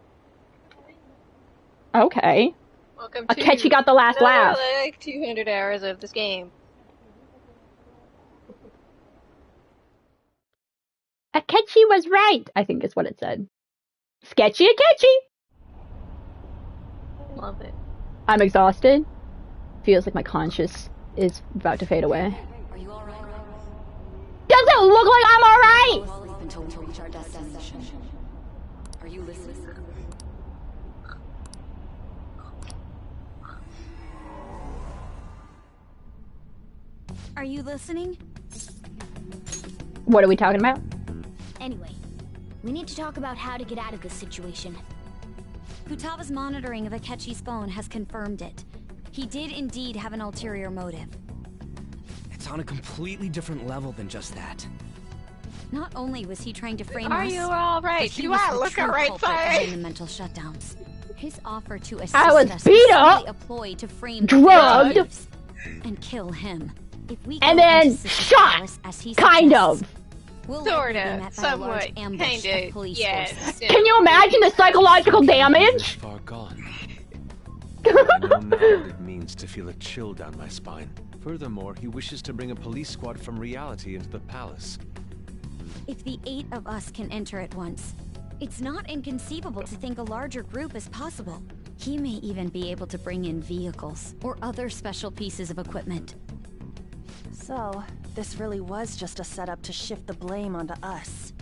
Okay. Welcome to Akechi got the last laugh. 200 hours of this game. Akechi was right, I think is what it said. Sketchy Akechi! Love it. I'm exhausted. Feels like my conscience is about to fade away. Are you alright? Does it look like I'm alright? Sleep until we reach our destination. Are you listening? Are you listening? What are we talking about? Anyway, we need to talk about how to get out of this situation. Futaga's monitoring of Akechi's phone has confirmed it. He did indeed have an ulterior motive. It's on a completely different level than just that. Not only was he trying to frame Are us, you all right? but he You was are the looking true right culprit side. behind the mental shutdowns. His offer to assist I was us beat was up, simply a ploy to frame drugged, the thieves and kill him. If we and go then into Sister's shot. palace as he Kind suggests, of. we'll likely be Sorta, met by a somewhat, large ambush kinda, of police yes. forces. Can you imagine the psychological damage? Far gone. I know now what it means to feel a chill down my spine. Furthermore, he wishes to bring a police squad from reality into the palace. If the 8 of us can enter at once, it's not inconceivable to think a larger group is possible. He may even be able to bring in vehicles or other special pieces of equipment. So, this really was just a setup to shift the blame onto us.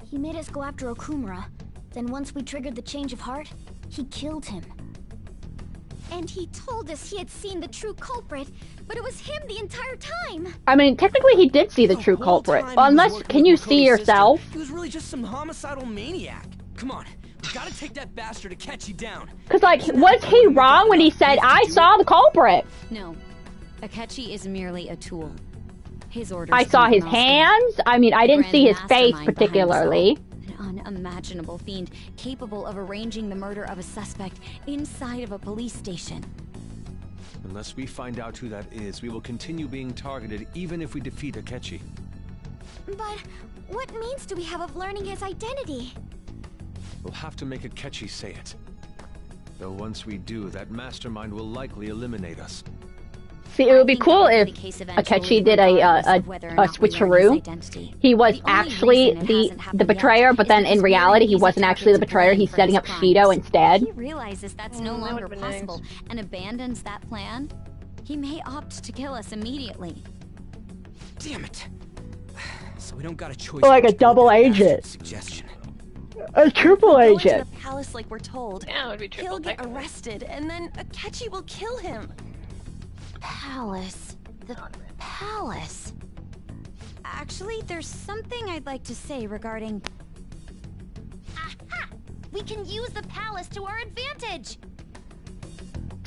He made us go after Okumura. Then once we triggered the change of heart, he killed him. And he told us he had seen the true culprit, but it was him the entire time. I mean, technically he did see the true culprit. Unless, can you see yourself? He was really just some homicidal maniac. Come on, we gotta take that bastard to catch you down. Cause like, was he wrong when he said, I saw the culprit? No, Akechi is merely a tool. His orders I saw his hands. I mean, I didn't see his face particularly. An unimaginable fiend capable of arranging the murder of a suspect inside of a police station. Unless we find out who that is, we will continue being targeted even if we defeat Akechi. But what means do we have of learning his identity? We'll have to make Akechi say it. Though once we do, that mastermind will likely eliminate us. See, it would be cool if Akechi did a switcheroo. He was actually the betrayer, but then in reality, he wasn't actually the betrayer. He's setting up Shido instead. He realizes that's no longer possible and abandons that plan. He may opt to kill us immediately. Damn it! So we don't got a choice. Like a double agent. Suggestion. A triple Go agent. into the palace like we're told. Yeah, it would be triple. He'll get arrested, and then Akechi will kill him. Palace. The palace. Actually, there's something I'd like to say regarding... Aha! We can use the palace to our advantage!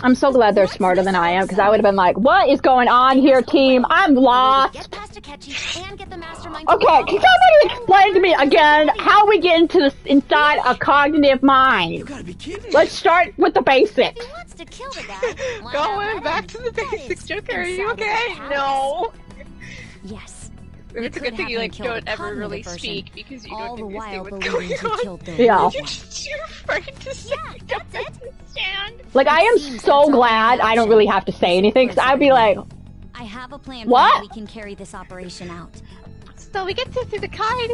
I'm so glad they're smarter than I am, because I would have been like, what is going on here, team? I'm lost. Get past Akechi and get the mastermind. Okay, can somebody explain to me again how we get into this inside a cognitive mind? Let's start with the basics. If he wants to kill the guy, going back to the basics, Joker. Are you okay? No. Yes. It's a good thing you don't ever really speak because you don't understand what's going on. Yeah. You're afraid to say. Yeah, that's it. Like, I am so glad I don't really have to say anything, because I'd be like, I have a plan what? For how we can carry this operation out. So we get to the kite.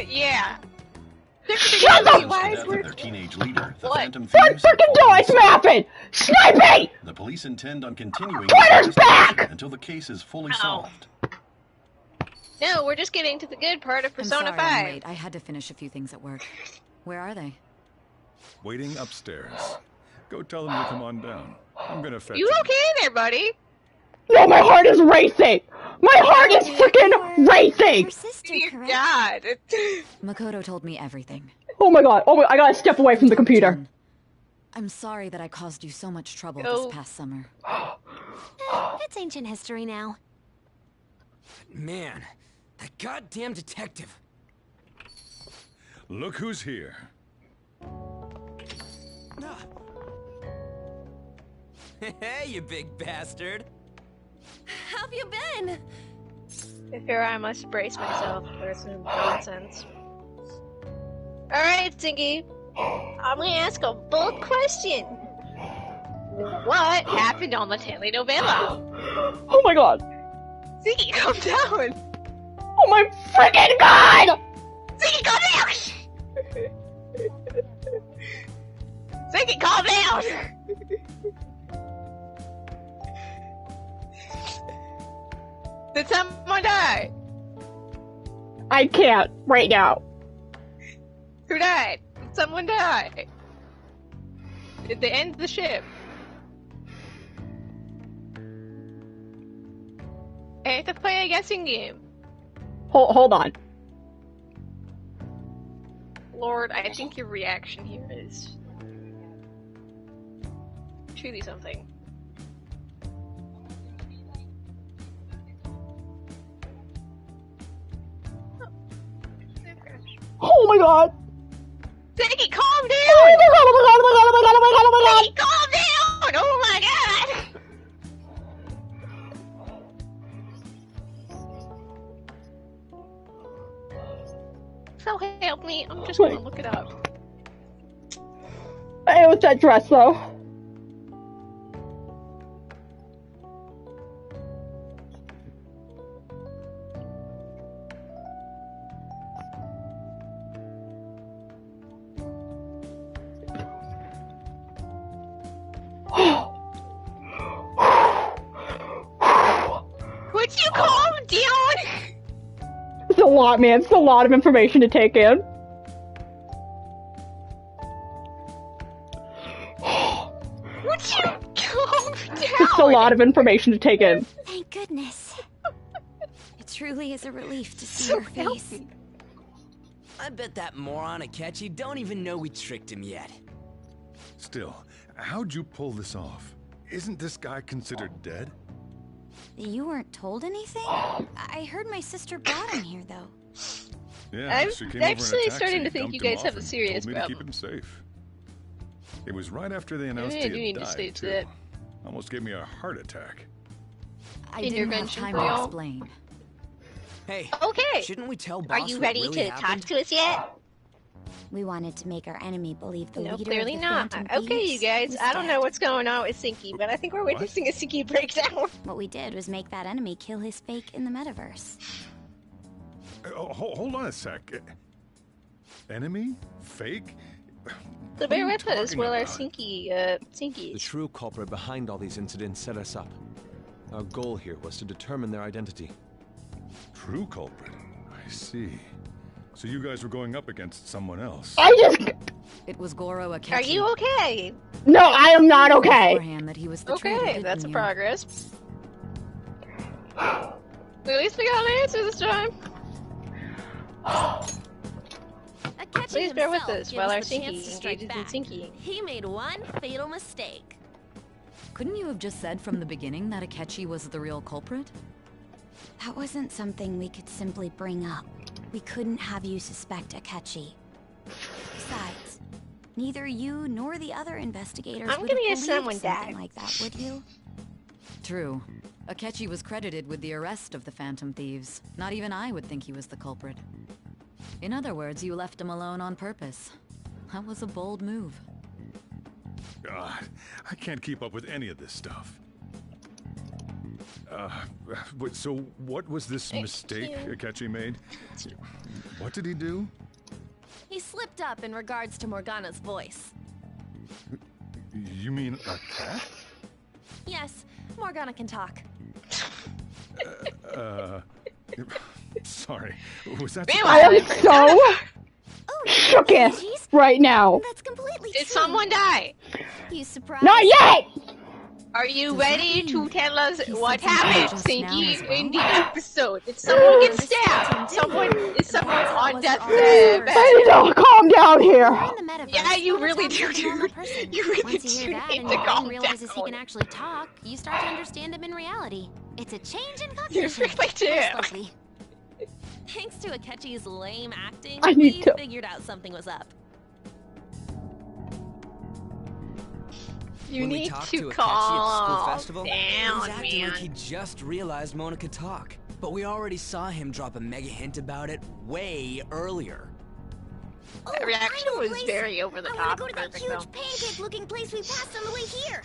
Yeah. Shut up! Their teenage leader, the Phantom What Thieves, freaking door is mapping? Sniping! The police intend on continuing Twitter's back! until the case is fully solved. No, we're just getting to the good part of Persona I'm 5. late. I had to finish a few things at work. Where are they? Waiting upstairs. Go tell them to come on down. I'm gonna fetch You okay there, buddy? No, my heart is racing! My heart is freaking racing! Dear God. Makoto told me everything. Oh my god, I gotta step away from the computer. I'm sorry that I caused you so much trouble Oh. this past summer. It's ancient history now. Man, that goddamn detective. Look who's here. Hey, you big bastard. How've you been? If you're I must brace myself for some nonsense. Alright, Tinky. I'm gonna ask a bold question. What happened on the telenovela? Oh my god. Ziggy, calm down! Oh my freaking god! Ziggy, calm down! Ziggy, calm down! Did someone die? I can't right now. Who died? Did someone die? Did they end the ship? I have to play a guessing game. Hold on. Lord, I think your reaction here is truly something. Oh my god. Ziggy, calm down! Oh my god, oh my god, So help me. I'm just gonna look it up. Hey, what's that dress though? Would you calm down? It's a lot, man. It's a lot of information to take in. Would you calm down? It's a lot of information to take in. Thank goodness. It truly is a relief to see So your face. I bet that moron Akechi don't even know we tricked him yet. Still, how'd you pull this off? Isn't this guy considered dead? You weren't told anything? I heard my sister brought him here, though. Yeah, I'm she came over in a actually taxi, starting to think dumped you him guys have off, a and serious told me to keep problem. him safe. It was right after they announced Maybe I do he need had to died, stage too. that. Almost gave me a heart attack. I didn't have time to explain. Hey, okay. Shouldn't we tell Are boss you what ready really to happened? talk to us yet? We wanted to make our enemy believe the No, leader clearly of the not. Phantom Okay, you Thieves guys, was I don't know dead. what's going on with Sinky, but I think we're witnessing a Sinky breakdown. What we did was make that enemy kill his fake in the metaverse. Hold on a sec. Enemy? Fake? So bear with us while our Sinky, The true culprit behind all these incidents set us up. Our goal here was to determine their identity. True culprit? I see. So you guys were going up against someone else. It was Goro Akechi. Are you okay? No, I am not okay. Beforehand that he was the traitor, Okay, didn't that's a you? progress. At least we got an answer this time. Akechi Please bear with himself us gave while our us the chance to Sinky strike engages in back. Sinky. He made one fatal mistake. Couldn't you have just said from the beginning that Akechi was the real culprit? That wasn't something we could simply bring up. We couldn't have you suspect Akechi. Besides, neither you nor the other investigators I'm would gonna have guess believed someone something died. like that, would you? True. Akechi was credited with the arrest of the Phantom Thieves. Not even I would think he was the culprit. In other words, you left him alone on purpose. That was a bold move. God, I can't keep up with any of this stuff. So what was this mistake Akechi made? What did he do? He slipped up in regards to Morgana's voice. You mean a cat? Yes, Morgana can talk. Sorry. Was that... I am so shooketh right now. That's completely Did someone die? You surprised? Not yet! Are you ready to tell us what something happened, just now Sinky, as well. in the episode? Did someone get stabbed? Is someone on death bed? I need to calm down here. Yeah, you really do, dude. You really Once you do hear that need and to your calm brain realizes he down. can actually talk, you start to understand him in reality. It's a change in You cognition. really do. Most likely. Thanks to Akechi's lame acting, I we need to- figured out something was up. You when we need talked to to Akechi at the school calm festival, he was down, acting like man. he just realized Mona could talk. But we already saw him drop a mega hint about it way earlier. That reaction was very over the I top. want to go to that perfect, huge though. pancake-looking place we passed on the way here.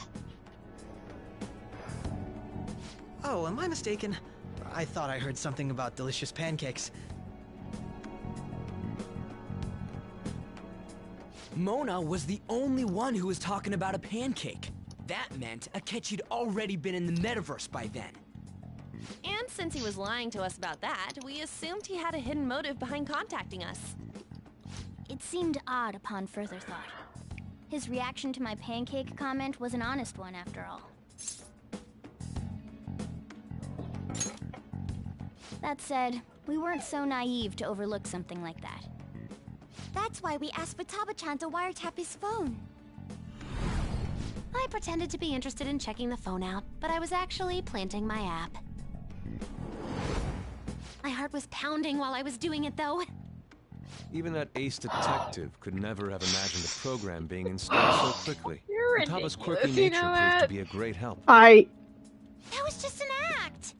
Oh, am I mistaken? I thought I heard something about delicious pancakes. Mona was the only one who was talking about a pancake. That meant Akechi'd already been in the metaverse by then. And since he was lying to us about that, we assumed he had a hidden motive behind contacting us. It seemed odd upon further thought. His reaction to my pancake comment was an honest one, after all. That said, we weren't so naive to overlook something like that. That's why we asked Futaba-chan to wiretap his phone. I pretended to be interested in checking the phone out, but I was actually planting my app. My heart was pounding while I was doing it, though. Even that ace detective could never have imagined a program being installed so quickly. Futaba's quirky ridiculous, you nature know proved to that? be a great help. That was just an act!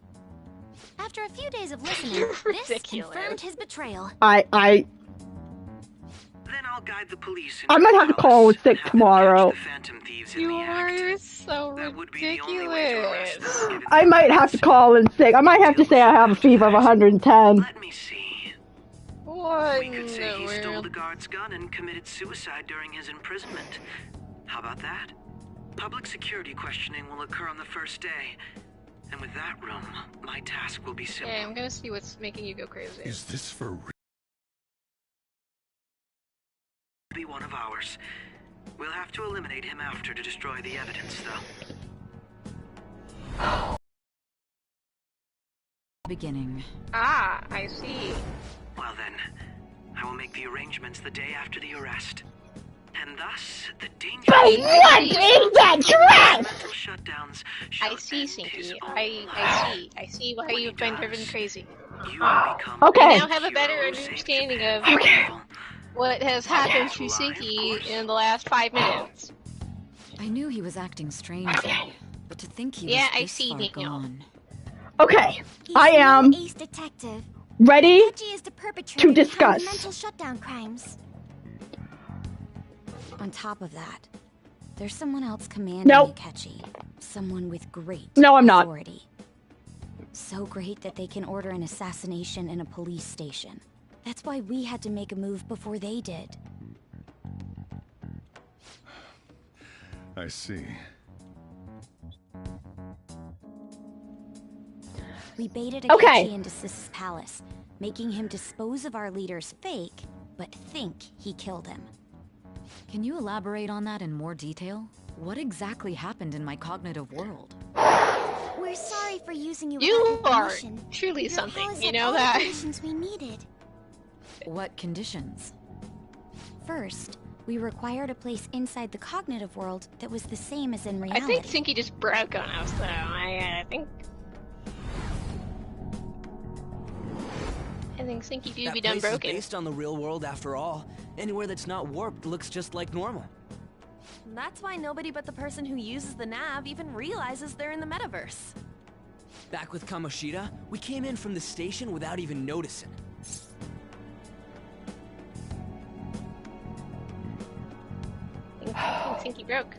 After a few days of listening, this Ridiculous. confirmed his betrayal. I'll guide the police. I might have to call in sick tomorrow. You are so ridiculous. I might have to call in sick. I might have to say I have a fever of 110. Let me see. What? We could say he stole the guard's gun and committed suicide during his imprisonment. How about that? Public security questioning will occur on the first day. And with that room, my task will be simple. Okay, I'm gonna see what's making you go crazy. Is this for real? Be one of ours. We'll have to eliminate him after to destroy the evidence, though. Beginning. Ah, I see. Well then, I will make the arrangements the day after the arrest. And thus, the danger... But what is that dress? Shutdowns. I see, Cynthia. I see why you've been driven crazy. Okay. I now have a better understanding of what has happened to Cynthia in the last 5 minutes. I knew he was acting strangely, but to think he was this far gone. Okay, I am ace detective. ready Akechi is the perpetrator to discuss. behind mental shutdown crimes. On top of that, there's someone else commanding Akechi. Someone with great authority. So great that they can order an assassination in a police station. That's why we had to make a move before they did. I see. We baited Akechi into Sis's palace, making him dispose of our leader's fake, but think he killed him. Can you elaborate on that in more detail? What exactly happened in my cognitive world? We're sorry for using you. You are truly something, you know that. Conditions we needed. What conditions? First, we required a place inside the cognitive world that was the same as in reality. I think Sinky just broke on us, though. I think Sinky do be done broken. Is based on the real world after all. Anywhere that's not warped looks just like normal. That's why nobody but the person who uses the nav even realizes they're in the metaverse. Back with Kamoshida, we came in from the station without even noticing. I think Sinky broke.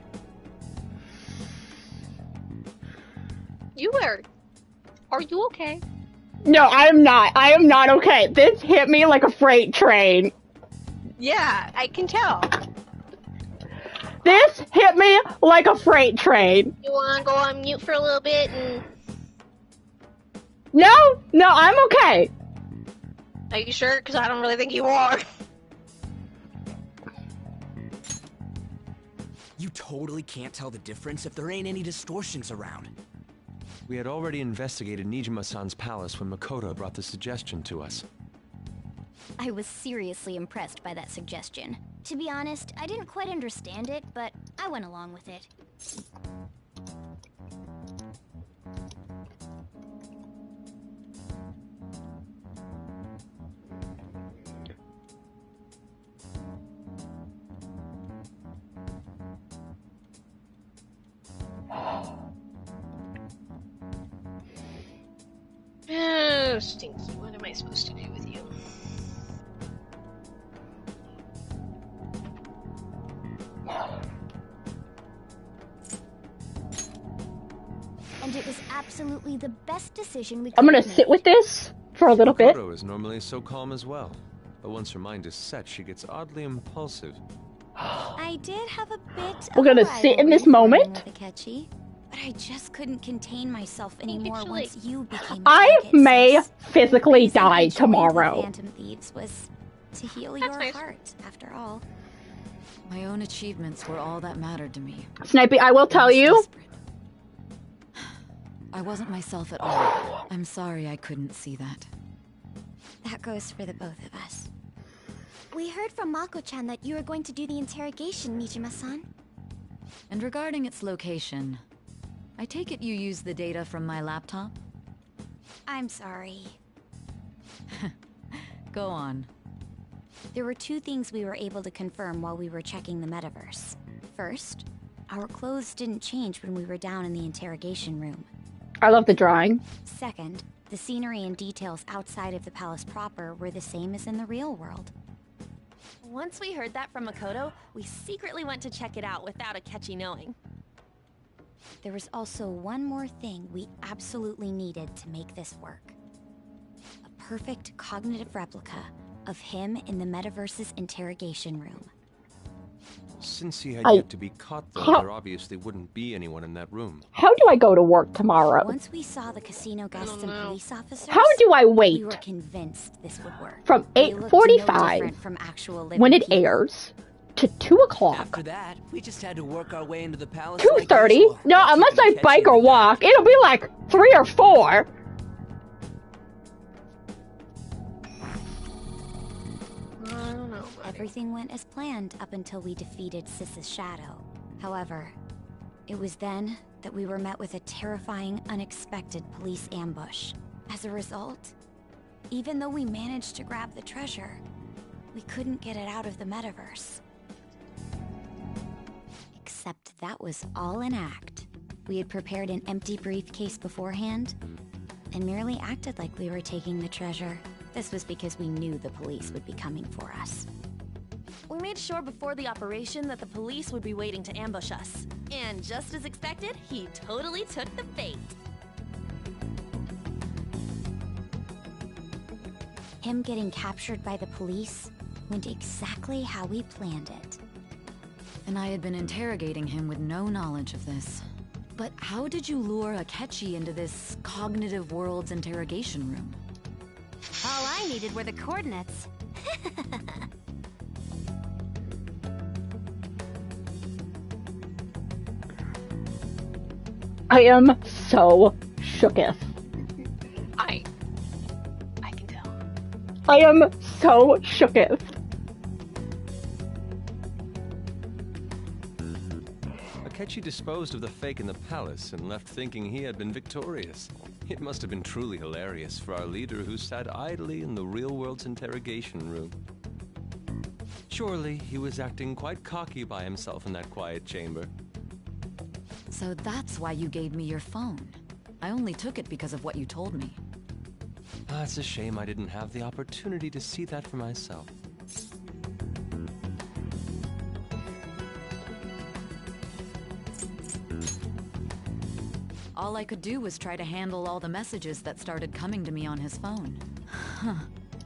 Are you okay? No, I'm not. I am not okay. This hit me like a freight train. Yeah, I can tell. This hit me like a freight train. You wanna go on mute for a little bit and... No, I'm okay. Are you sure? Because I don't really think you are. You totally can't tell the difference if there ain't any distortions around. We had already investigated Nijima-san's palace when Makoto brought the suggestion to us. I was seriously impressed by that suggestion. To be honest, I didn't quite understand it, but I went along with it. Oh, Stinky, what am I supposed to do with you? And it was absolutely the best decision we could I'm gonna have sit with this for a little bit. Makoto is normally so calm as well, but once her mind is set, she gets oddly impulsive. I did have a bit We're gonna sit in this moment. with Akechi, but I just couldn't contain myself anymore once you became I target, may Sis. physically The reason I die joined the tomorrow. Phantom Thieves was to heal your heart, after all. My own achievements were all that mattered to me. Snipey, I will tell you. I wasn't myself at all. I'm sorry I couldn't see that. That goes for the both of us. We heard from Mako-chan that you were going to do the interrogation, Nijima-san. And regarding its location, I take it you used the data from my laptop? I'm sorry. Go on. There were two things we were able to confirm while we were checking the metaverse. First, our clothes didn't change when we were down in the interrogation room. I love the drawing. Second, the scenery and details outside of the palace proper were the same as in the real world. Once we heard that from Makoto, we secretly went to check it out without Akechi knowing. There was also one more thing we absolutely needed to make this work. A perfect cognitive replica of him in the metaverse's interrogation room. Since he had yet to be caught, though, there obviously wouldn't be anyone in that room. How do I go to work tomorrow? Once we saw the casino guests and police officers, how do I wait? We were convinced this would work. From 8:45 when it airs to 2 o'clock. After that, we just had to work our way into the palace. 2:30? No, unless I bike or walk, it'll be like 3 or 4. Everything went as planned up until we defeated Sis's shadow. However, it was then that we were met with a terrifying, unexpected police ambush. As a result, even though we managed to grab the treasure, we couldn't get it out of the metaverse. Except that was all an act. We had prepared an empty briefcase beforehand and merely acted like we were taking the treasure. This was because we knew the police would be coming for us. We made sure before the operation that the police would be waiting to ambush us. And just as expected, he totally took the bait. Him getting captured by the police went exactly how we planned it. And I had been interrogating him with no knowledge of this. But how did you lure Akechi into this Cognitive World's interrogation room? All I needed were the coordinates. I am so shooketh. I can tell. I am so shooketh. Akechi disposed of the fake in the palace and left thinking he had been victorious. It must have been truly hilarious for our leader who sat idly in the real world's interrogation room. Surely he was acting quite cocky by himself in that quiet chamber. So that's why you gave me your phone. I only took it because of what you told me. It's a shame I didn't have the opportunity to see that for myself. All I could do was try to handle all the messages that started coming to me on his phone. Huh.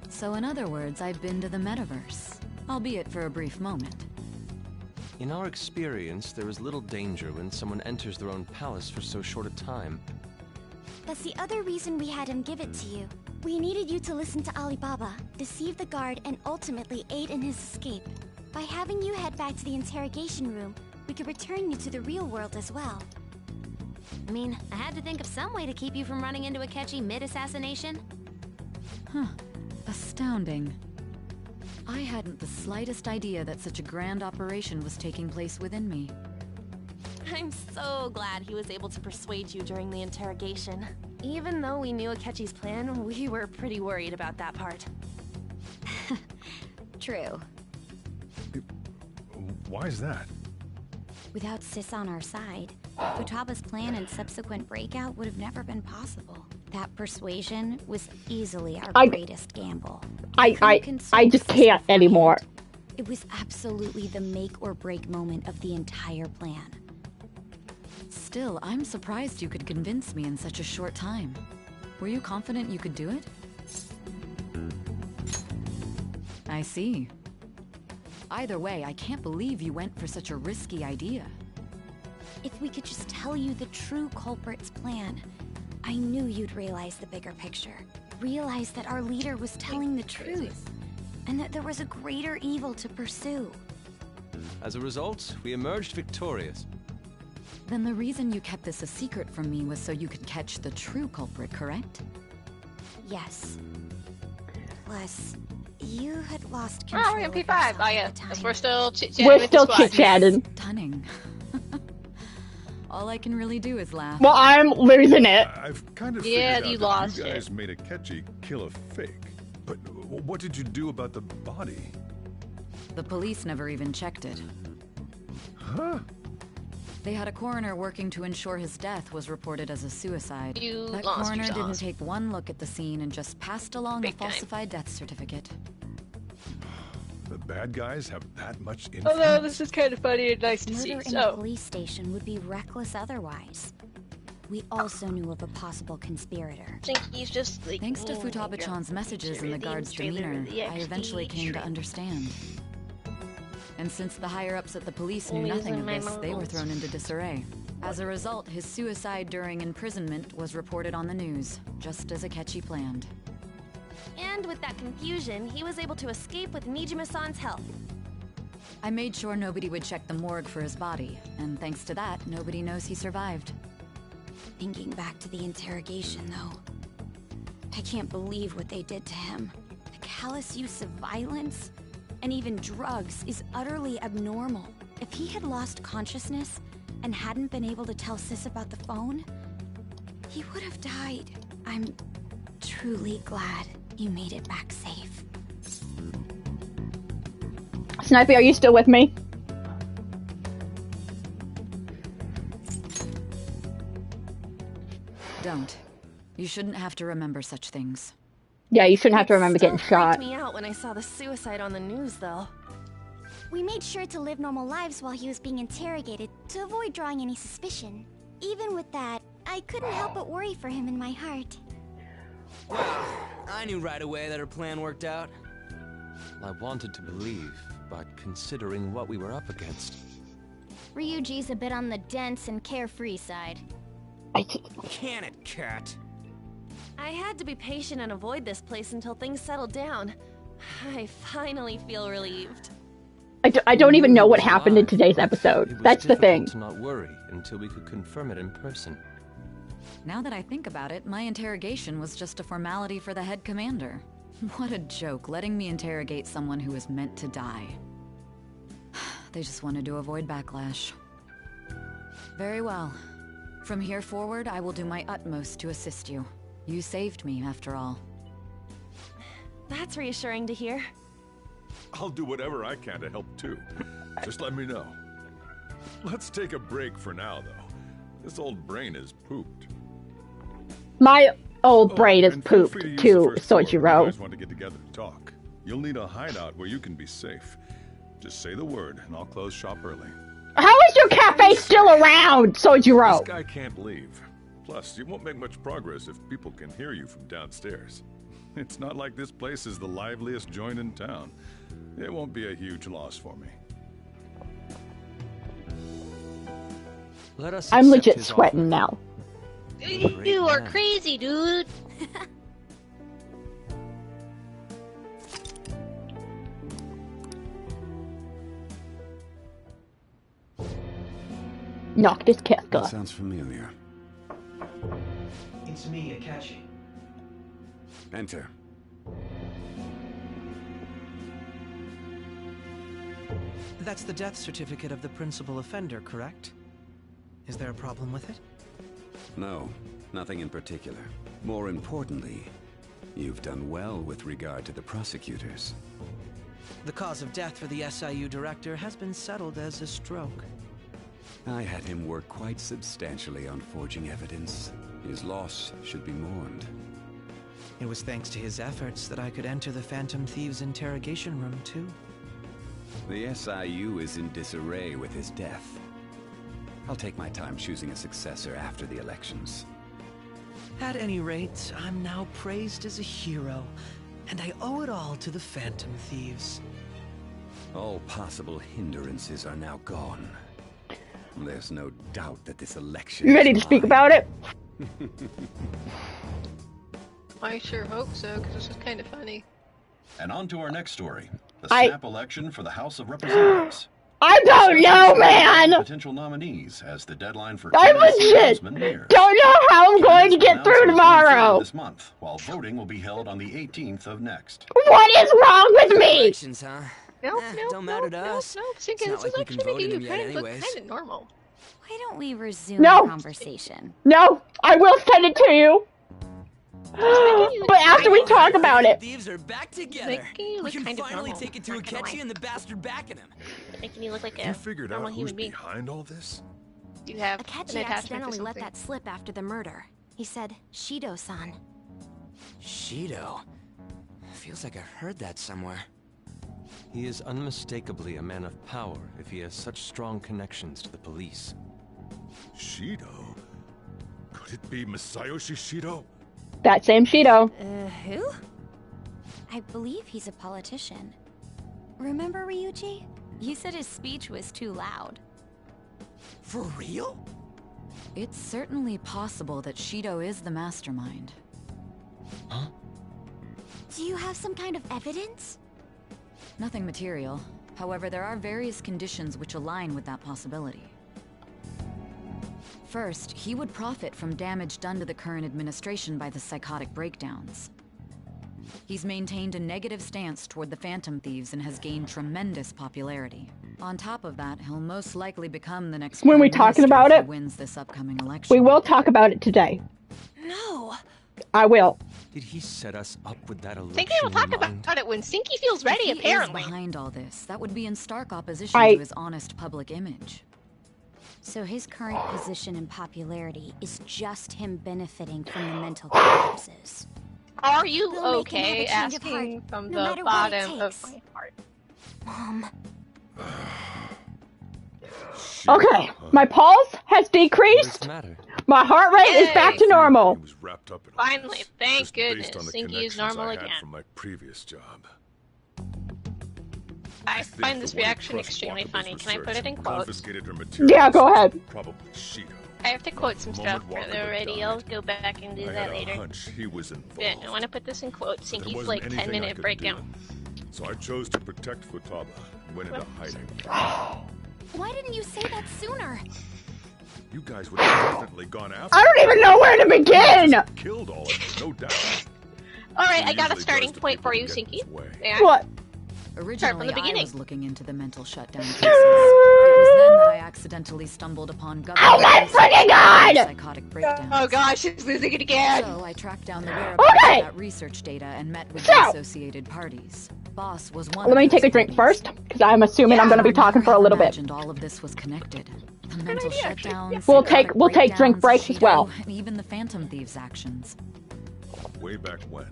So in other words, I've been to the metaverse, albeit for a brief moment. In our experience, there is little danger when someone enters their own palace for so short a time. That's the other reason we had him give it to you. We needed you to listen to Alibaba, deceive the guard, and ultimately aid in his escape. By having you head back to the interrogation room, we could return you to the real world as well. I mean, I had to think of some way to keep you from running into Akechi mid-assassination. Huh. Astounding. I hadn't the slightest idea that such a grand operation was taking place within me. I'm so glad he was able to persuade you during the interrogation. Even though we knew Akechi's plan, we were pretty worried about that part. True. Why is that? Without Sis on our side, Futaba's plan and subsequent breakout would have never been possible. That persuasion was easily our greatest gamble. I just can't anymore. It was absolutely the make or break moment of the entire plan. Still, I'm surprised you could convince me in such a short time. Were you confident you could do it? I see. Either way, I can't believe you went for such a risky idea. If we could just tell you the true culprit's plan, I knew you'd realize the bigger picture. Realize that our leader was telling the truth, and that there was a greater evil to pursue. As a result, we emerged victorious. Then the reason you kept this a secret from me was so you could catch the true culprit, correct? Yes. Plus, you had lost control. Oh, we're in P5. Oh, yeah. We're still chit-chatting. We're still chit-chatting. Stunning. All I can really do is laugh. Well, I'm losing it. I've kind of figured out that you guys made Akechi kill a fake. But what did you do about the body? The police never even checked it. Huh? They had a coroner working to ensure his death was reported as a suicide. That lost coroner your didn't sauce. take one look at the scene and just passed along a falsified death certificate. bad guys have that much influence? Although this is kind of funny and nice to see. Murder in a police station would be reckless otherwise. We also knew of a possible conspirator. I think he's just like... Thanks to Futaba-chan's messages and the guard's demeanor, I eventually came to understand. And since the higher-ups at the police knew nothing of this, they were thrown into disarray. As a result, his suicide during imprisonment was reported on the news, just as Akechi planned. And with that confusion, he was able to escape with Nijima-san's help. I made sure nobody would check the morgue for his body, and thanks to that, nobody knows he survived. Thinking back to the interrogation, though, I can't believe what they did to him. The callous use of violence, and even drugs, is utterly abnormal. If he had lost consciousness and hadn't been able to tell Sis about the phone, he would have died. I'm truly glad you made it back safe. Snipey, are you still with me? Don't. You shouldn't have to remember such things. Yeah, you shouldn't have to remember getting shot. It freaked me out when I saw the suicide on the news, though. We made sure to live normal lives while he was being interrogated to avoid drawing any suspicion. Even with that, I couldn't help but worry for him in my heart. Well, I knew right away that her plan worked out. I wanted to believe, but considering what we were up against... Ryuji's a bit on the dense and carefree side. Can it, Cat? I had to be patient and avoid this place until things settled down. I finally feel relieved. I don't even know what happened in today's episode. That's the thing. To not worry until we could confirm it in person. Now that I think about it, my interrogation was just a formality for the head commander. What a joke, letting me interrogate someone who was meant to die. They just wanted to avoid backlash. Very well. From here forward, I will do my utmost to assist you. You saved me, after all. That's reassuring to hear. I'll do whatever I can to help too. Just let me know. Let's take a break for now, though. This old brain is pooped. My old brain is pooped too, Soichiro. You guys want to get together to talk. You'll need a hideout where you can be safe. Just say the word, and I'll close shop early. How is your cafe still around, Soichiro? This guy can't leave. Plus, you won't make much progress if people can hear you from downstairs. It's not like this place is the liveliest joint in town. It won't be a huge loss for me. Let us I'm legit sweating now. You are crazy, dude. Noctis That Kefka. sounds familiar. It's me, Akechi. Enter. That's the death certificate of the principal offender, correct? Is there a problem with it? No, nothing in particular. More importantly, you've done well with regard to the prosecutors. The cause of death for the SIU director has been settled as a stroke. I had him work quite substantially on forging evidence. His loss should be mourned. It was thanks to his efforts that I could enter the Phantom Thieves' interrogation room, too. The SIU is in disarray with his death. I'll take my time choosing a successor after the elections. At any rate, I'm now praised as a hero, and I owe it all to the Phantom Thieves. All possible hindrances are now gone. There's no doubt that this election You ready to speak about it? I sure hope so, because this is kind of funny. And on to our next story. The snap election for the House of Representatives. I don't know, man! Potential nominees as the deadline for I legit don't know how I'm going to get through tomorrow. This month, while voting will be held on the 18th of next. What is wrong with me? Elections, huh? No, don't matter to us. No, It's not like we can vote in them yet anyways. Kind of normal. Why don't we resume the conversation? No, I will send it to you. But after we talk about it. Thieves are back together. We can finally take it to Akechi and the bastard backing him. Making you look like a You figured out normal who's human being. behind all this? You have Akechi accidentally let that slip after the murder. He said, Shido-san. Shido? Feels like I heard that somewhere. He is unmistakably a man of power if he has such strong connections to the police. Shido? Could it be Masayoshi Shido? That same Shido. Who? I believe he's a politician. Remember, Ryuji? You said his speech was too loud. For real? It's certainly possible that Shido is the mastermind. Huh? Do you have some kind of evidence? Nothing material. However, there are various conditions which align with that possibility. First, he would profit from damage done to the current administration by the psychotic breakdowns. He's maintained a negative stance toward the Phantom Thieves and has gained tremendous popularity. On top of that, he'll most likely become the next when we're talking about it, wins this upcoming election. We will talk about it today. No. I will. Did he set us up with that election? Cynthia will talk about it when Sinky feels ready, if he apparently. Is behind all this, that would be in stark opposition to his honest public image. So his current position and popularity is just him benefiting from the mental collapses. Are you okay asking from the bottom of my heart? Mom. Okay, my pulse has decreased. My heart rate is back to normal. Finally, thank goodness, Sinky is normal again. From my previous job. I find this reaction extremely funny. Can I put it in quotes? Yeah, go ahead. Probably Shido. I have to quote some stuff for the radio. I'll go back and do that later. He was involved. But I want to put this in quotes. Sinky's like 10-minute breakdown. So I chose to protect Futaba and went into hiding. Why didn't you say that sooner? You guys would have definitely gone after. I don't even know where to begin. Killed all of them, no doubt. All right, I got a starting point for you, Sinky. What? Originally, I was looking into the mental shutdown cases. It was then that I accidentally stumbled upon government. Oh my freaking god! Psychotic breakdowns. Oh gosh, she's losing it again. So I tracked down the whereabouts of that research data and met with the associated parties. Boss was one. Let me take a drink first, because I'm assuming I'm going to be talking for a little bit. All of this was connected. The mental shutdowns. We'll take drink breaks as well. And even the Phantom Thieves' actions. Way back when,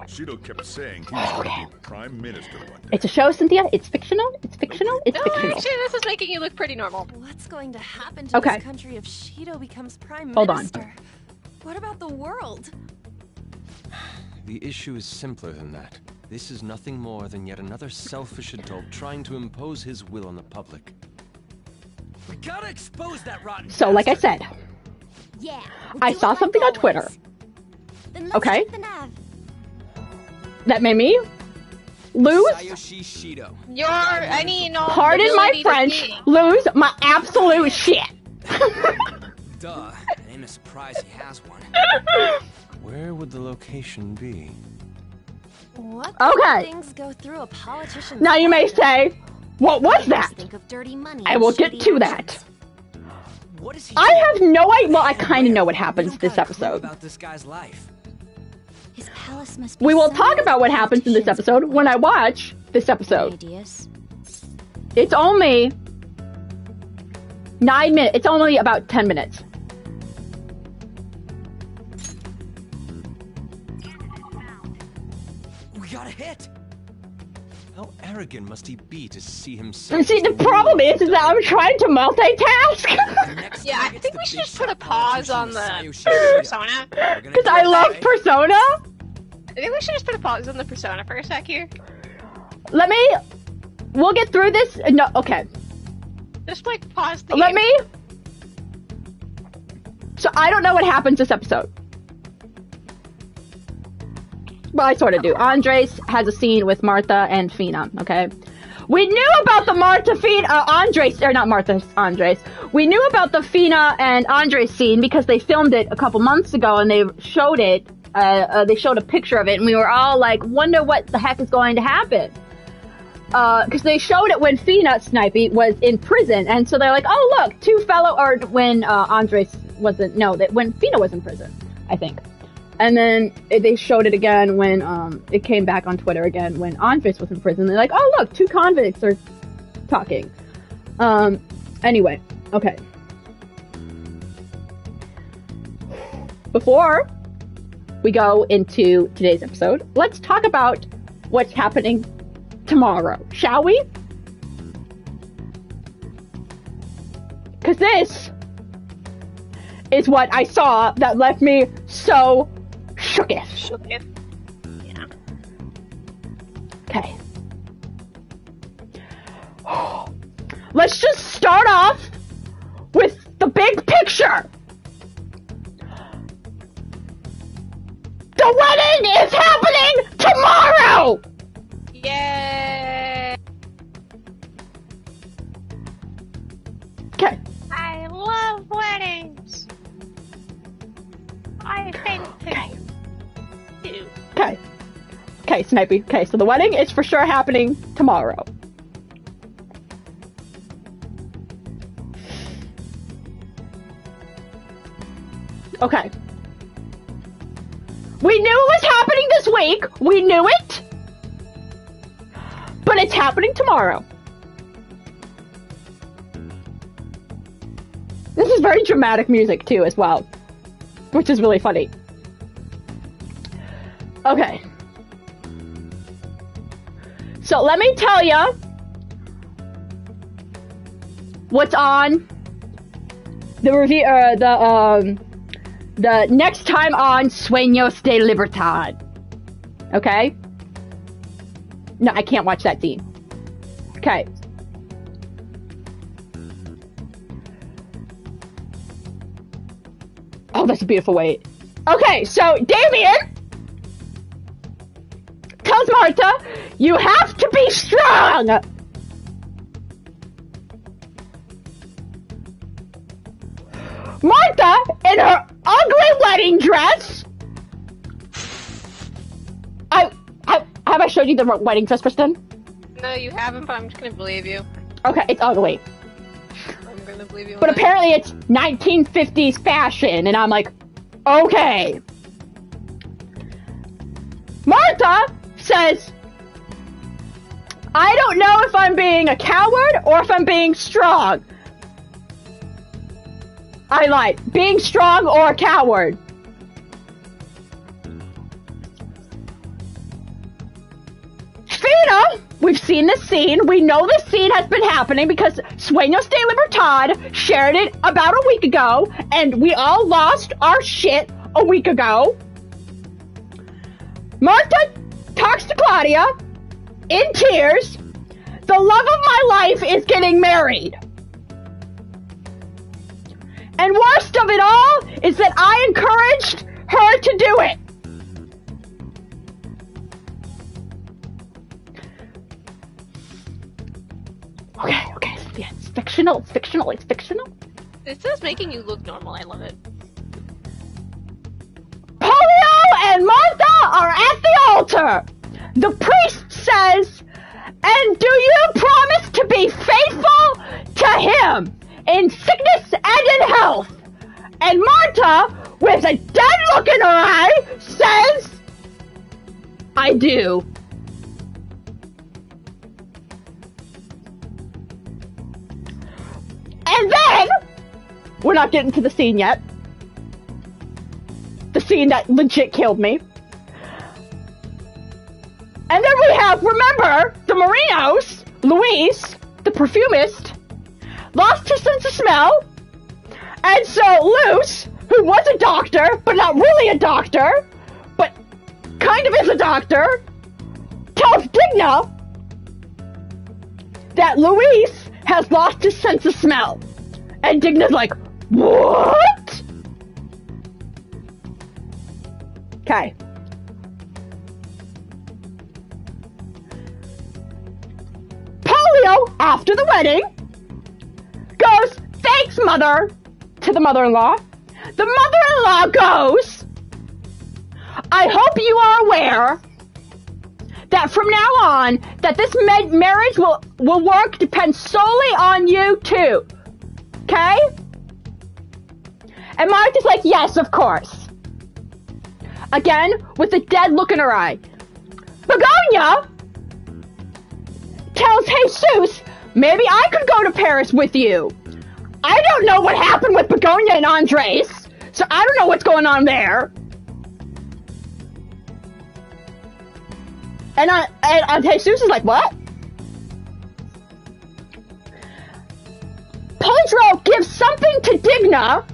Shido kept saying he was going to be Prime Minister one day. It's a show, Cynthia. It's fictional. It's fictional. It's fictional. Actually, this is making you look pretty normal. What's going to happen to this country if Shido becomes Prime Minister? What about the world? The issue is simpler than that. This is nothing more than yet another selfish adult trying to impose his will on the public. We gotta expose that rotten. So, like I said, I saw something on Twitter. Okay. That made me lose. Pardon my French. Lose my absolute shit. Duh. Ain't a surprise he has one. Where would the location be? What things go through a politician's Now you may say, what was that? Think of dirty money. I will get to that. What is he I have no idea. Well, I kind of know what happens this episode. About this guy's life. His palace must be We will talk about what happens in this episode when I watch this episode. Ideas. It's only 9 minutes. It's only about 10 minutes. We got a hit. How arrogant must he be to see himself? See, the problem is that I'm trying to multitask. Yeah, I think we should just put a pause on the persona. Because I love Persona. I think we should just put a pause on the persona for a sec here. We'll get through this. No, okay. Just like pause the Let game. me. So I don't know what happens this episode. Well, I sort of do. Andres has a scene with Martha and Fina, okay? We knew about the Andres. We knew about the Fina and Andres scene because they filmed it a couple months ago and they showed it. They showed a picture of it and we were all like, wonder what the heck is going to happen. Because they showed it when Fina Snipey was in prison. And so they're like, oh, look, when Andres wasn't, when Fina was in prison, I think. And then they showed it again when it came back on Twitter again when Andres was in prison. They're like, oh, look, two convicts are talking. Anyway, okay. Before we go into today's episode, let's talk about what's happening tomorrow, shall we? Because this is what I saw that left me so shooketh. Shooketh. Yeah. Okay. Let's just start off with the big picture. The wedding is happening tomorrow! Yay! Okay. I love weddings. I think too. Okay. Okay, Snipey. Okay, so the wedding is for sure happening tomorrow. Okay. We knew it was happening this week. We knew it. But it's happening tomorrow. This is very dramatic music too as well, which is really funny. Okay. So let me tell you what's on the review, the next time on Sueños de Libertad. Okay? No, I can't watch that scene. Okay. Oh, that's a beautiful way. Okay, so Damien tells Marta, you have to be strong! Marta, in her ugly wedding dress. Have I showed you the wedding dress, Kristen? No, you haven't, but I'm just gonna believe you. Okay, it's ugly. I'm gonna believe you. But apparently it's 1950s fashion, and I'm like, okay. Marta says, I don't know if I'm being a coward or if I'm being strong. I lied. Being strong or a coward. Fina, we've seen this scene. We know this scene has been happening because Sueños de Libertad shared it about a week ago, and we all lost our shit a week ago. Marta talks to Claudia in tears. The love of my life is getting married. And worst of it all is that I encouraged her to do it. Okay, yeah, it's fictional. It's just making you look normal, I love it. Polio and Martha are at the altar. The priest says, and do you promise to be faithful to him in sickness and in health? And Marta, with a dead look in her eye, says, I do. And then, we're not getting to the scene yet. The scene that legit killed me. And then we have, remember, the Marinos, Luis, the perfumist, lost his sense of smell. And so Luce, who was a doctor, but not really a doctor, but kind of is a doctor, tells Digna that Luis has lost his sense of smell. And Digna's like, what? Okay. Polio, after the wedding, goes, thanks, mother, to the mother-in-law. The mother-in-law goes, I hope you are aware that from now on, that this marriage will work depends solely on you two. Okay? And Martha's like, yes, of course. Again, with a dead look in her eye. Begonia tells Jesus, maybe I could go to Paris with you. I don't know what happened with Begonia and Andres, so I don't know what's going on there. And Jesus is like, what? to Digna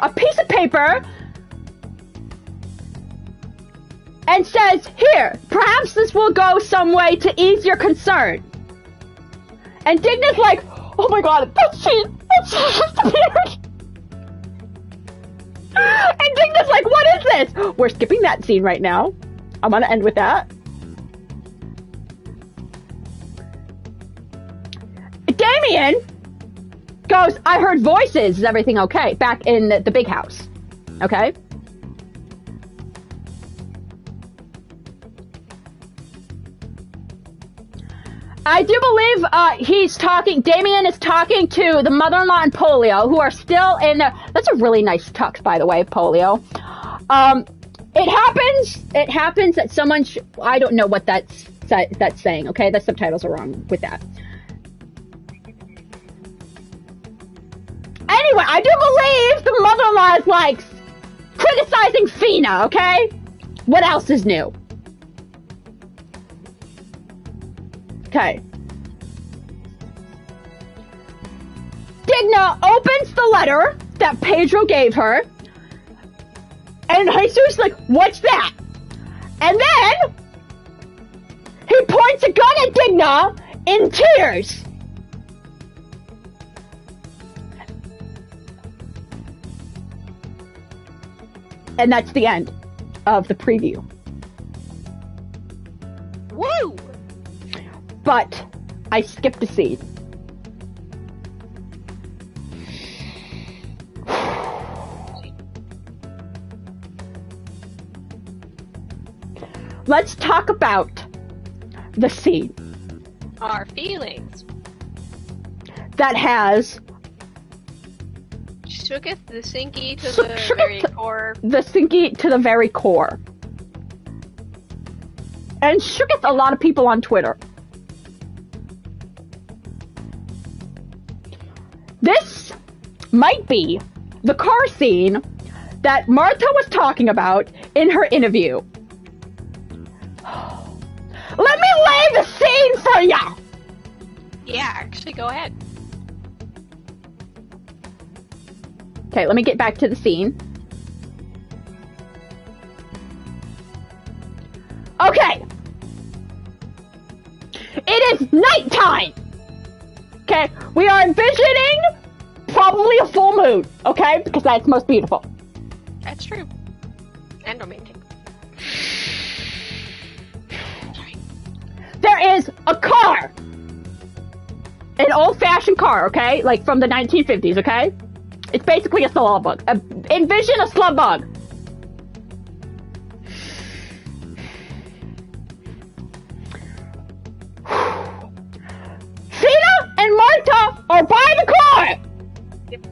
a piece of paper and says, "Here, perhaps this will go some way to ease your concern." And Digna's like, "Oh my god, that scene disappeared." And Digna's like, "What is this?" We're skipping that scene right now. I'm gonna end with that. Damien goes, "I heard voices. Is everything okay?" Back in the big house. Okay? I do believe Damien is talking to the mother-in-law and Polio, who are still in there. That's a really nice tux, by the way, Polio. It happens that someone, I don't know what that's saying, okay? The subtitles are wrong with that. Anyway, I do believe the mother-in-law is, like, criticizing Fina, okay? What else is new? Okay. Digna opens the letter that Pedro gave her, and Jesus is like, "What's that?" And then he points a gun at Digna in tears. And that's the end of the preview. Woo! But I skipped a scene. Let's talk about the scene. Our feelings. That has shooketh the Sinky to the very core. The Sinky to the very core. And shooketh a lot of people on Twitter. This might be the car scene that Martha was talking about in her interview. Let me lay the scene for ya! Yeah, actually, go ahead. Okay, let me get back to the scene. Okay! It is nighttime! Okay, we are envisioning probably a full moon, okay? Because that's most beautiful. That's true. And romantic. There is a car! An old-fashioned car, okay? Like from the 1950s, okay? It's basically a slug bug. Envision a slug bug. Fina and Marta are by the car! Yep.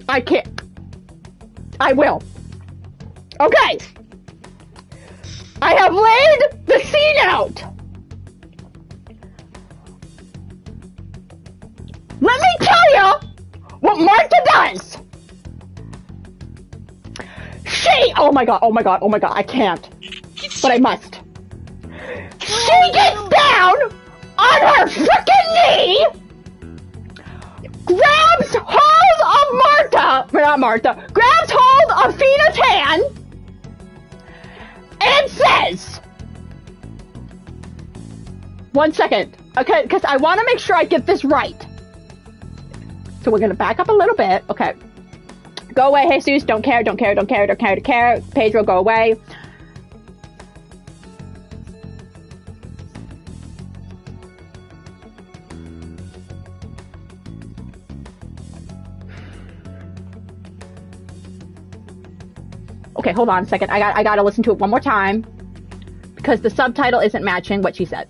I can't. I will. Okay. I have laid the scene out. Let me tell you what Martha does. Oh my god, I can't. But I must. She gets down on her frickin' knee, grabs hold of grabs hold of Fina's hand, and says, one second, okay, because I want to make sure I get this right. So we're going to back up a little bit. Okay. Go away, Jesus. Don't care. Pedro, go away. Okay, hold on a second. I gotta listen to it one more time because the subtitle isn't matching what she said.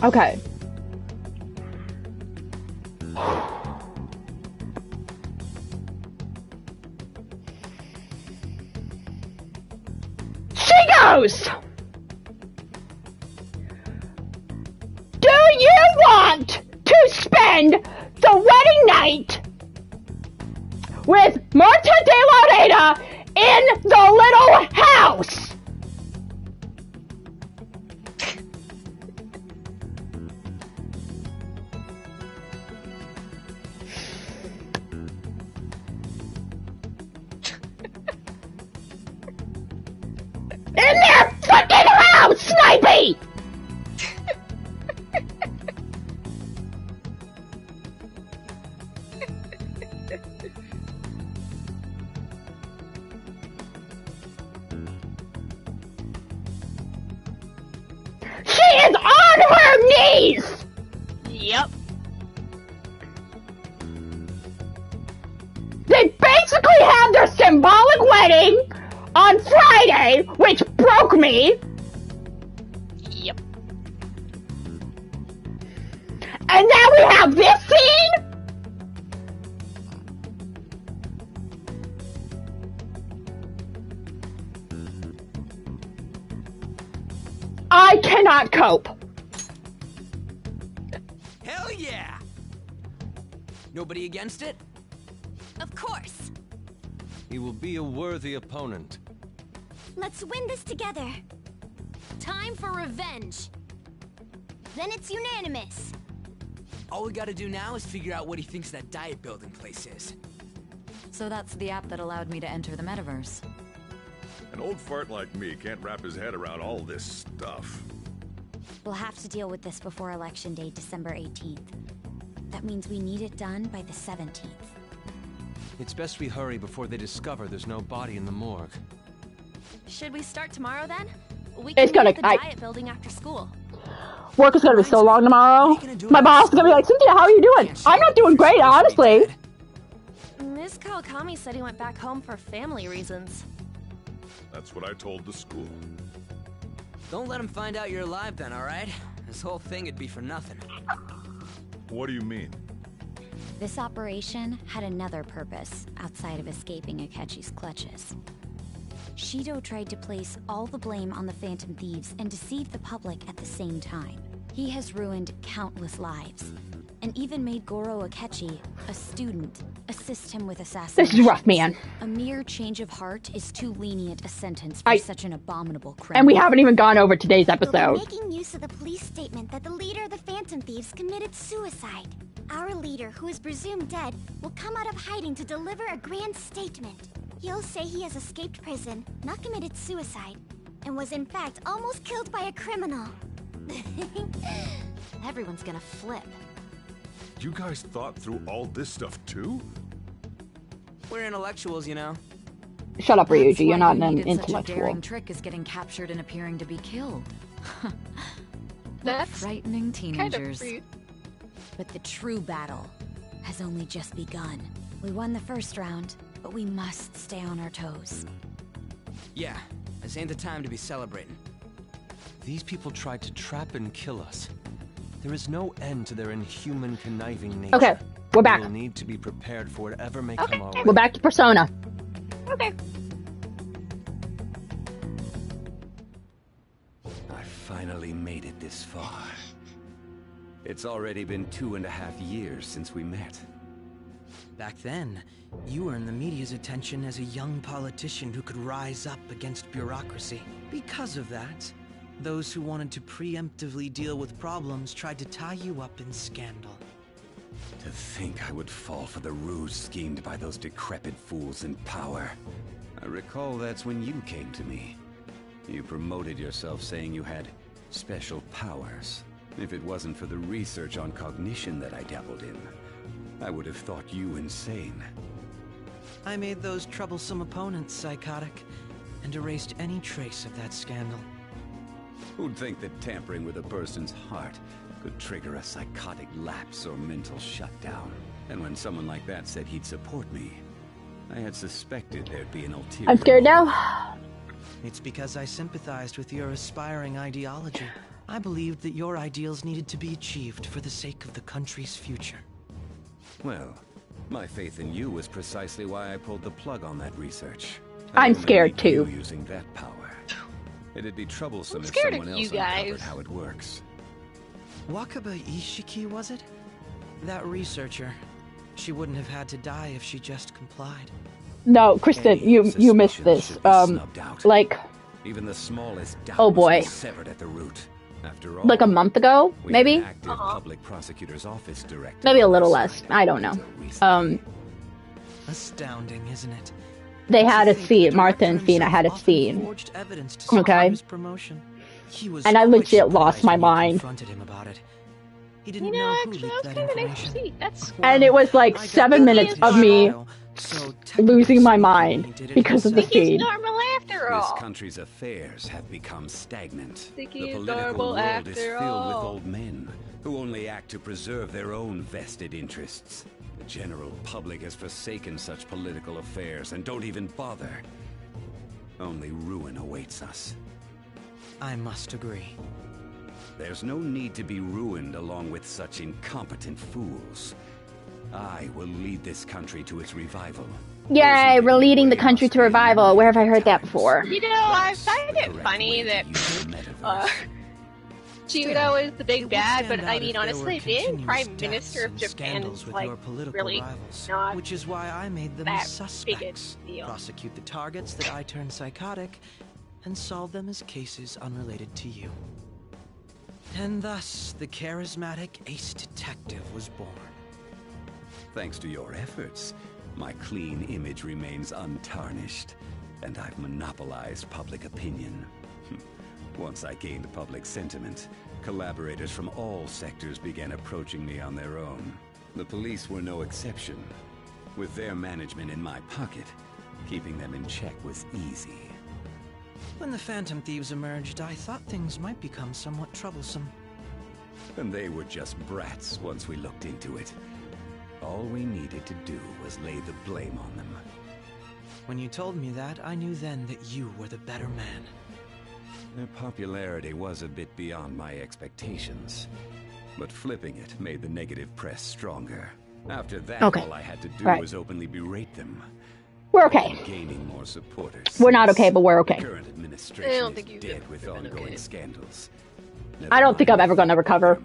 Okay. She goes! Do you want to spend the wedding night with Marta de la Reina in the little house! In their fucking house, Snipey! She is on her knees! Yep. They basically had their symbolic wedding on Friday, which broke me. Yep. And now we have this scene? I cannot cope. Hell yeah! Nobody against it? Of course. He will be a worthy opponent. Let's win this together. Time for revenge. Then it's unanimous. All we gotta do now is figure out what he thinks that diet building place is. So that's the app that allowed me to enter the metaverse. An old fart like me can't wrap his head around all this stuff. We'll have to deal with this before Election Day, December 18th. That means we need it done by the 17th. It's best we hurry before they discover there's no body in the morgue. Should we start tomorrow then? We It's can gonna- meet at the diet building after school. Work is gonna be so long tomorrow. My boss is gonna be like, Cynthia, how are you doing? I'm not doing great, honestly. Miss Kawakami said he went back home for family reasons. That's what I told the school. Don't let him find out you're alive then, alright? This whole thing would be for nothing. What do you mean? This operation had another purpose outside of escaping Akechi's clutches. Shido tried to place all the blame on the Phantom Thieves and deceive the public at the same time. He has ruined countless lives, and even made Goro Akechi, a student, assist him with assassination. This is rough, man. A mere change of heart is too lenient a sentence for such an abominable crime. And we haven't even gone over today's We'll episode. be making use of the police statement that the leader of the Phantom Thieves committed suicide. Our leader, who is presumed dead, will come out of hiding to deliver a grand statement. He'll say he has escaped prison, not committed suicide, and was in fact almost killed by a criminal. Everyone's gonna flip. You guys thought through all this stuff too? We're intellectuals, you know. Shut up, Ryuji. You're not an Such a intellectual. daring trick is getting captured and appearing to be killed. That's frightening teenagers. Kind of But the true battle has only just begun. We won the first round, but we must stay on our toes. Yeah, this ain't the time to be celebrating. These people tried to trap and kill us. There is no end to their inhuman, conniving nature. Okay, we're back. We'll need to be prepared for whatever may come our way. We're back to Persona. Okay. I finally made it this far. It's already been 2.5 years since we met. Back then, you earned the media's attention as a young politician who could rise up against bureaucracy. Because of that, those who wanted to preemptively deal with problems tried to tie you up in scandal. To think I would fall for the ruse schemed by those decrepit fools in power. I recall that's when you came to me. You promoted yourself saying you had special powers. If it wasn't for the research on cognition that I dabbled in, I would have thought you insane. I made those troublesome opponents psychotic, and erased any trace of that scandal. Who'd think that tampering with a person's heart could trigger a psychotic lapse or mental shutdown? And when someone like that said he'd support me, I had suspected there'd be an ulterior. I'm scared now. It's because I sympathized with your aspiring ideology. I believed that your ideals needed to be achieved for the sake of the country's future. Well, my faith in you was precisely why I pulled the plug on that research. I'm scared too. You using that power. It'd be troublesome if someone else uncovered how it works. Wakaba Ishiki, was it? That researcher. She wouldn't have had to die if she just complied. No, Kristen, you missed this. Like, even the smallest doubt oh boy, severed at the root. After all, like a month ago, maybe. Public prosecutor's office director. Maybe a little less. I don't know. Astounding, isn't it? They had a scene. Martha and Fina had a scene. Okay. And I legit lost my mind. He didn't know who leaked that information. And it was like 7 minutes of me losing my mind because of the scene. Normal after all. This country's affairs have become stagnant. The He's political world is filled all. with old men who only act to preserve their own vested interests. The general public has forsaken such political affairs and don't even bother. Only ruin awaits us. I must agree. There's no need to be ruined along with such incompetent fools. I will lead this country to its revival. Yay, we're leading the country to revival. Where have I heard that before? You know, I find it funny that Chiyoda was the big bad, but I mean, honestly, being Prime Minister of Japan is like really not which is why I made them that suspects. big a deal. Prosecute the targets that I turned psychotic, and solve them as cases unrelated to you. And thus, the charismatic ace detective was born. Thanks to your efforts, my clean image remains untarnished, and I've monopolized public opinion. Once I gained public sentiment, collaborators from all sectors began approaching me on their own. The police were no exception. With their management in my pocket, keeping them in check was easy. When the Phantom Thieves emerged, I thought things might become somewhat troublesome. And they were just brats once we looked into it. All we needed to do was lay the blame on them. When you told me that, I knew then that you were the better man. Their popularity was a bit beyond my expectations, but flipping it made the negative press stronger. After that, all I had to do was openly berate them. We're okay. Gaining more supporters. We're not okay, but we're okay. Current administration is dead with ongoing scandals. I don't think I'm ever gonna recover.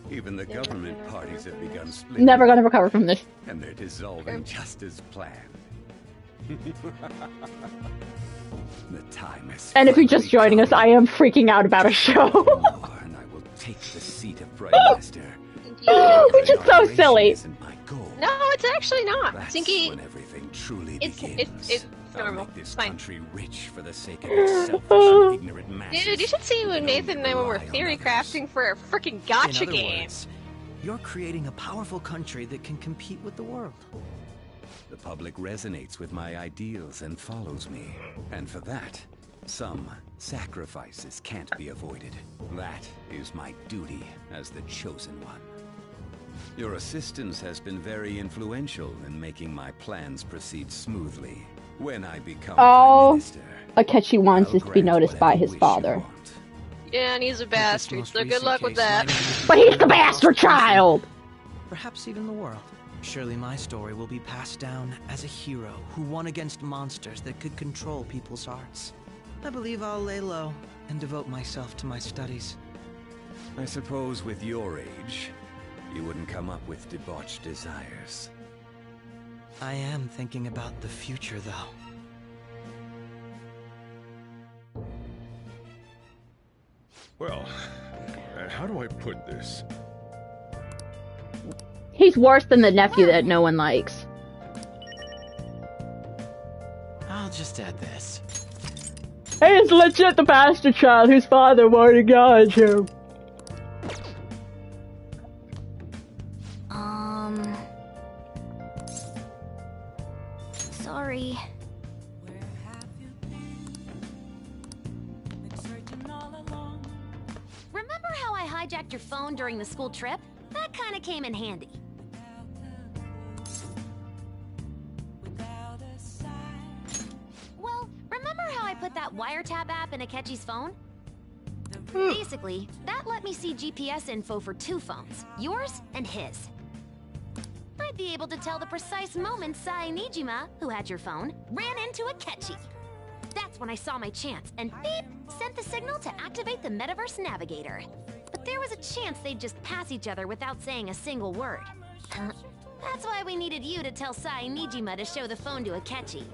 Even the government parties have begun splitting. Never gonna recover from this. And they're dissolving just as planned. The time has And if you're just joining us, I am freaking out about a show. And I will take the seat of Prime Minister. Which is so silly. No, it's actually not. Thinky, when everything truly it's normal. Make this It's fine. country rich for the sake of its selfish and ignorant masses. Dude, you should see when Nathan and I were theory crafting for a freaking gacha In other game. words, you're creating a powerful country that can compete with the world. The public resonates with my ideals and follows me. And for that, some sacrifices can't be avoided. That is my duty as the chosen one. Your assistance has been very influential in making my plans proceed smoothly. When I become Prime Minister, Akechi wants this to be noticed by his father. Yeah, and he's a bastard, so good luck with that. But he's the bastard child! Perhaps even the world. Surely my story will be passed down as a hero who won against monsters that could control people's hearts. I believe I'll lay low and devote myself to my studies. I suppose with your age, you wouldn't come up with debauched desires. I am thinking about the future, though. Well, how do I put this? He's worse than the nephew that no one likes. I'll just add this. Hey, it's legit the bastard child whose father wanted to guide him. Sorry. Remember how I hijacked your phone during the school trip? That kinda came in handy. Well, remember how I put that wiretap app in Akechi's phone? Basically, that let me see GPS info for 2 phones, yours and his. I'd be able to tell the precise moment Sai Nijima, who had your phone, ran into Akechi. That's when I saw my chance, and beep, sent the signal to activate the Metaverse Navigator. But there was a chance they'd just pass each other without saying a single word. That's why we needed you to tell Sai Nijima to show the phone to Akechi.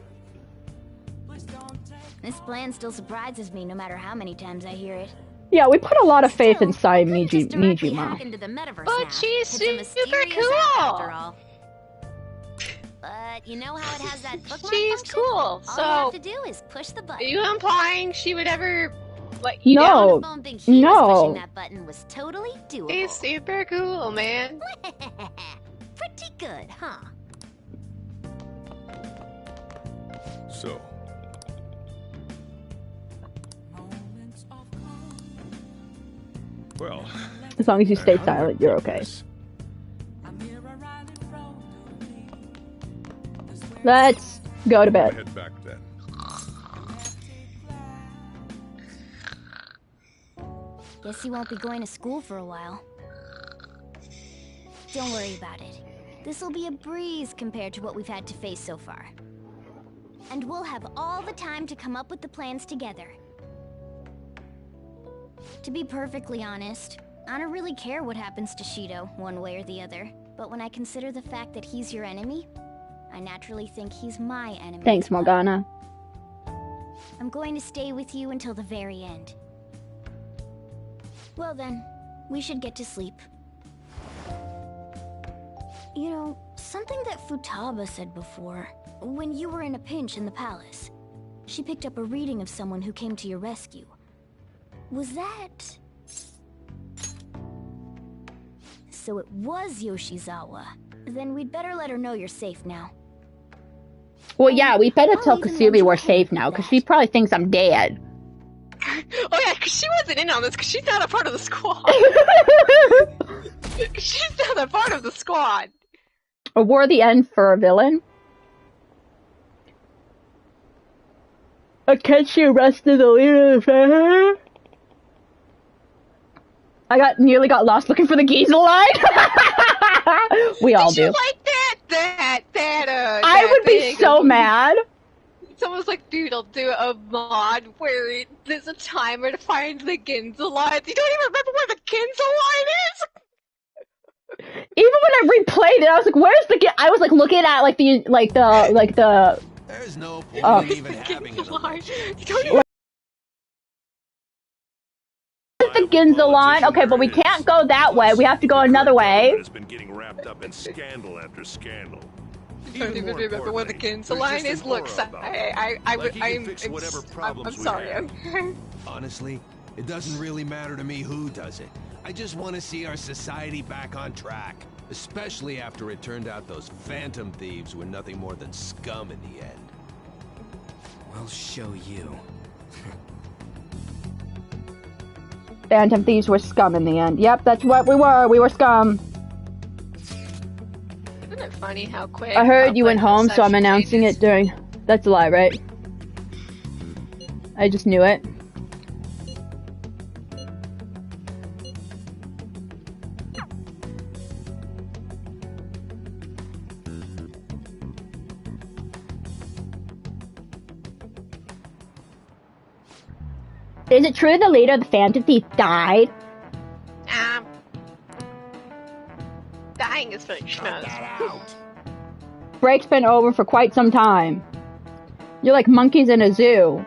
This plan still surprises me no matter how many times I hear it. Yeah, we put a lot of faith in Sai Nijima. But she's super cool! After all. But you know how it has that bookmark She's function? cool, All so... you have to do is push the button. Are you implying she would ever... let you No, down? no. That button was totally doable. She's super cool, man. Pretty good, huh? So... Well... As long as you stay silent, you're okay. Let's go to bed. Head back then. Guess you won't be going to school for a while. Don't worry about it. This'll be a breeze compared to what we've had to face so far. And we'll have all the time to come up with the plans together. To be perfectly honest, I don't really care what happens to Shido, one way or the other. But when I consider the fact that he's your enemy, I naturally think he's my enemy. Thanks, Morgana. I'm going to stay with you until the very end. Well then, we should get to sleep. You know, something that Futaba said before, when you were in a pinch in the palace, she picked up a reading of someone who came to your rescue. Was that... So it was Yoshizawa. Then we'd better let her know you're safe now. Well, yeah, we better tell Kasumi we're safe now, because she probably thinks I'm dead. Oh yeah, because she wasn't in on this, because she's not a part of the squad. She's not a part of the squad. A worthy end for a villain. Akechi arrested the leader of the family. I nearly got lost looking for the Giza line. We all do. Did you like that I would be so mad. Someone's like, dude, I'll do a mod where there's a timer to find the Ginza lines. You don't even remember where the Ginza line is? Even when I replayed it, I was like, "Where's the?" I was like looking at the. There's no point in even having it. Where's the Ginza line? Okay, but we can't go that way. We have to go another way. Has been getting wrapped up in scandal after scandal. I don't even remember where the Ginza line is. Look, I'm sorry. Honestly, it doesn't really matter to me who does it. I just want to see our society back on track. Especially after it turned out those phantom thieves were nothing more than scum in the end. We'll show you. Phantom thieves were scum in the end. Yep, that's what we were. We were scum. Isn't it funny how quick? I heard you went home, so I'm announcing it during... That's a lie, right? I just knew it. Is it true the leader of the Phantom Thief died? Dying is for schmoes. Break's been over for quite some time. You're like monkeys in a zoo.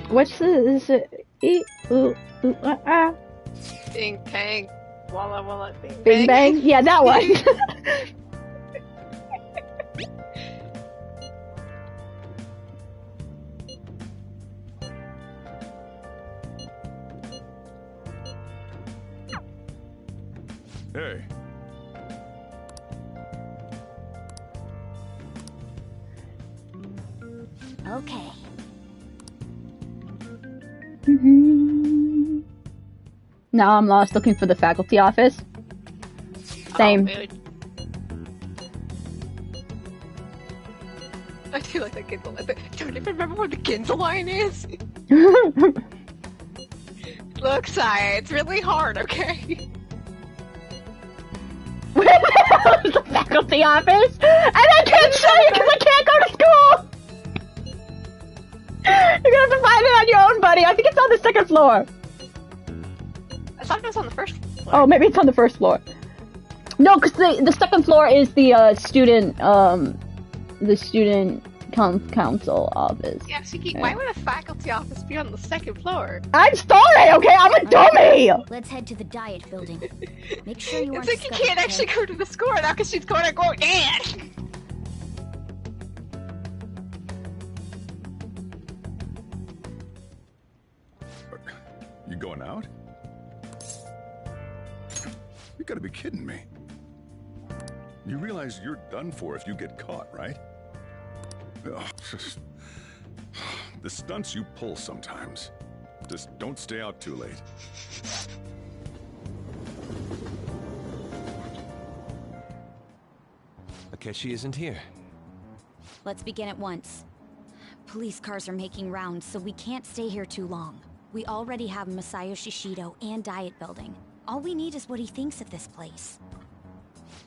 What's this? Bing bang, walla walla, bing bang. Bang? Yeah, that one. Hey. Okay. Now I'm lost looking for the faculty office. Same. Oh, I do like the Ginza line. I don't even remember where the Ginza line is. Look, Saya, it's really hard, okay? Where the hell is the faculty office? And I can't show you because I can't go to school! You're gonna have to find it on your own, buddy. I think it's on the second floor. I thought it was on the first floor. Oh, maybe it's on the first floor. No, because the second floor is the student council office. Yeah, Suki, why would a faculty office be on the second floor? I'm sorry, okay? I'm a dummy! Let's head to the diet building. Make sure you aren't Suki can't actually go to the score now because she's going to go dead. You going out? You gotta be kidding me. You realize you're done for if you get caught, right? Ugh, the stunts you pull sometimes. Just don't stay out too late. Akechi isn't here. Let's begin at once. Police cars are making rounds, so we can't stay here too long. We already have Masayoshi Shido and Diet Building. All we need is what he thinks of this place.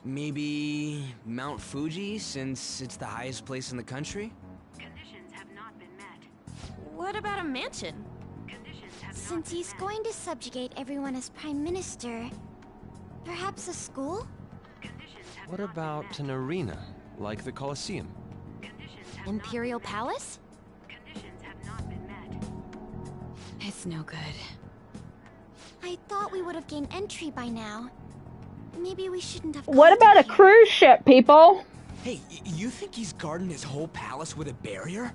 Maybe Mount Fuji, since it's the highest place in the country? Conditions have not been met. What about a mansion? Since he's going to subjugate everyone as Prime Minister, perhaps a school? What about an arena, like the Colosseum? Imperial Palace? It's no good. I thought we would have gained entry by now. Maybe we shouldn't have. What about a cruise ship, people? Hey, you think he's guarding his whole palace with a barrier?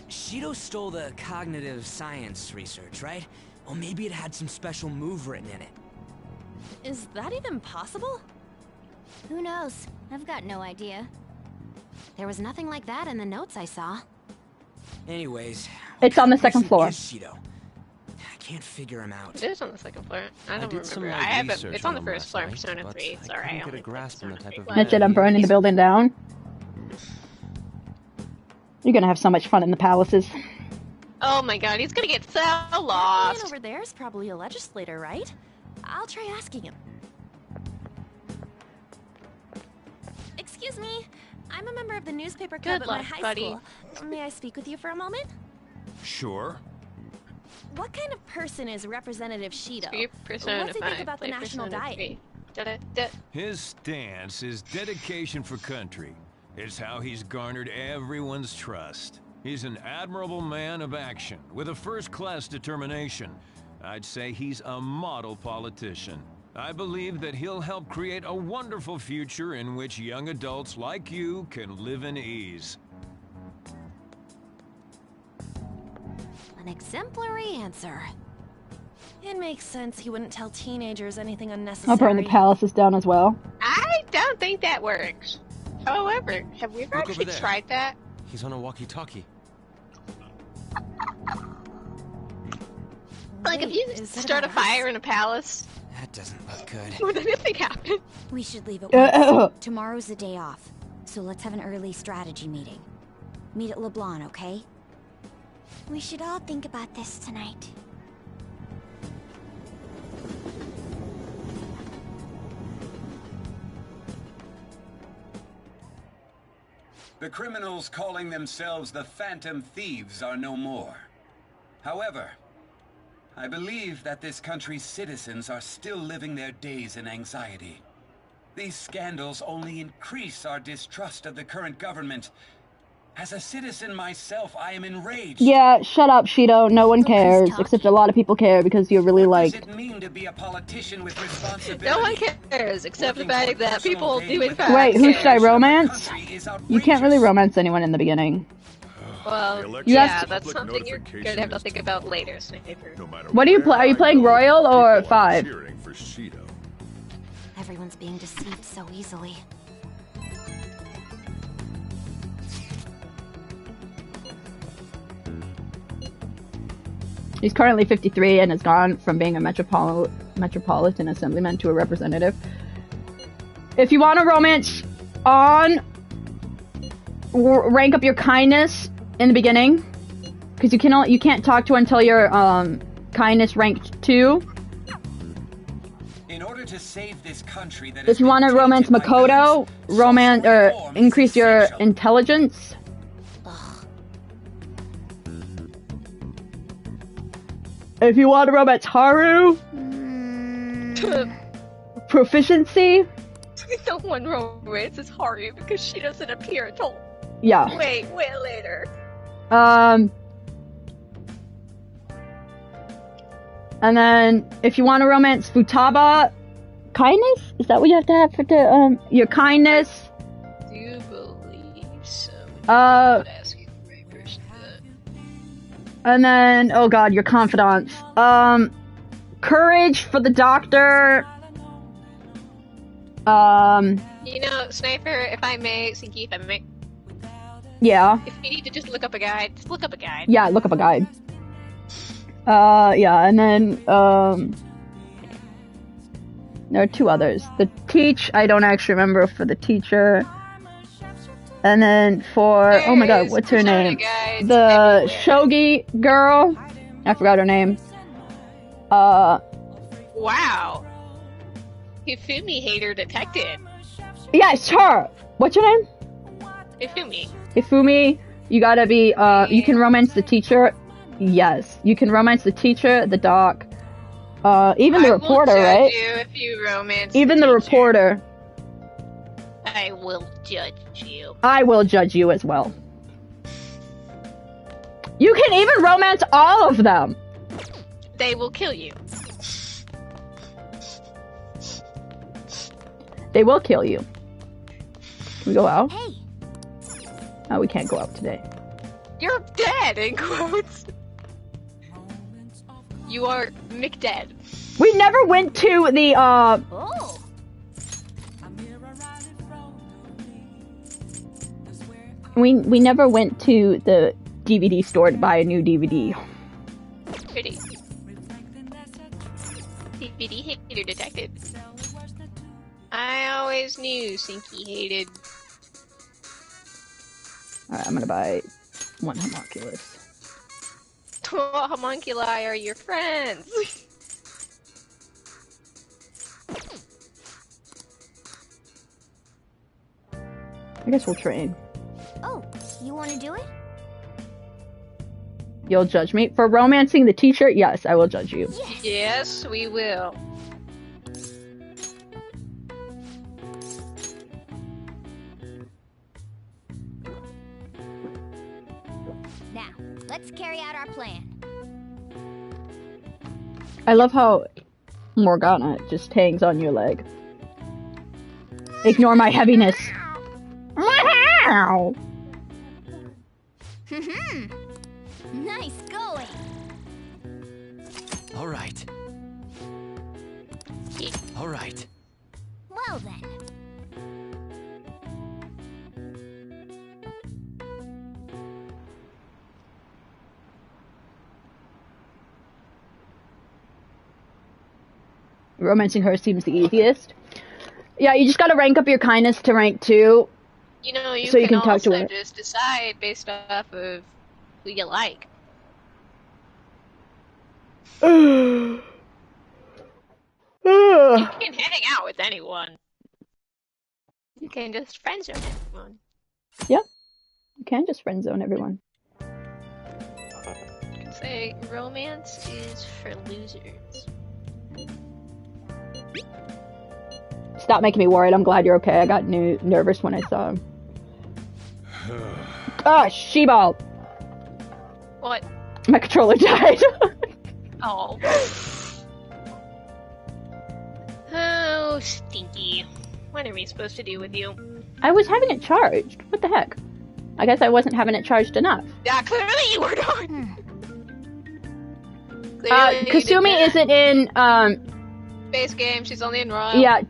Shido stole the cognitive science research, right? Well, maybe it had some special move written in it. Is that even possible? Who knows? I've got no idea. There was nothing like that in the notes I saw. Anyways, it's on the second floor. Shido? I can't figure him out. It is on the second floor. I don't remember. I haven't. It's on the first floor. Persona 3. Sorry, I only grasp on the type of. That's it. I'm burning the building down. You're gonna have so much fun in the palaces. Oh my god, he's gonna get so That lost. man over there is probably a legislator, right? I'll try asking him. Excuse me, I'm a member of the newspaper club at my high school. May I speak with you for a moment? Sure. What kind of person is Representative Shido? What's Persona he think about the national diet? His stance is dedication for country. It's how he's garnered everyone's trust. He's an admirable man of action, with a first-class determination. I'd say he's a model politician. I believe that he'll help create a wonderful future in which young adults like you can live in ease. An exemplary answer. It makes sense he wouldn't tell teenagers anything unnecessary. I'll burn the palaces down as well. I don't think that works. However, have we ever actually tried that? He's on a walkie-talkie. Like, if you start a fire in a palace... That doesn't look good. Would anything happen? We should leave it once. Tomorrow's the day off, so let's have an early strategy meeting. Meet at LeBlanc, okay? We should all think about this tonight. The criminals calling themselves the Phantom Thieves are no more. However, I believe that this country's citizens are still living their days in anxiety. These scandals only increase our distrust of the current government. As a citizen myself, I am enraged. Yeah, shut up, Shido. No one cares, except a lot of people care because you're really like... What does it mean to be a politician with responsibility? No one cares, except the fact that people do in fact Wait, who should I romance? You can't really romance anyone in the beginning. Well, yeah, that's something you're gonna have to think about later, Sniper. What do you play? Are you playing Royal or 5? Everyone's being deceived so easily. He's currently 53 and has gone from being a metropolitan assemblyman to a representative. If you want a romance on, rank up your kindness in the beginning, because you can't talk to her until you're kindness ranked 2. In order to save this country that if you want to romance Makoto, increase your intelligence. If you want to romance Haru, proficiency. The one romance is Haru because she doesn't appear until Yeah. way later. And then if you want to romance Futaba, kindness? Is that what you have to have for the your kindness? I do believe so. And then oh god, your confidants. Courage for the doctor. You know, Sniper, if I may, Sinky, if I may. Yeah. If you need to just look up a guide, just look up a guide. Yeah, look up a guide. Yeah, and then, there are two others. The teach, I don't actually remember for the teacher. And then for, oh my god, what's her name? The Shogi girl. I forgot her name. Wow. Hifumi hater detected. Yeah, it's her. What's your name? Hifumi. Hifumi, you gotta be, you can romance the teacher. Yes, you can romance the teacher, the doc, even the reporter, right? I will judge you if you romance even the reporter. I will judge you. I will judge you as well. You can even romance all of them. They will kill you. They will kill you. Can we go out? Hey. Oh, we can't go out today. You're dead, in quotes. You are McDead. We never went to the, Oh. We never went to the DVD store to buy a new DVD. Pretty. DVD hater detected. I always knew Sinky hated. Alright, I'm gonna buy one homunculus. What homunculi are your friends? I guess we'll train. Oh, you want to do it? You'll judge me? For romancing the teacher? Yes, I will judge you. Yes, we will. Now, let's carry out our plan. I love how Morgana just hangs on your leg. Ignore my heaviness. Wow. Nice going. All right. All right. Well then. Romancing her seems the easiest. Yeah, you just gotta rank up your kindness to rank 2. You know, you so can you can talk also to her. just decide based off of who you like. You can hang out with anyone. You can just friend zone everyone. Yeah, you can just friend zone everyone. You can say romance is for losers. Stop making me worried. I'm glad you're okay. I got nervous when I saw him. Ah, she-ball! What? My controller died. Oh. Oh, stinky. What are we supposed to do with you? I was having it charged. What the heck? I guess I wasn't having it charged enough. Yeah, clearly you were not. Kasumi isn't in, base game, she's only in Royal. Yeah,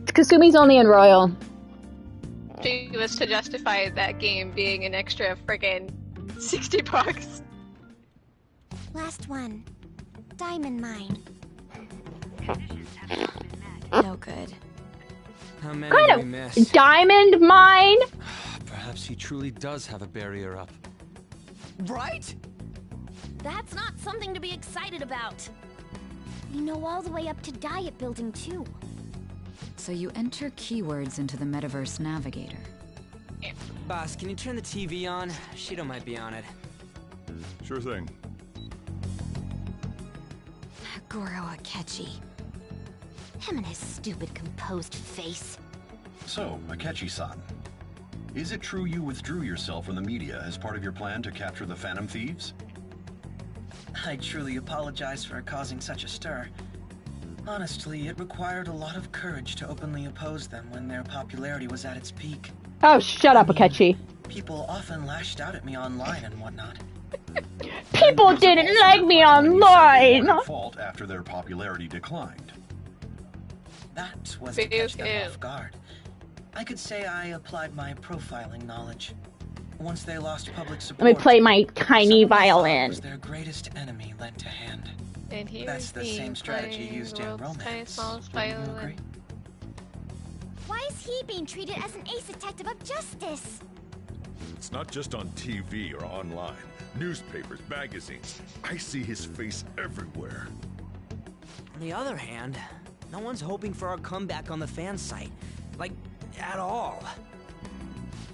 Kasumi's only in Royal. She was to justify that game being an extra friggin' $60. Last one. Diamond mine. No good. How many Kind did we of miss? diamond mine. Perhaps he truly does have a barrier up. Right? That's not something to be excited about. We know all the way up to Diet Building too. So you enter keywords into the Metaverse Navigator. Boss, can you turn the TV on? Shido might be on it. Sure thing. Goro Akechi. Him and his stupid composed face. So, Akechi-san, is it true you withdrew yourself from the media as part of your plan to capture the Phantom Thieves? I truly apologize for causing such a stir. Honestly, it required a lot of courage to openly oppose them when their popularity was at its peak. Oh, shut up, Akechi. People often lashed out at me online and whatnot. People didn't like me online! Fault after their popularity declined. That was to catch them off guard. I could say I applied my profiling knowledge. Once they lost public support, let me play my tiny violin. Was their greatest enemy lent a hand. And he That's the same strategy used in romance. Wouldn't you agree? Why is he being treated as an ace detective of justice? It's not just on TV or online. Newspapers, magazines. I see his face everywhere. On the other hand, no one's hoping for our comeback on the fan site. Like, at all.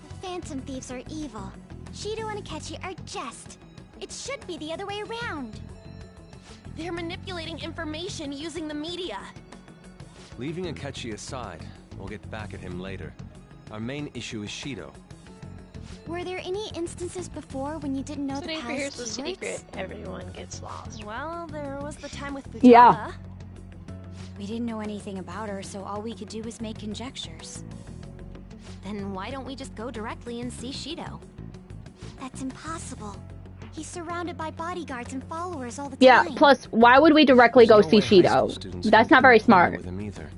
The Phantom Thieves are evil. Shido and Akechi are just. It should be the other way around. They're manipulating information using the media. Leaving Akechi aside, we'll get back at him later. Our main issue is Shido. Were there any instances before when you didn't know the past here's the secret. Everyone gets lost. Well, there was the time with Buttouchious. Yeah. We didn't know anything about her, so all we could do was make conjectures. Then why don't we just go directly and see Shido? That's impossible. He's surrounded by bodyguards and followers all the time. Yeah, plus, why would we directly go see Shido? That's not very smart. With him either.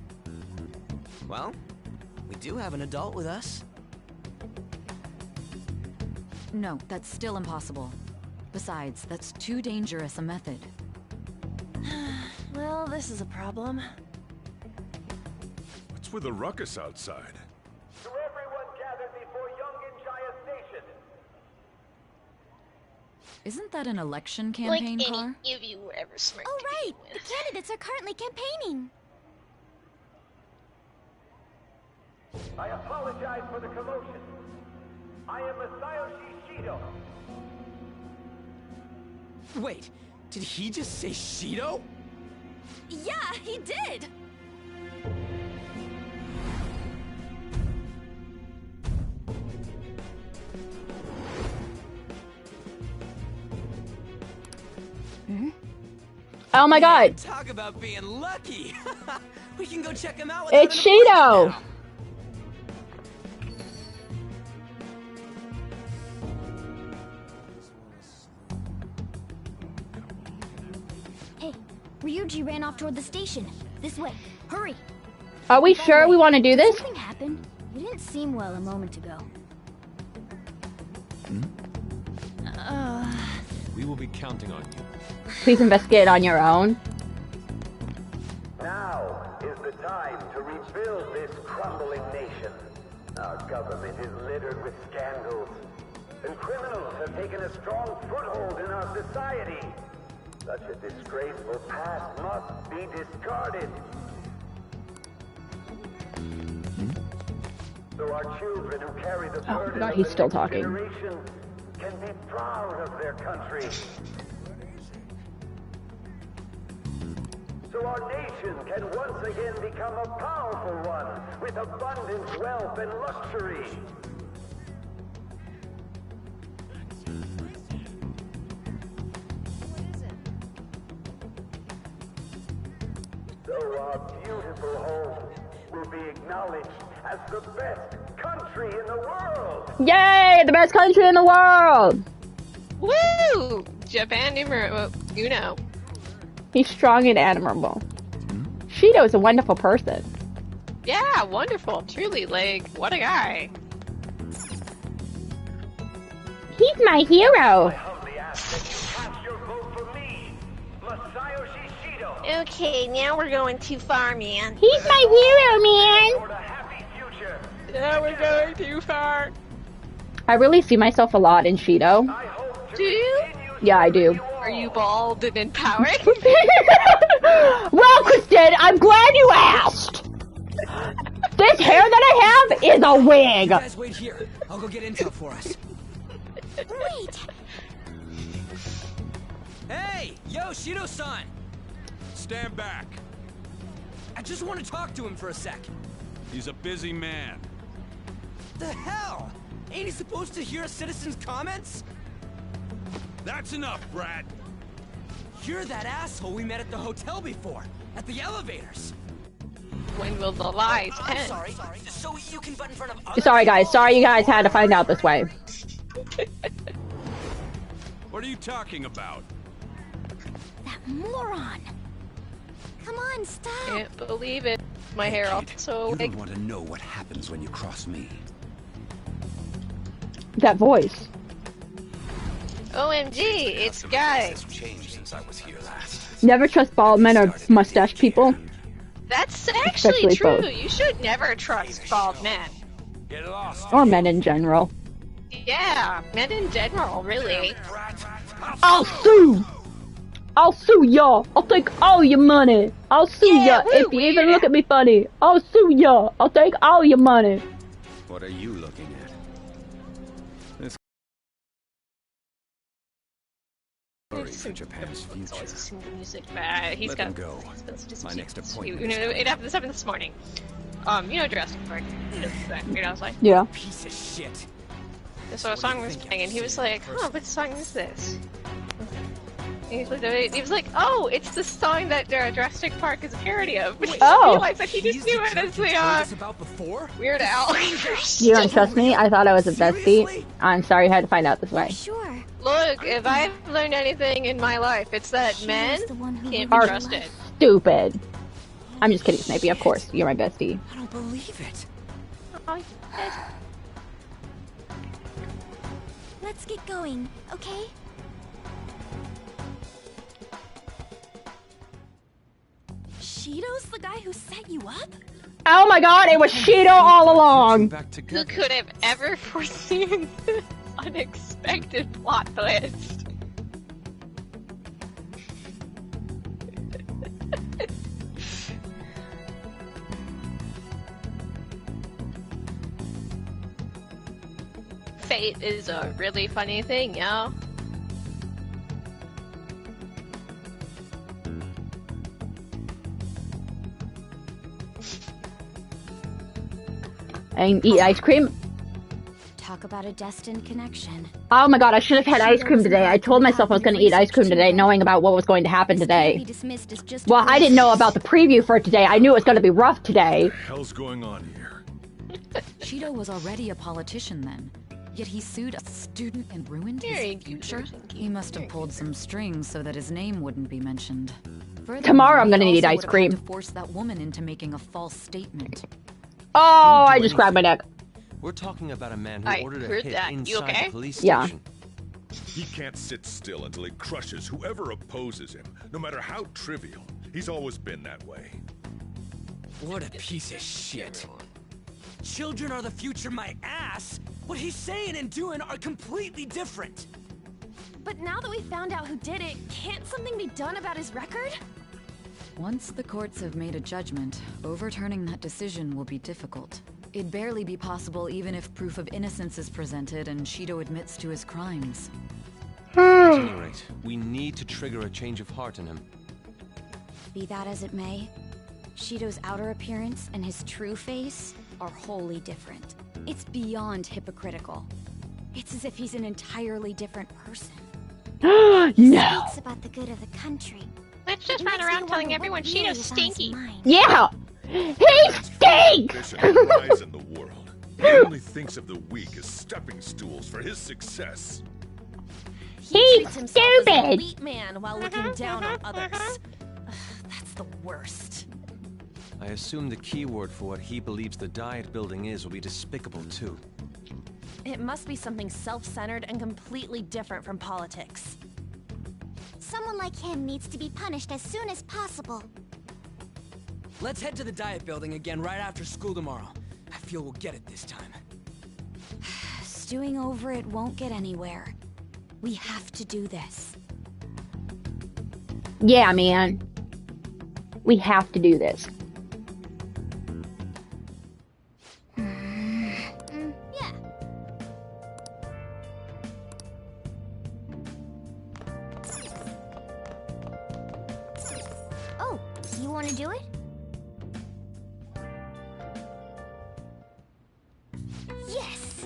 Well, we do have an adult with us. No, that's still impossible. Besides, that's too dangerous a method. Well, this is a problem. What's with the ruckus outside? To everyone gathered before Yunalescka Station. Isn't that an election campaign like car? Any of you were ever smart. Oh, right! The candidates are currently campaigning. I apologize for the commotion. I am Masayoshi Shido. Wait, did he just say Shido? Yeah, he did! Oh my god! Talk about being lucky! We can go check him out. It's Shido! Hey, Ryuji ran off toward the station. This way. Hurry! Are we sure we want to do this? Something happened. You didn't seem well a moment ago. We will be counting on you. Please investigate on your own. Now is the time to rebuild this crumbling nation. Our government is littered with scandals, and criminals have taken a strong foothold in our society. Such a disgraceful past must be discarded. So our children who carry the burden God, of he's the still next talking. generation can be proud of their country. So our nation can once again become a powerful one with abundant wealth and luxury. So our beautiful home will be acknowledged as the best country in the world. Yay! The best country in the world! Woo! Japan numero uno. He's strong and admirable. Shido is a wonderful person. Yeah, wonderful. Truly, like, what a guy. He's my hero. Okay, now we're going too far, man. He's my hero, man. Now we're going too far. I really see myself a lot in Shido. Do you? Yeah, I do. Are you bald and empowering? Well, Kristen, I'm glad you asked. This hair that I have is a wig. You guys wait here. I'll go get intel for us. Wait. Hey, yo, Shido-san. Stand back. I just want to talk to him for a sec. He's a busy man. The hell? Ain't he supposed to hear a citizen's comments? That's enough, Brad. You're that asshole we met at the hotel before, at the elevators. When will the lies end? I'm sorry. So you can butt in front of other Sorry, guys. Sorry, you guys had to find out this way. What are you talking about? That moron! Come on, stop! Can't believe it. My hair off so You big. don't want to know what happens when you cross me. That voice. OMG, it's Guy. Has changed since I was here last. Never trust bald men or mustache people. That's Especially actually true. both. You should never trust bald men. Get lost. Or men in general. Yeah, men in general, really. I'll sue! I'll sue y'all! I'll take all your money! I'll sue ya if you even look at me funny! I'll sue ya! I'll take all your money! What are you looking at? This story for Japan's future. Music, he's Let got. him go. My next appointment. You know, it happened this morning. You know Jurassic Park. You know, I was like, yeah. Piece of shit. So a song was playing, and he was like, "Huh, what song is this?" And he looked at it. He was like, "Oh, it's the song that Jurassic Park is a parody of." But he Oh. realized that he just knew it as the Weird Al. You don't trust me? I thought I was a bestie. I'm sorry I had to find out this way. Sure. Look, if I've learned anything in my life, it's that men can't be Are trusted. stupid. I'm just kidding, Snapey. Of course, you're my bestie. I don't believe it. Oh, Let's get going, okay? Shido's the guy who set you up? Oh my god, it was Shido all along! Who could have ever foreseen this unexpected plot twist? Fate is a really funny thing, yo. And eat ice cream? Talk about a destined connection. Oh my god, I should have had ice cream today. I told myself I was going to eat ice cream today, knowing about what was going to happen today. Well, I didn't know about the preview for today. I knew it was going to be rough today. What the hell's going on here? Shido was already a politician then. Yet he sued a student and ruined his future? He must have pulled some strings so that his name wouldn't be mentioned. Tomorrow I'm gonna He need also ice would have cream. had to force that woman into making a false statement. Oh, I just grabbed my neck. We're talking about a man who I ordered a heard hit that. You inside okay? the police Yeah. station. He can't sit still until he crushes whoever opposes him, no matter how trivial. He's always been that way. What a piece of shit. Children are the future, my ass. What he's saying and doing are completely different. But now that we found out who did it, can't something be done about his record? Once the courts have made a judgment, overturning that decision will be difficult. It'd barely be possible even if proof of innocence is presented and Shido admits to his crimes. At any rate, we need to trigger a change of heart in him. Be that as it may, Shido's outer appearance and his true face are wholly different. It's beyond hypocritical. It's as if he's an entirely different person. No! Speaks about the good of the country. Let's just run around telling everyone Shido's stinky. Yeah! He stinks! Efficient rise in the world. He only thinks of the weak as stepping stools for his success. He treats himself as an elite man while looking down on others. Ugh, that's the worst. I assume the key word for what he believes the diet building is will be despicable too. It must be something self-centered and completely different from politics. Someone like him needs to be punished as soon as possible. Let's head to the diet building again right after school tomorrow. I feel we'll get it this time. Stewing over it won't get anywhere. We have to do this. Yeah, man. We have to do this. Yeah. You want to do it? Yes!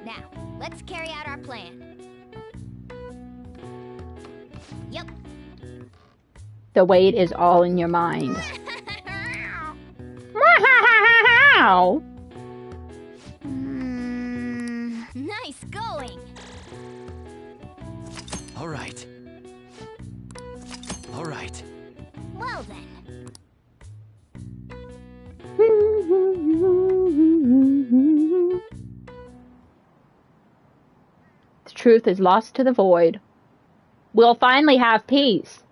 Now, let's carry out our plan. Yep. The weight is all in your mind. Nice going. All right. All right. Well then. The truth is lost to the void. We'll finally have peace.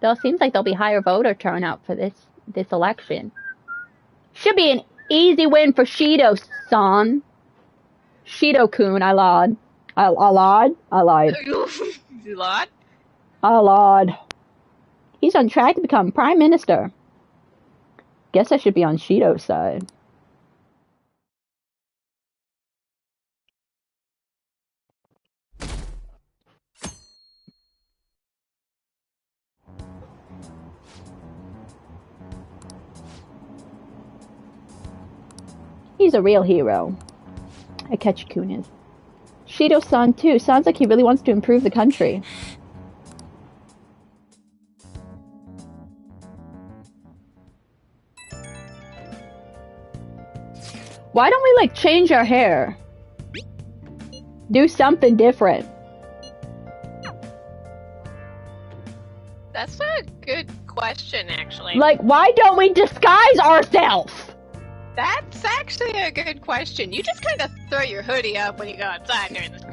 Though it seems like there'll be higher voter turnout for this election. Should be an easy win for Shido-san. Shido-kun, I lied. I lied? I lied. You lied? I lied. He's on track to become Prime Minister. Guess I should be on Shido's side. He's a real hero. Akechi-kun is. Shido-san too. Sounds like he really wants to improve the country. Why don't we, like, change our hair? Do something different. That's a good question, actually. Like, why don't we disguise ourselves? That's actually a good question. You just kind of throw your hoodie up when you go outside during this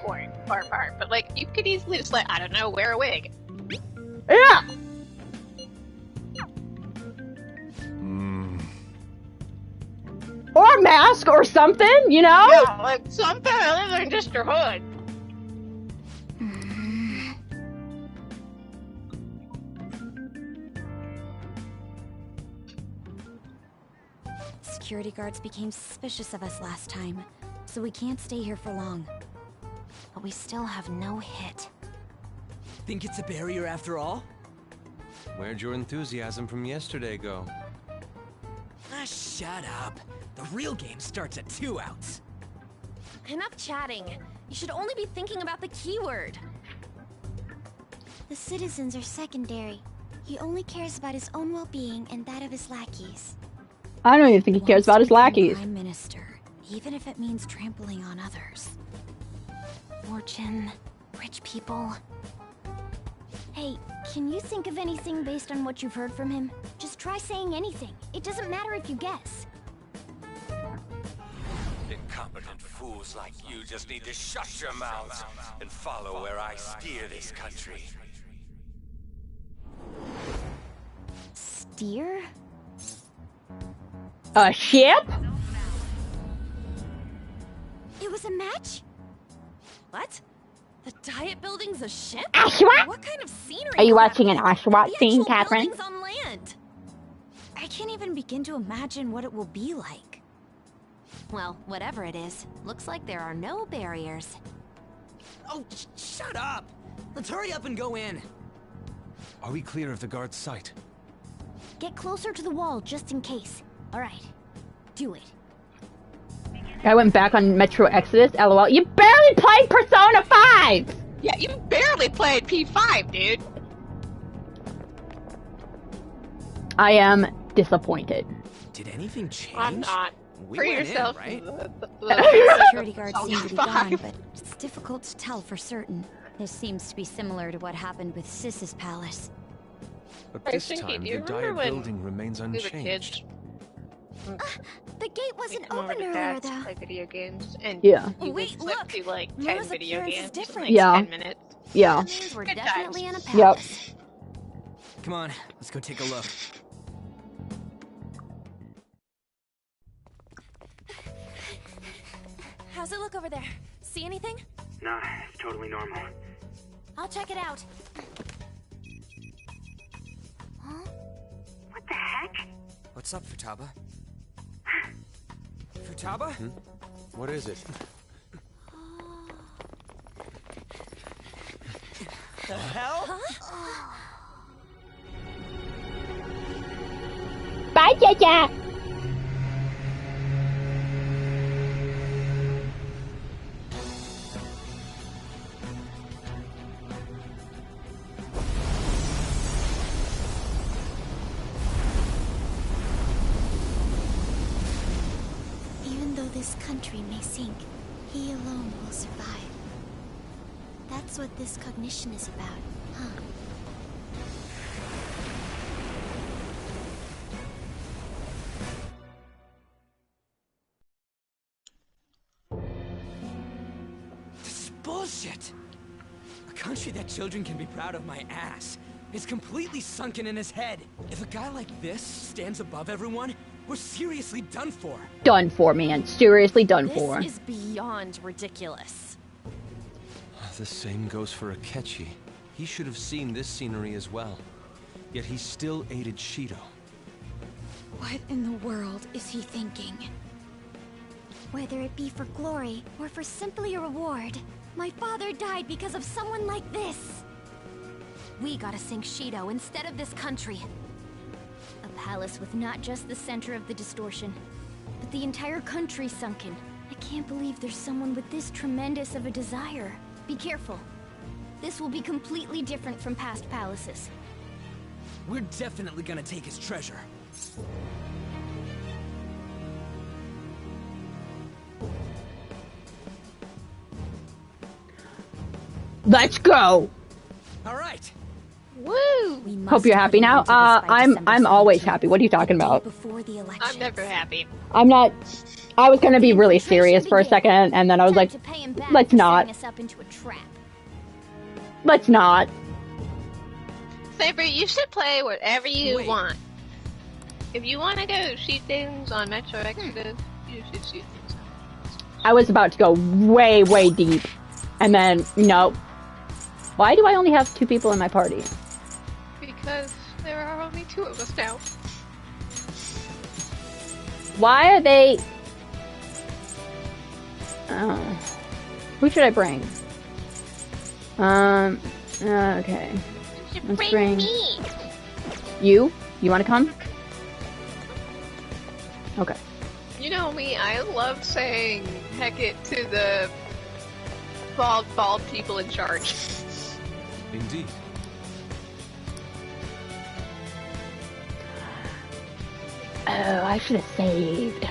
part. But, like, you could easily just, like, I don't know, wear a wig. Yeah! Or a mask or something, you know? Yeah, like something other than just your hood. Security guards became suspicious of us last time, so we can't stay here for long. But we still have no hit. Think it's a barrier after all? Where'd your enthusiasm from yesterday go? Ah, shut up. The real game starts at 2 outs. Enough chatting. You should only be thinking about the keyword. The citizens are secondary. He only cares about his own well-being and that of his lackeys. I don't even think he cares about his lackeys. Prime Minister, even if it means trampling on others. Fortune, rich people. Hey, can you think of anything based on what you've heard from him? Just try saying anything. It doesn't matter if you guess. Incompetent fools like you just need to shut your mouths and follow where I steer this country. Steer? A ship? It was a match? What? The Diet Building's a ship? Ashwat? What kind of scenery? Are you watching an Ashwat scene, Catherine? Buildings on land. I can't even begin to imagine what it will be like. Well, whatever it is, looks like there are no barriers. Oh, shut up! Let's hurry up and go in. Are we clear of the guard's sight? Get closer to the wall just in case. Alright. Do it. I went back on Metro Exodus, lol. You barely played Persona 5! Yeah, you barely played P5, dude. I am disappointed. Did anything change? I'm not. We For went yourself, in, right? Security guards seem to be gone, but it's difficult to tell for certain. This seems to be similar to what happened with Sis's palace. But this Cynthia, time, do you the remember Diet when Building remains we were unchanged. The gate wasn't Come over open to earlier, Dad's, though. play video games, and Yeah. you Wait, would flip look! to like 10 Nora's video appearance is games different. in like Yeah. 10 minutes. Yeah. That means we're Good definitely times. in a Yep. palace. Come on, let's go take a look. How's it look over there? See anything? Nah, it's totally normal. I'll check it out. Huh? What the heck? What's up, Futaba? Futaba? What is it? The hell? Bye, Jaja! Even though this country may sink, he alone will survive. That's what this cognition is about, huh? This is bullshit! A country that children can be proud of my ass is completely sunken in his head. If a guy like this stands above everyone, we're seriously done for. Done for, man. Seriously done for. This is beyond ridiculous. The same goes for Akechi. He should have seen this scenery as well. Yet he still aided Shido. What in the world is he thinking? Whether it be for glory or for simply a reward, my father died because of someone like this. We gotta sink Shido instead of this country. A palace with not just the center of the distortion, but the entire country sunken. I can't believe there's someone with this tremendous of a desire. Be careful. This will be completely different from past palaces. We're definitely gonna take his treasure. Let's go! Alright! Woo! Hope you're happy now. I'm always happy. What are you talking about? I'm never happy. I'm not. I was gonna be really serious for a second, and then I was like, let's not. Let's not. Saber, you should play whatever you want. If you want to go shoot things on Metro Exodus, you should shoot things on I was about to go way, way deep, and then no. Why do I only have 2 people in my party? Because there are only 2 of us now. Why are they? Oh, who should I bring? Okay. Let's bring me. You. You want to come? Okay. You know me, I love saying heck it to the bald people in charge. Indeed. Oh, I should have saved.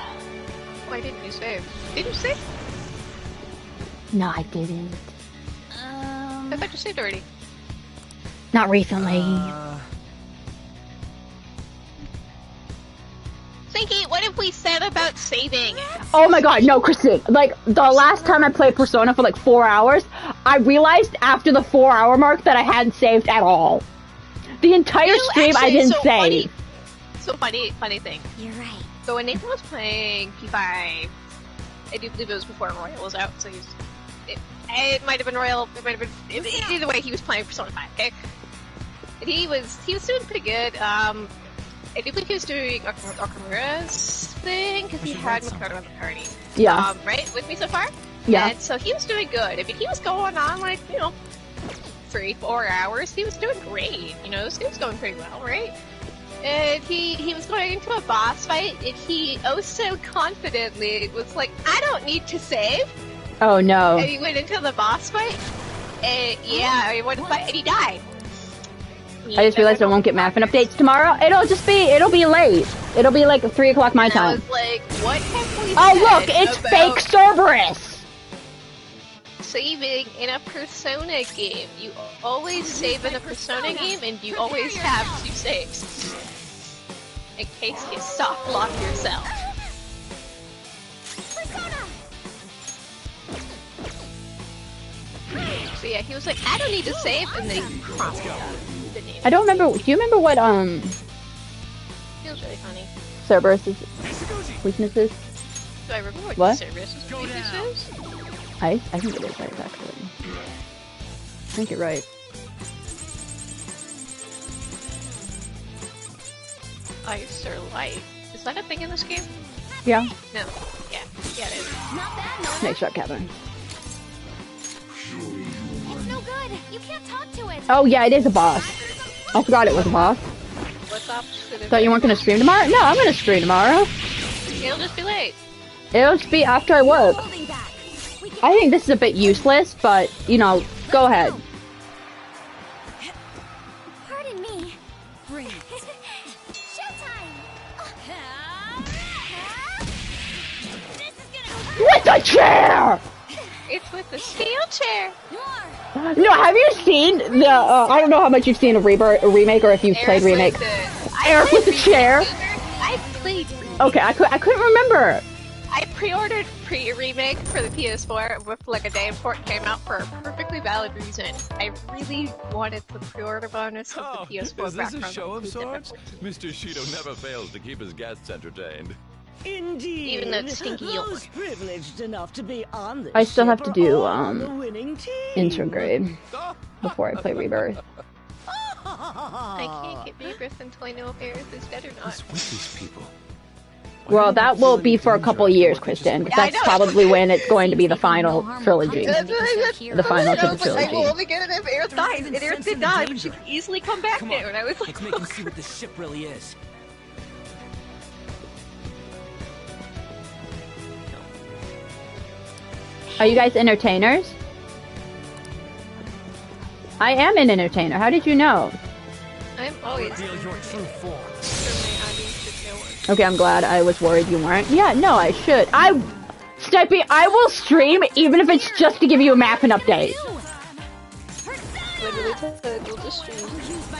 Why didn't you save? Did you save? No, I didn't. I thought you saved already. Not recently. Thinky, what if we said about saving? Oh my god, no, Christine. Like, the last time I played Persona for like 4 hours, I realized after the 4-hour mark that I hadn't saved at all. The entire stream I didn't save. Funny thing. You're right. So when Nathan was playing P5, I do believe it was before Royal was out, so it might have been Royal, it might have been, either way, he was playing Persona 5, okay? And he was doing pretty good. I do think he was doing Okamura's thing, because he had Makoto on the party. Yeah. Right? With me so far? Yeah. And so he was doing good. I mean, he was going on, like, 3-4 hours. He was doing great. He was going pretty well, right? And he was going into a boss fight, and he so confidently was like, I don't need to save. Oh no. And he went into the boss fight, and he went to fight, and he died. I just realized I won't get Mappin updates tomorrow. It'll be late. It'll be like 3 o'clock my time. I was like, what have we Oh look, said it's about fake Cerberus! saving in a Persona game? You always save in a Persona game, and you always have 2 saves. In case you soft lock yourself. So yeah, he was like, I don't need to save, and then he prompted the name. I don't remember. Do you remember what Feels really funny. Cerberus's weaknesses? Do I remember What? Cerberus's weaknesses? I think it is right, actually. I think you're right. Ice or light? Is that a thing in this game? Yeah. No. Yeah. Yeah, it is. Not bad, Nona. Nice shot, Kevin. It's no good. You can't talk to it. Oh yeah, it is a boss. I forgot it was a boss. What's up? Thought you weren't gonna stream tomorrow? No, I'm gonna stream tomorrow. It'll just be late. It'll just be after I work. I think this is a bit useless, but, you know, go ahead. Pardon me. Showtime. With the chair! It's with the steel chair. No, have you seen the, I don't know how much you've seen of Remake or if you've played Remake. Eric with the chair? I played Remake. Okay, I couldn't remember. I pre-ordered pre-remake for the PS4 with like a day before it came out for a perfectly valid reason. I really wanted the pre-order bonus of the PS4 Is this a background. show of sorts? Mr. Shido never fails to keep his guests entertained. Indeed. Even though it's stinky Those privileged enough to be on this I still have to ship do, are on the winning team. Intergrade before I play Rebirth. I can't get Rebirth until I know if Aerith is dead or not. What's with these people? Well, that will be for a couple of years, Kristen. That's probably when it's going to be the final trilogy. The final to the I will trilogy. only get it if Aerith dies, and Aerith did die, but she could easily come back there, and I was like, Let's make him see what this ship really is. Are you guys entertainers? I am an entertainer. How did you know? I'm always reveal your true form. Okay, I'm glad. I was worried you weren't. Yeah, no, I should. Snipey, I will stream even if it's just to give you a map and update. Literally we'll just stream.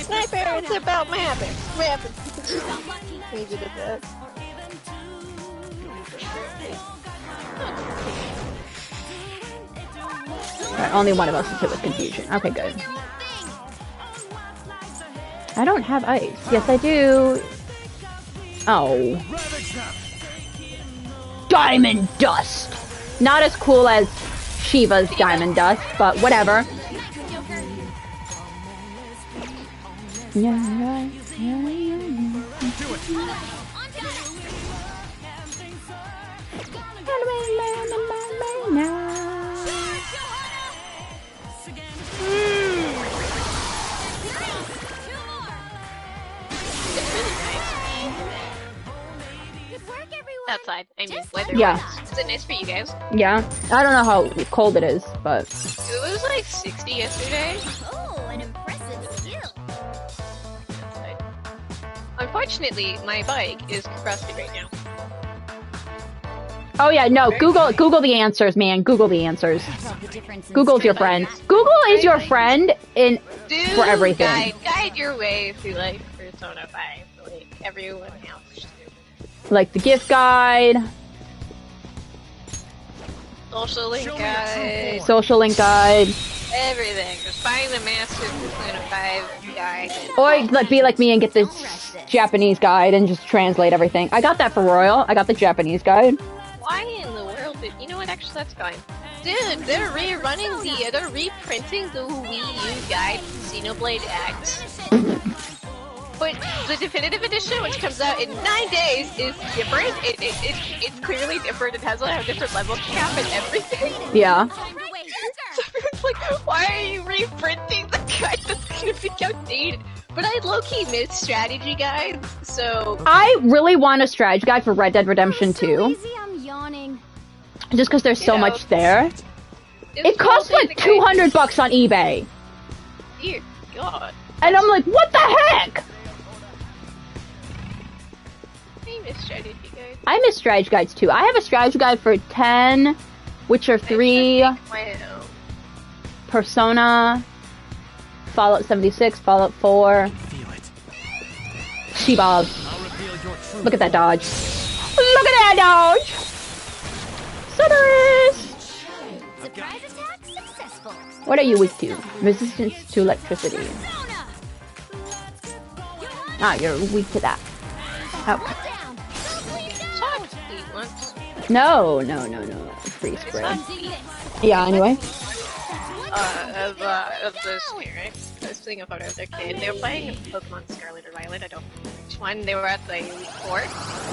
Sniper, it's about mapping. Mapping. Leave it at that. Alright, only one of us is hit with confusion. Okay, good. I don't have ice. Yes, I do. Oh. Diamond Dust! Not as cool as Shiva's Diamond Dust, but whatever. Yeah. Outside, I mean, weather. Yeah. Is it nice for you guys? Yeah. I don't know how cold it is, but... It was like 60 yesterday. Oh, an impressive skill. Unfortunately, my bike is crusty right now. Oh yeah, no, Google the answers, man. Google the answers. Google's your friend. Google is your friend for everything. Guide your way through like Persona 5, like everyone else. Like the gift guide. Social link guide. Social link guide. Everything. Just find the master Persona 5 guide. Or like be like me and get the Japanese guide and just translate everything. I got that for Royal. I got the Japanese guide. Why in the world did you know what? Actually, that's fine. Dude, they're reprinting the Wii U guide, Xenoblade X. But the definitive edition, which comes out in 9 days, is different. It's clearly different. It has a different level cap and everything. Yeah. So it's like, why are you reprinting the guide that's gonna be outdated? But I low-key miss strategy guides, so... I really want a strategy guide for Red Dead Redemption 2. I'm yawning. Just because there's so much there. It costs like $200 on eBay. Dear God. And I'm like, what the heck? I miss strategy guides. I miss strategy guides too. I have a strategy guide for 10, Witcher 3, Persona, Fallout 76, Fallout 4. She-Bob. Look at that dodge. Look at that dodge! Cerberus! Surprise attack successful. What are you weak to? Resistance to electricity. Ah, you're weak to that. Okay. No. Free spray. Yeah, anyway. Of this right? I was seeing a photo of their kid. They were playing Pokemon Scarlet or Violet, I don't know which one. They were at the Elite Four.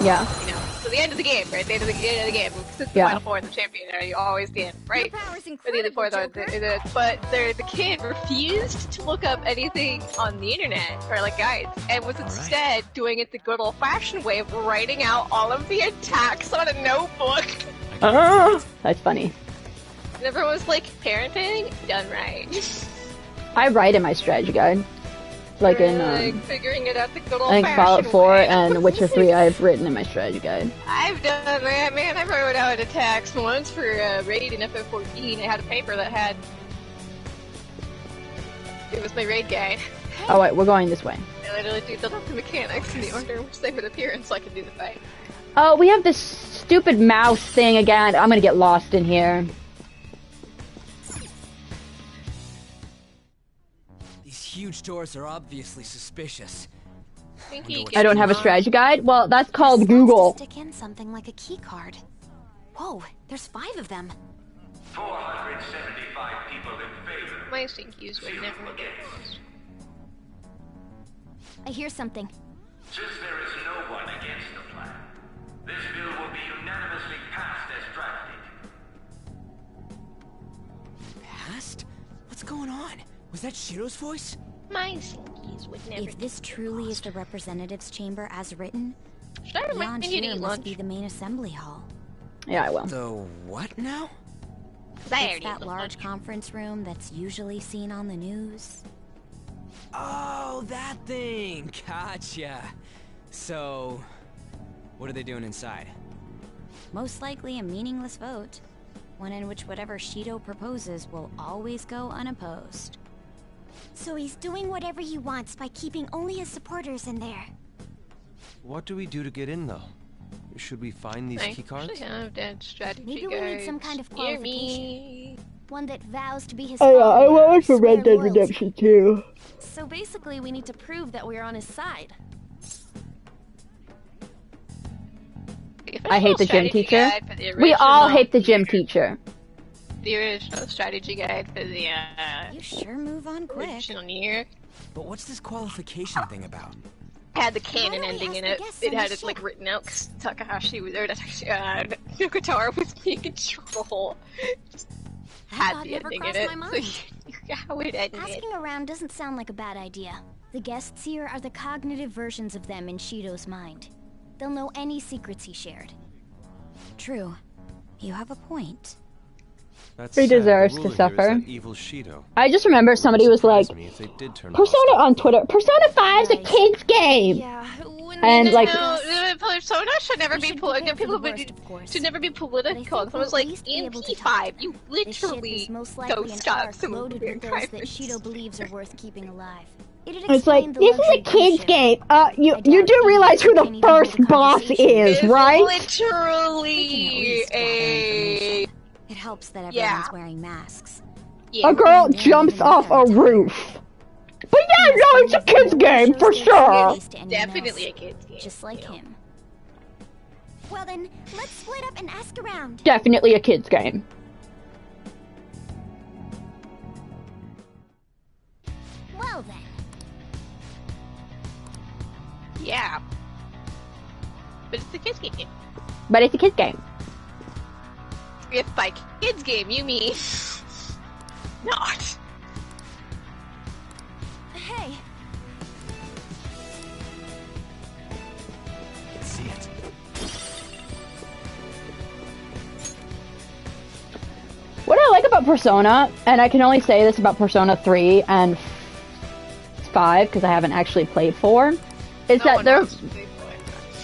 Yeah. You know, so the end of the game, right? The end of the game. Since the final four, the champion, you always the end, right? For the other four, but the kid refused to look up anything on the internet or like guides, and was instead doing it the good old-fashioned way of writing out all of the attacks on a notebook. That's funny. And everyone was like, parenting done right. I write in my strategy guide. Like in, figuring it out the good I think Fallout 4 and Witcher 3 I've written in my strategy guide. I've done that, man. I wrote out attacks once for raid in FF14. I had a paper that had... It was my raid guide. Oh wait, we're going this way. I literally detailed out the mechanics in the order in which they would appear so I could do the fight. Oh, we have this stupid mouse thing again. I'm gonna get lost in here. Huge doors are obviously suspicious. I don't have a strategy guide? Well, that's called Google. Stick in something like a key card. Whoa, there's 5 of them. 475 people in favor. My stinkies would never get lost. I hear something. Since there is no one against the plan, this bill will be unanimously passed as drafted. Passed? What's going on? Was that Shiro's voice? My stinkies would never. If this truly is the representatives' chamber as written, beyond here must be the main assembly hall. Yeah, I will. The what now? It's that large conference room that's usually seen on the news. Oh, that thing! Gotcha! So, what are they doing inside? Most likely a meaningless vote. One in which whatever Shido proposes will always go unopposed. So he's doing whatever he wants by keeping only his supporters in there. What do we do to get in, though? Should we find these keycards? Maybe we need some kind of qualification. One that vows to be his Oh yeah, I want for Red Dead Redemption 2. So basically, we need to prove that we're on his side. I hate the gym teacher. We all hate the gym teacher. The original strategy guide for the You sure move on quick. original year But what's this qualification thing about? had the canon ending in it. It had it like written out because Takahashi was there. Yokotaro was being in trouble. Just had the ending in it. So how it ended. Asking around doesn't sound like a bad idea. The guests here are the cognitive versions of them in Shido's mind. They'll know any secrets he shared. True. You have a point. He deserves to suffer. Evil Shido. I just remember somebody was like, Persona on Twitter, Persona 5's a kid's game! Yeah, and like... Persona should never be political. People should never be political. Someone's like, MP5, you literally go stop some loaded with those that Shido believes are worth keeping alive. It's like, this is a kid's game. You do realize who the first boss is, right? Literally a... It helps that everyone's wearing masks. A girl jumps off a roof. But yeah, no, it's a kid's game, for sure. Definitely a kid's game. Just like him. Well then, let's split up and ask around. Definitely a kid's game. Well then. Yeah. But it's a kid's game. But it's a kid's game. If by kids game you mean not. Hey. Let's see it. What I like about Persona, and I can only say this about Persona 3 and 5 because I haven't actually played 4, is that there.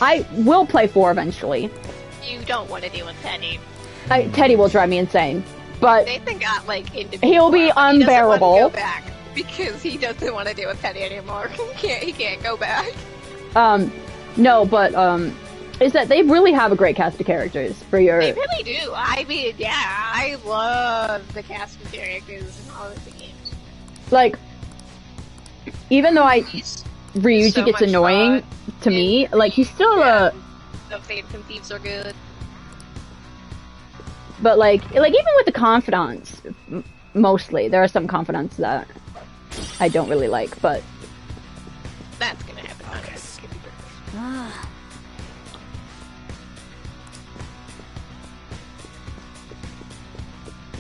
I will play 4 eventually. You don't want to deal with Teddy. Teddy will drive me insane, but Nathan got like into. He'll be unbearable. He doesn't want to go back because he doesn't want to deal with Teddy anymore. He can't go back. No, but is that they really have a great cast of characters for your. They really do. I mean, yeah, I love the cast of characters in all of the games. Like, even though Ryuji gets annoying to me, like he's still a. The Phantom Thieves are good. But like even with the confidants, mostly there are some confidants that I don't really like, but that's gonna happen.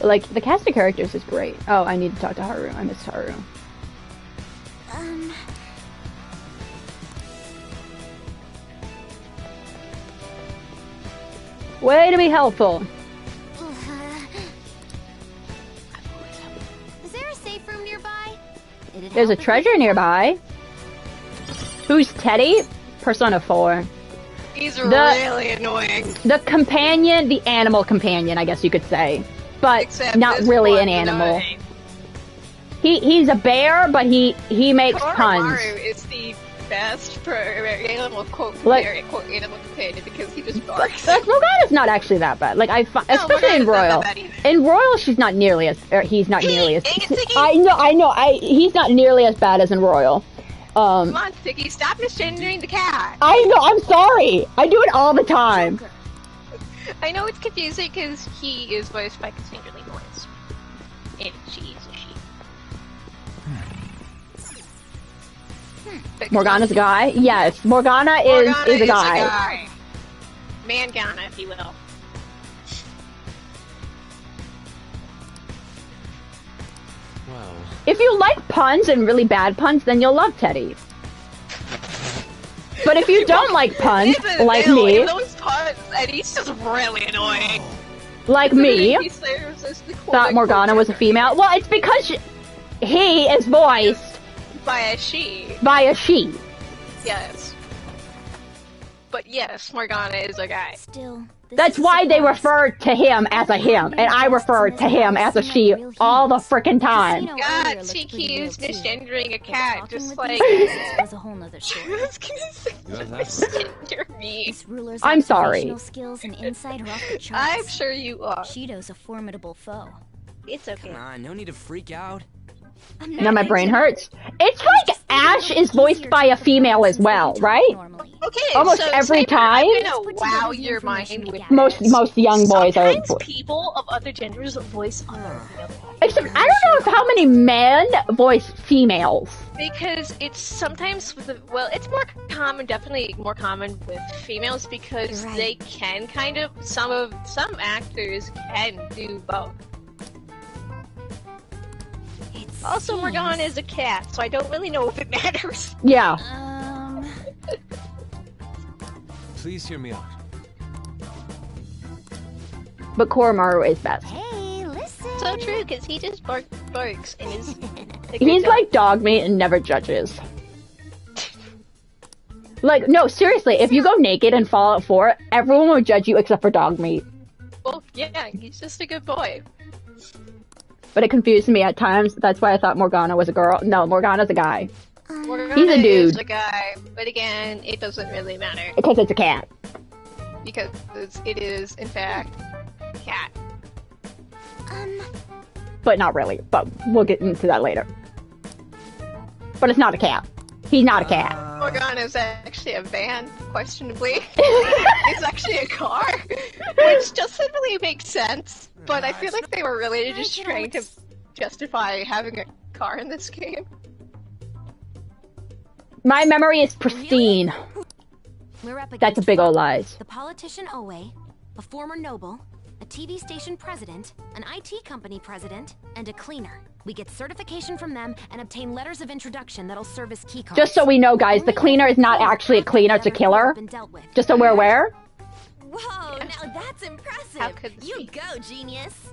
Like, the cast of characters is great. Oh, I need to talk to Haru. I missed Haru. Way to be helpful. Is there a safe room nearby? There's a treasure nearby. Who's Teddy? Persona 4. He's really annoying. The companion, the animal companion, I guess you could say. But Except not really an one's animal. annoying. He's a bear, but he makes puns. Koromaru is the best animal quote animal companion because he just barks. Like, Morgana's not actually that bad. Like especially in Royal. In Royal, she's not nearly as. He's not nearly as. I know. He's not nearly as bad as in Royal. Come on, Sticky, stop misgendering the cat. I know. I'm sorry. I do it all the time. I know it's confusing because he is voiced by Cassandra Lee Morris, and she is a she. Morgana's a guy? Yes, Morgana is a guy. Mangana, if you will. Well. If you like puns and really bad puns, then you'll love Teddy. But if you don't like puns, like me, those puns, and he's just really annoying. Like me, thought Morgana was a female. Well, it's because he is voiced by a she. By a she. Yes. But yes, Morgana is a guy. Still. That's why they refer to him as a him, and I refer to him as a she all the frickin' time. God, TQ's misgendering a cat, just like... was a whole nother story. I'm sorry. Skills and insight are off the charts. I'm sure you are. Shido's a formidable foe. It's okay. Come on, no need to freak out. Now my brain hurts. It's like Ash is voiced by a female as well, right? Okay, almost so every Saber, time. I'm gonna wow your mind with most young boys are. Sometimes people of other genders voice other female. Except I don't know how many men voice females. Because it's sometimes it's more common, definitely more common with females because they can kind of some actors can do both. Also, Morgana is a cat, so I don't really know if it matters. Yeah. Please hear me out. But Koromaru is best. Hey, listen. So true, because he just barks and is. He's like dog meat and never judges. Like, no, seriously, if you go naked in Fallout 4, everyone will judge you except for dog meat. Well, yeah, he's just a good boy. But it confused me at times. That's why I thought Morgana was a girl. No, Morgana's a guy. Morgana He's a dude. is a guy, but again, it doesn't really matter. Because it's a cat. Because it is, in fact, a cat. But not really. But we'll get into that later. But it's not a cat. He's not a cat. Morgana is actually a van, questionably. It's actually a car, which doesn't really make sense. But I feel like they were really just trying to justify having a car in this game. My memory is pristine. We're up That's a big old lies. The politician Owe, a former noble, a TV station president, an IT company president, and a cleaner. We get certification from them and obtain letters of introduction that'll serve as keycards. Just so we know, guys, the cleaner is not actually a cleaner, it's a killer. Just so we're aware. Whoa, now that's impressive. How could you go, genius?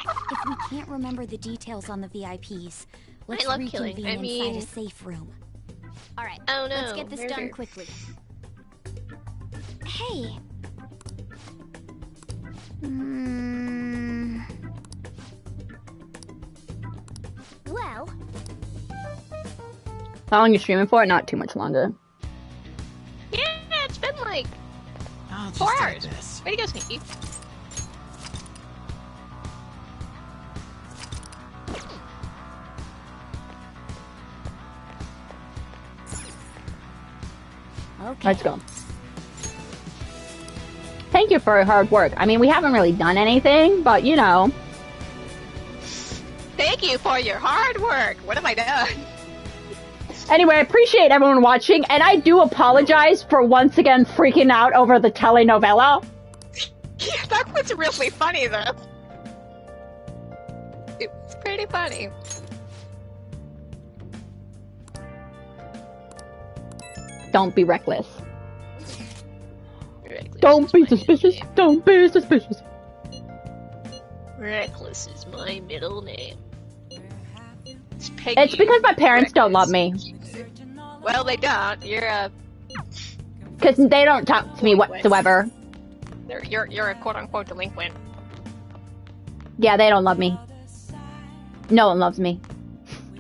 If we can't remember the details on the VIPs, let's love reconvene killing. inside a safe room. All right, oh no, let's get this done quickly. Hey. Well. How long are you streaming for? Not too much longer. Yeah, it's been like 4 hours. Way to go, Sneaky. Okay. Let's go. Thank you for your hard work. I mean, we haven't really done anything, but you know. Thank you for your hard work. What have I done? Anyway, I appreciate everyone watching, and I do apologize for once again freaking out over the telenovela. Yeah, that was really funny, though. pretty funny. Don't be reckless. Don't be suspicious. Don't be suspicious. Reckless is my middle name. It's because my parents don't love me. Well, they don't. You're because they don't talk to me whatsoever. You're a quote-unquote delinquent. Yeah, they don't love me. No one loves me.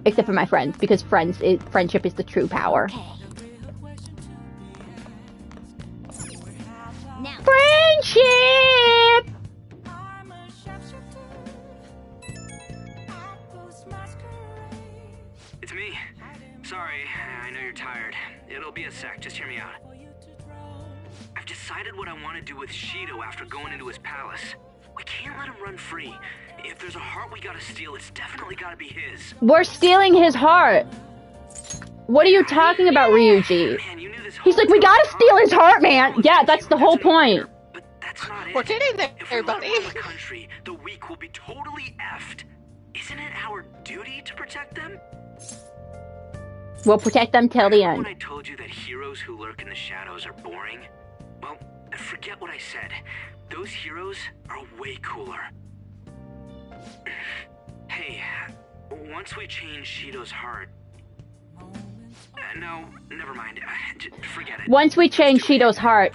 Except for my friends, because friendship is the true power. Now. Friendship! It's me. Sorry, I know you're tired. It'll be a sec, just hear me out. I've decided what I want to do with Shido after going into his palace. We can't let him run free. If there's a heart we gotta steal, it's definitely gotta be his. We're stealing his heart. What are you talking about, Ryuji? He's like, we gotta steal his heart, man. Yeah, that's the whole point. But that's not it. We're getting there, everybody. If we let the country, the weak will be totally effed. Isn't it our duty to protect them? We'll protect them till the end. When I told you that heroes who lurk in the shadows are boring, well, forget what I said. Those heroes are way cooler. Hey, once we change Shido's heart... no, never mind. Forget it. Once we change Shido's heart,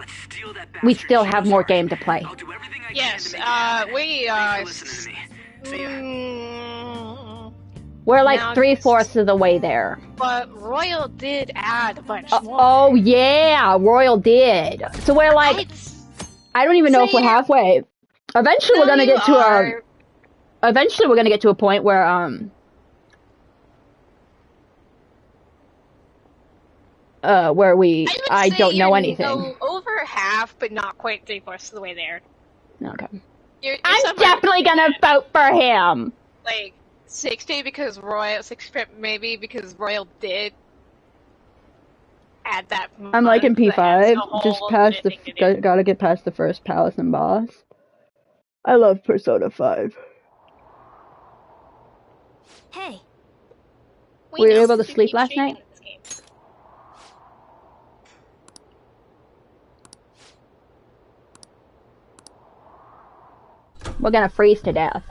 we still have more game to play. Yes, we're like 3/4 of the way there. But Royal did add a bunch more. Oh yeah, Royal did. So we're like, I don't even know if we're halfway. Eventually, we're gonna get to a. Eventually, we're gonna get to a point where I don't know anything. Over half, but not quite 3/4 of the way there. Okay. You're I'm definitely gonna vote for him. Like 60 because Royal, 60 maybe because Royal did add that. I'm like in P5. Just past the. Gotta get past the first palace and boss. I love Persona 5. Hey. Were you able to sleep last night? We're gonna freeze to death.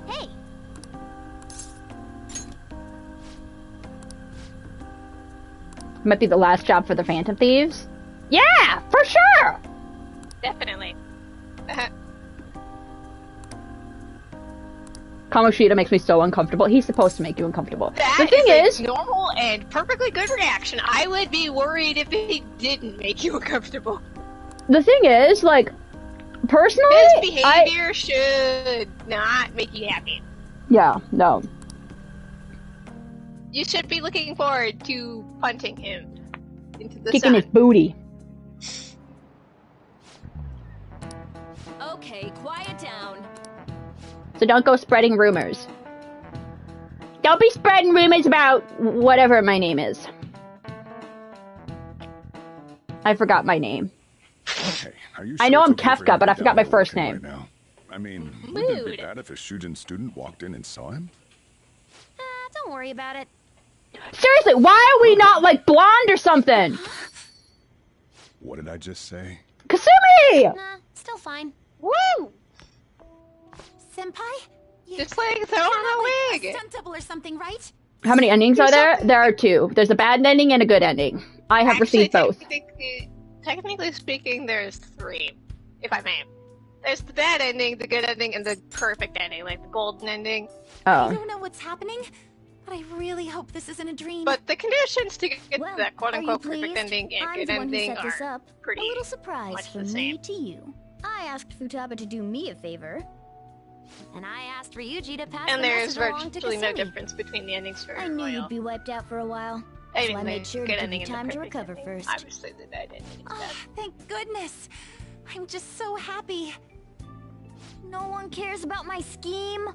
Hey. Might be the last job for the Phantom Thieves. Yeah, for sure. Definitely. Kamoshida makes me so uncomfortable. He's supposed to make you uncomfortable. The thing is, normal and perfectly good reaction. I would be worried if he didn't make you uncomfortable. The thing is, like, personally, his behavior should not make you happy. Yeah, no. You should be looking forward to punting him into the Kicking sun. his booty. Okay, quiet down. So don't go spreading rumors. Don't be spreading rumors about whatever my name is. I forgot my name. Okay, are you I know I'm Kefka, but I forgot my first name. Right now? I mean, wouldn't it be bad if a Shujin student walked in and saw him? Don't worry about it. Seriously, why are we not, like, blonde or something? What did I just say? Kasumi! Nah, still fine. Woo! Senpai? Just like throw on a wig! Stunt double or something, right? How many endings are there? There are 2. There's a bad ending and a good ending. I have received both. Technically speaking, there's 3, if I may. There's the bad ending, the good ending, and the perfect ending, like the golden ending. Oh. I don't know what's happening, but I really hope this isn't a dream. But the conditions to get to that quote-unquote perfect pleased? ending and I'm good the one who ending set this are up. pretty A little surprise much from the me same. to you. I asked Futaba to do me a favor. And I asked Ryuji to pass And the there's message along to virtually no Kasumi. difference between the endings for I knew Royal. you'd be wiped out for a while. I So mean, I made the sure good to give ending you and the time to perfect recover ending. first. Obviously, the bad ending is bad. Thank goodness. I'm just so happy. No one cares about my scheme.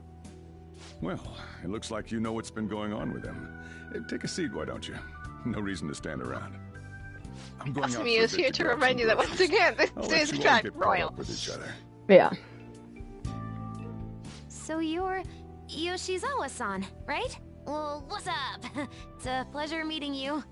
Well, it looks like you know what's been going on with him. Take a seat, why don't you? No reason to stand around. I'm going out Kasumi is here to remind you that once again, this is track Royal. With each other. Yeah. So you're Yoshizawa-san, right? Well, what's up? It's a pleasure meeting you.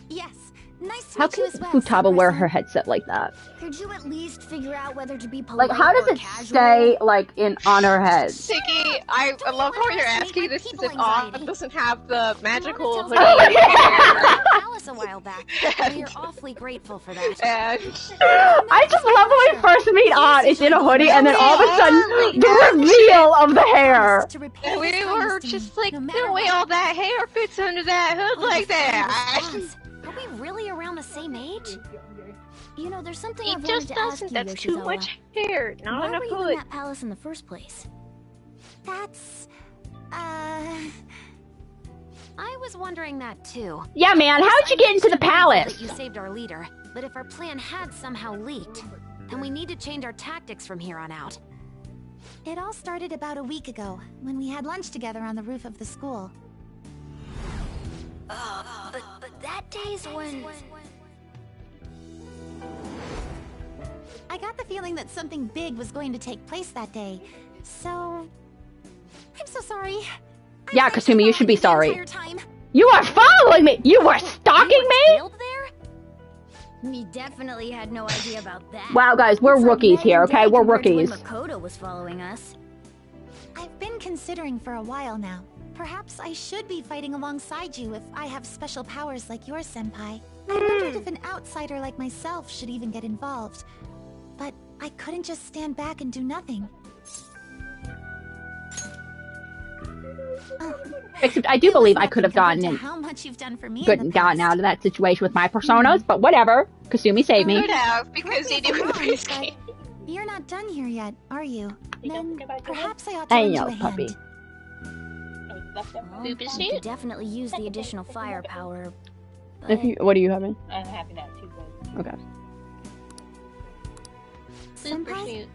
Yes, nice to How meet you can as well. Futaba wear her headset like that? Could you at least figure out whether to be polite Like, how does or it casual? stay, like, on her head? Siggy, I love how you're asking this because On doesn't have the magical hoodie. Palace a while back. We're awfully grateful for that. And I just love when we first meet On. It's in a hoodie, and then all of a sudden, the reveal of the hair. And we were just like, no way all that hair fits under that hood like that. Are we really around the same age? You know, there's something It I've just wanted to ask doesn't. you, That's too Yoshizawa. much hair. Not Why enough were you hood. in that palace in the first place? That's... I was wondering that too. Yeah, man, how'd you get into the palace? That you saved our leader, but if our plan had somehow leaked, then we need to change our tactics from here on out. It all started about a week ago, when we had lunch together on the roof of the school. But that day's when... I got the feeling that something big was going to take place that day, so... I'm so sorry. Yeah, Kasumi, you should be sorry. You are following me! You were stalking me?! We definitely had no idea about that. Wow, guys, we're rookies here, okay? We're rookies. Makoto was following us. I've been considering for a while now. Perhaps I should be fighting alongside you if I have special powers like yours, Senpai. I wondered if an outsider like myself should even get involved. But I couldn't just stand back and do nothing. Except I do believe I could have gotten how much you've done for me gotten out of that situation with my personas, but whatever. Kasumi saved me. Could have, because you do in the base game. You're not done here yet, are you? Then perhaps I ought to I lend you know, a hand. puppy. Well, you could definitely use the additional firepower. If you, what are you having? I'm having that too. Okay. Super cute.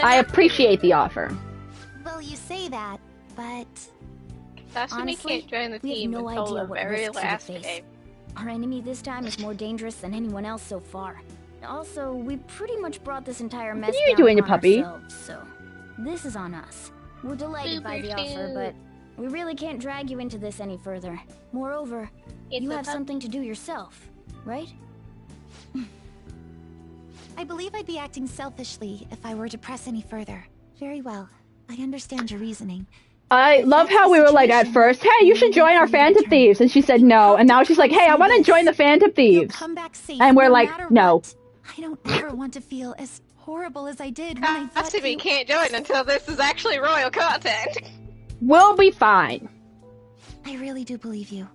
I appreciate the offer. Well, you say that, but Sasumi honestly, can't join the we have team no until idea the what very risks we last face. day. Our enemy this time is more dangerous than anyone else so far. Also, we pretty much brought this entire mess What are you down doing, upon puppy? ourselves, so this is on us. We're delighted by the Super offer, cute. but we really can't drag you into this any further. Moreover, It's you a have pup- something to do yourself, right? I believe I'd be acting selfishly if I were to press any further. Very well. I understand your reasoning. I love how we were like at first, hey, you should join our Phantom Thieves, and she said no, and now she's like, hey, I want to join the Phantom Thieves, Come back safe, and we're no like, matter no. what. I don't ever want to feel as horrible as I did when I thought Sasumi you... can't join until this is actually royal content. We'll be fine. I really do believe you.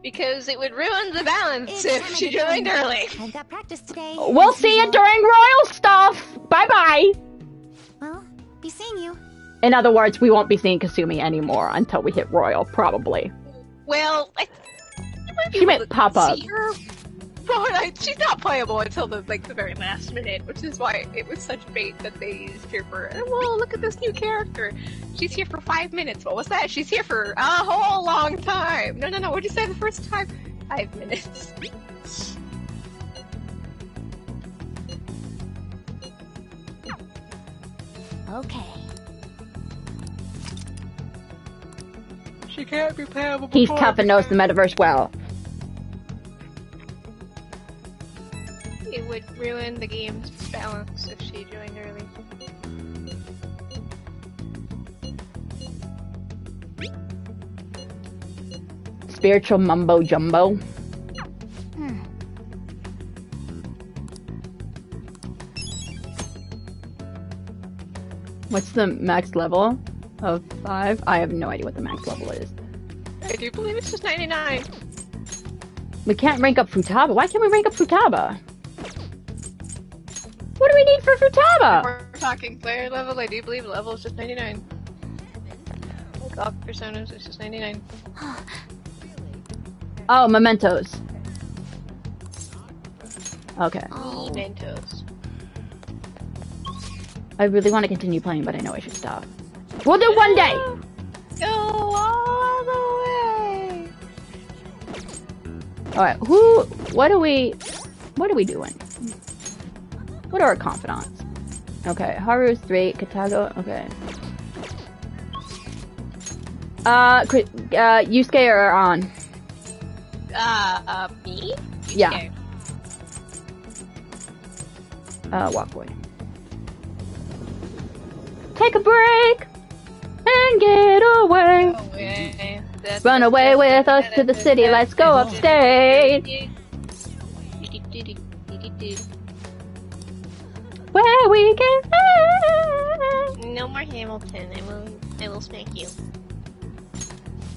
Because it would ruin the balance It's if time she to get joined going. early. I've got practice today. We'll as see you usual. during royal stuff. Bye-bye. Well, be seeing you. In other words, we won't be seeing Kasumi anymore until we hit royal, probably. Well, She might pop up. see her. Well, she's not playable until the very last minute, which is why it was such bait that they used her for. Whoa, look at this new character. She's here for 5 minutes. What was that? She's here for a whole long time. No. What did you say the first time? 5 minutes. Okay. She can't be playable. He's tough and knows the metaverse well. It would ruin the game's balance if she joined early. Spiritual mumbo jumbo. What's the max level of 5? I have no idea what the max level is. I do believe it's just 99. We can't rank up Futaba. Why can't we rank up Futaba? What do we need for Futaba? If we're talking player level, I do believe the level is just 99. Like all personas, it's just 99. Oh, mementos. Okay. Mementos. I really want to continue playing, but I know I should stop. We'll do one day! Go all the way! Alright, what are we doing? What are our confidants? Okay, Haru's 3, Katago, okay. Yusuke are on. Me? Yeah. Walkway. Take a break and get away. Run away with us to the city. Let's go upstate. Where we can. No more Hamilton. I will spank you.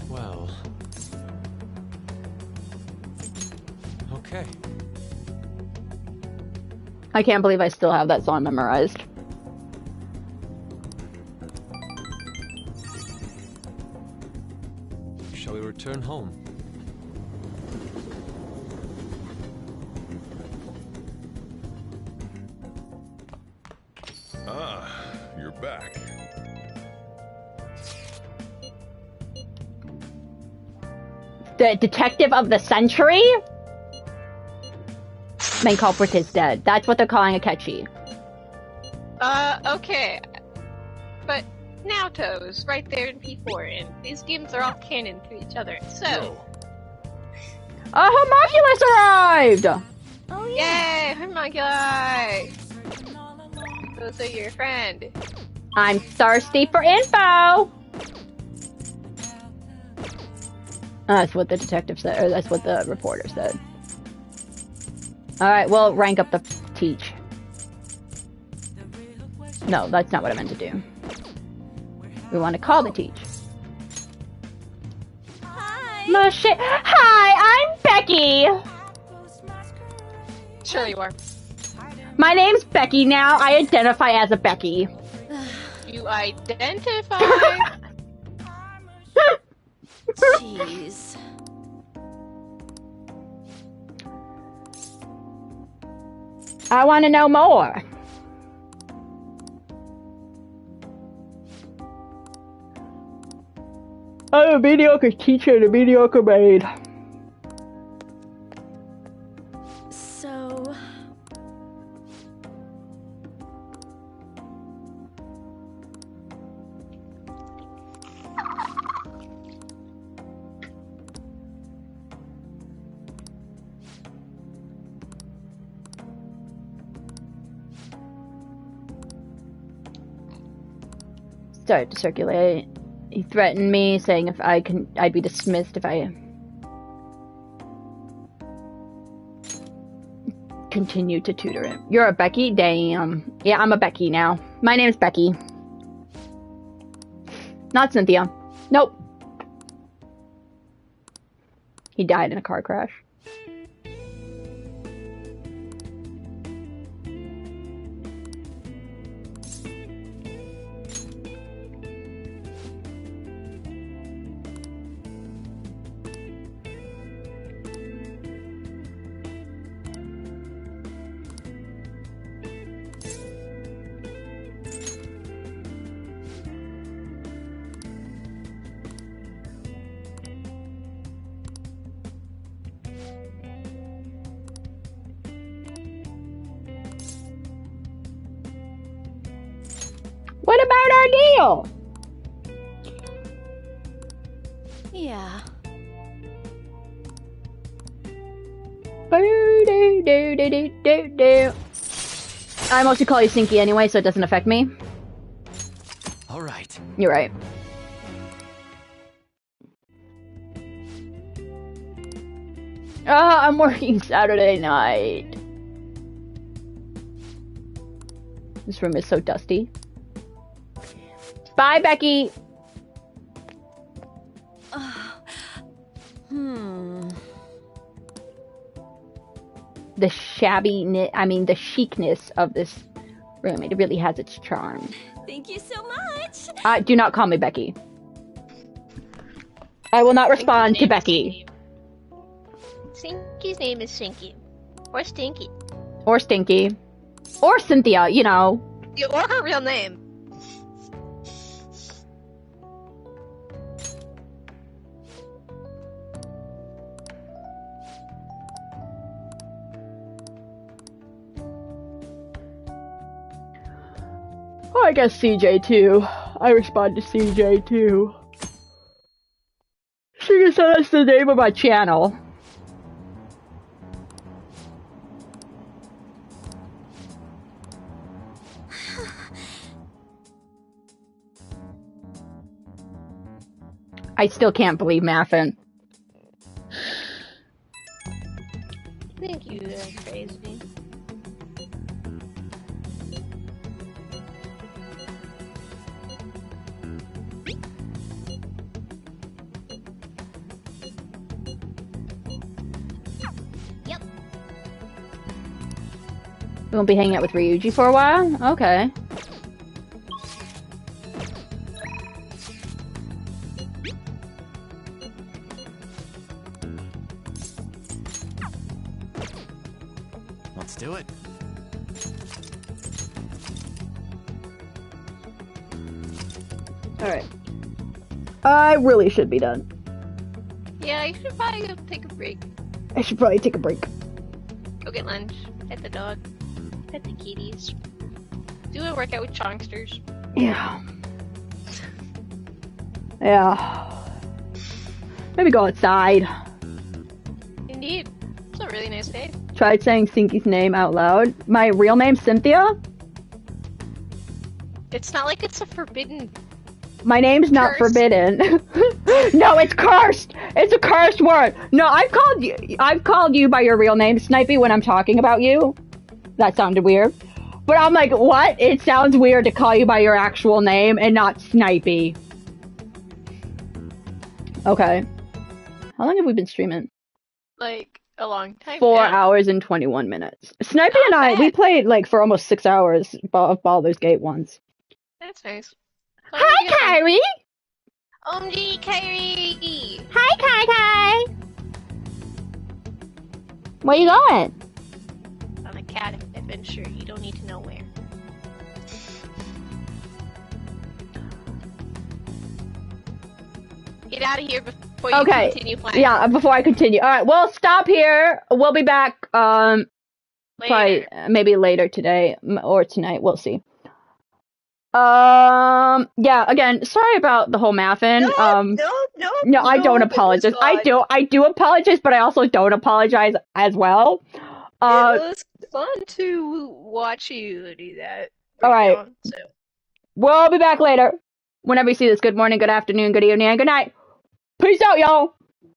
Well. Okay. I can't believe I still have that song memorized. Shall we return home? Ah, you're back. The detective of the century? Main culprit is dead. That's what they're calling Akechi. Okay. But Naoto's right there in P4, and these games are all canon to each other, so... A homunculus arrived! Oh yeah! Yay! Homunculi! Those are your friend. I'm thirsty for info! That's what the detective said, or that's what the reporter said. Alright, well, rank up the teach. No, that's not what I meant to do. We want to call the teach. Hi! Hi, I'm Becky! Sure you are. My name's Becky now. I identify as a Becky. You identify? Jeez. I want to know more. I'm a mediocre teacher and a mediocre maid. So... Started to circulate. He threatened me, saying if I'd be dismissed if I continued to tutor him. You're a Becky? Damn. Yeah, I'm a Becky now. My name's Becky. Not Cynthia. Nope. He died in a car crash. What about our deal? Yeah. I mostly call you Sinky anyway, so it doesn't affect me. All right. You're right. I'm working Saturday night. This room is so dusty. Bye, Becky. The the chicness of this room. It really has its charm. Thank you so much. Do not call me Becky. I will not respond to Becky. Sinky's name is Sinky. Or Stinky. Or Stinky. Or Cynthia, you know. Or her real name. I guess CJ too. I respond to CJ too. She can say that's the name of my channel. I still can't believe Maffin. Thank you, crazy. Yep. We won't be hanging out with Ryuji for a while? Okay. Let's do it. Alright. I really should be done. Yeah, you should probably go take a break. I should probably take a break. Go get lunch. Pet the dog. Pet the kitties. Do a workout with chonksters. Yeah. Yeah. Maybe go outside. Indeed. It's a really nice day. Tried saying Sinky's name out loud. My real name's Cynthia? It's not like it's a forbidden... My name's not forbidden. No, it's cursed! It's a cursed word! No, I've called you by your real name, Snipey, when I'm talking about you. That sounded weird. But I'm like, what? It sounds weird to call you by your actual name and not Snipey. Okay. How long have we been streaming? Like, a long time. 4 hours and 21 minutes. Snipey and I, we played like for almost 6 hours of Baldur's Gate once. That's nice. Hi, Kyrie! OMG, Kyrie! Hi, Kai! Where you going? On a cat adventure, you don't need to know where. Get out of here before you continue playing. Yeah, before I continue. Alright, we'll stop here. We'll be back, probably, maybe later today, or tonight, we'll see. Yeah, again, sorry about the whole Maffin. No, I don't apologize. I do apologize, but I also don't apologize as well. It was fun to watch you do that. Alright. We'll be back later. Whenever you see this, good morning, good afternoon, good evening, and good night. Peace out, y'all!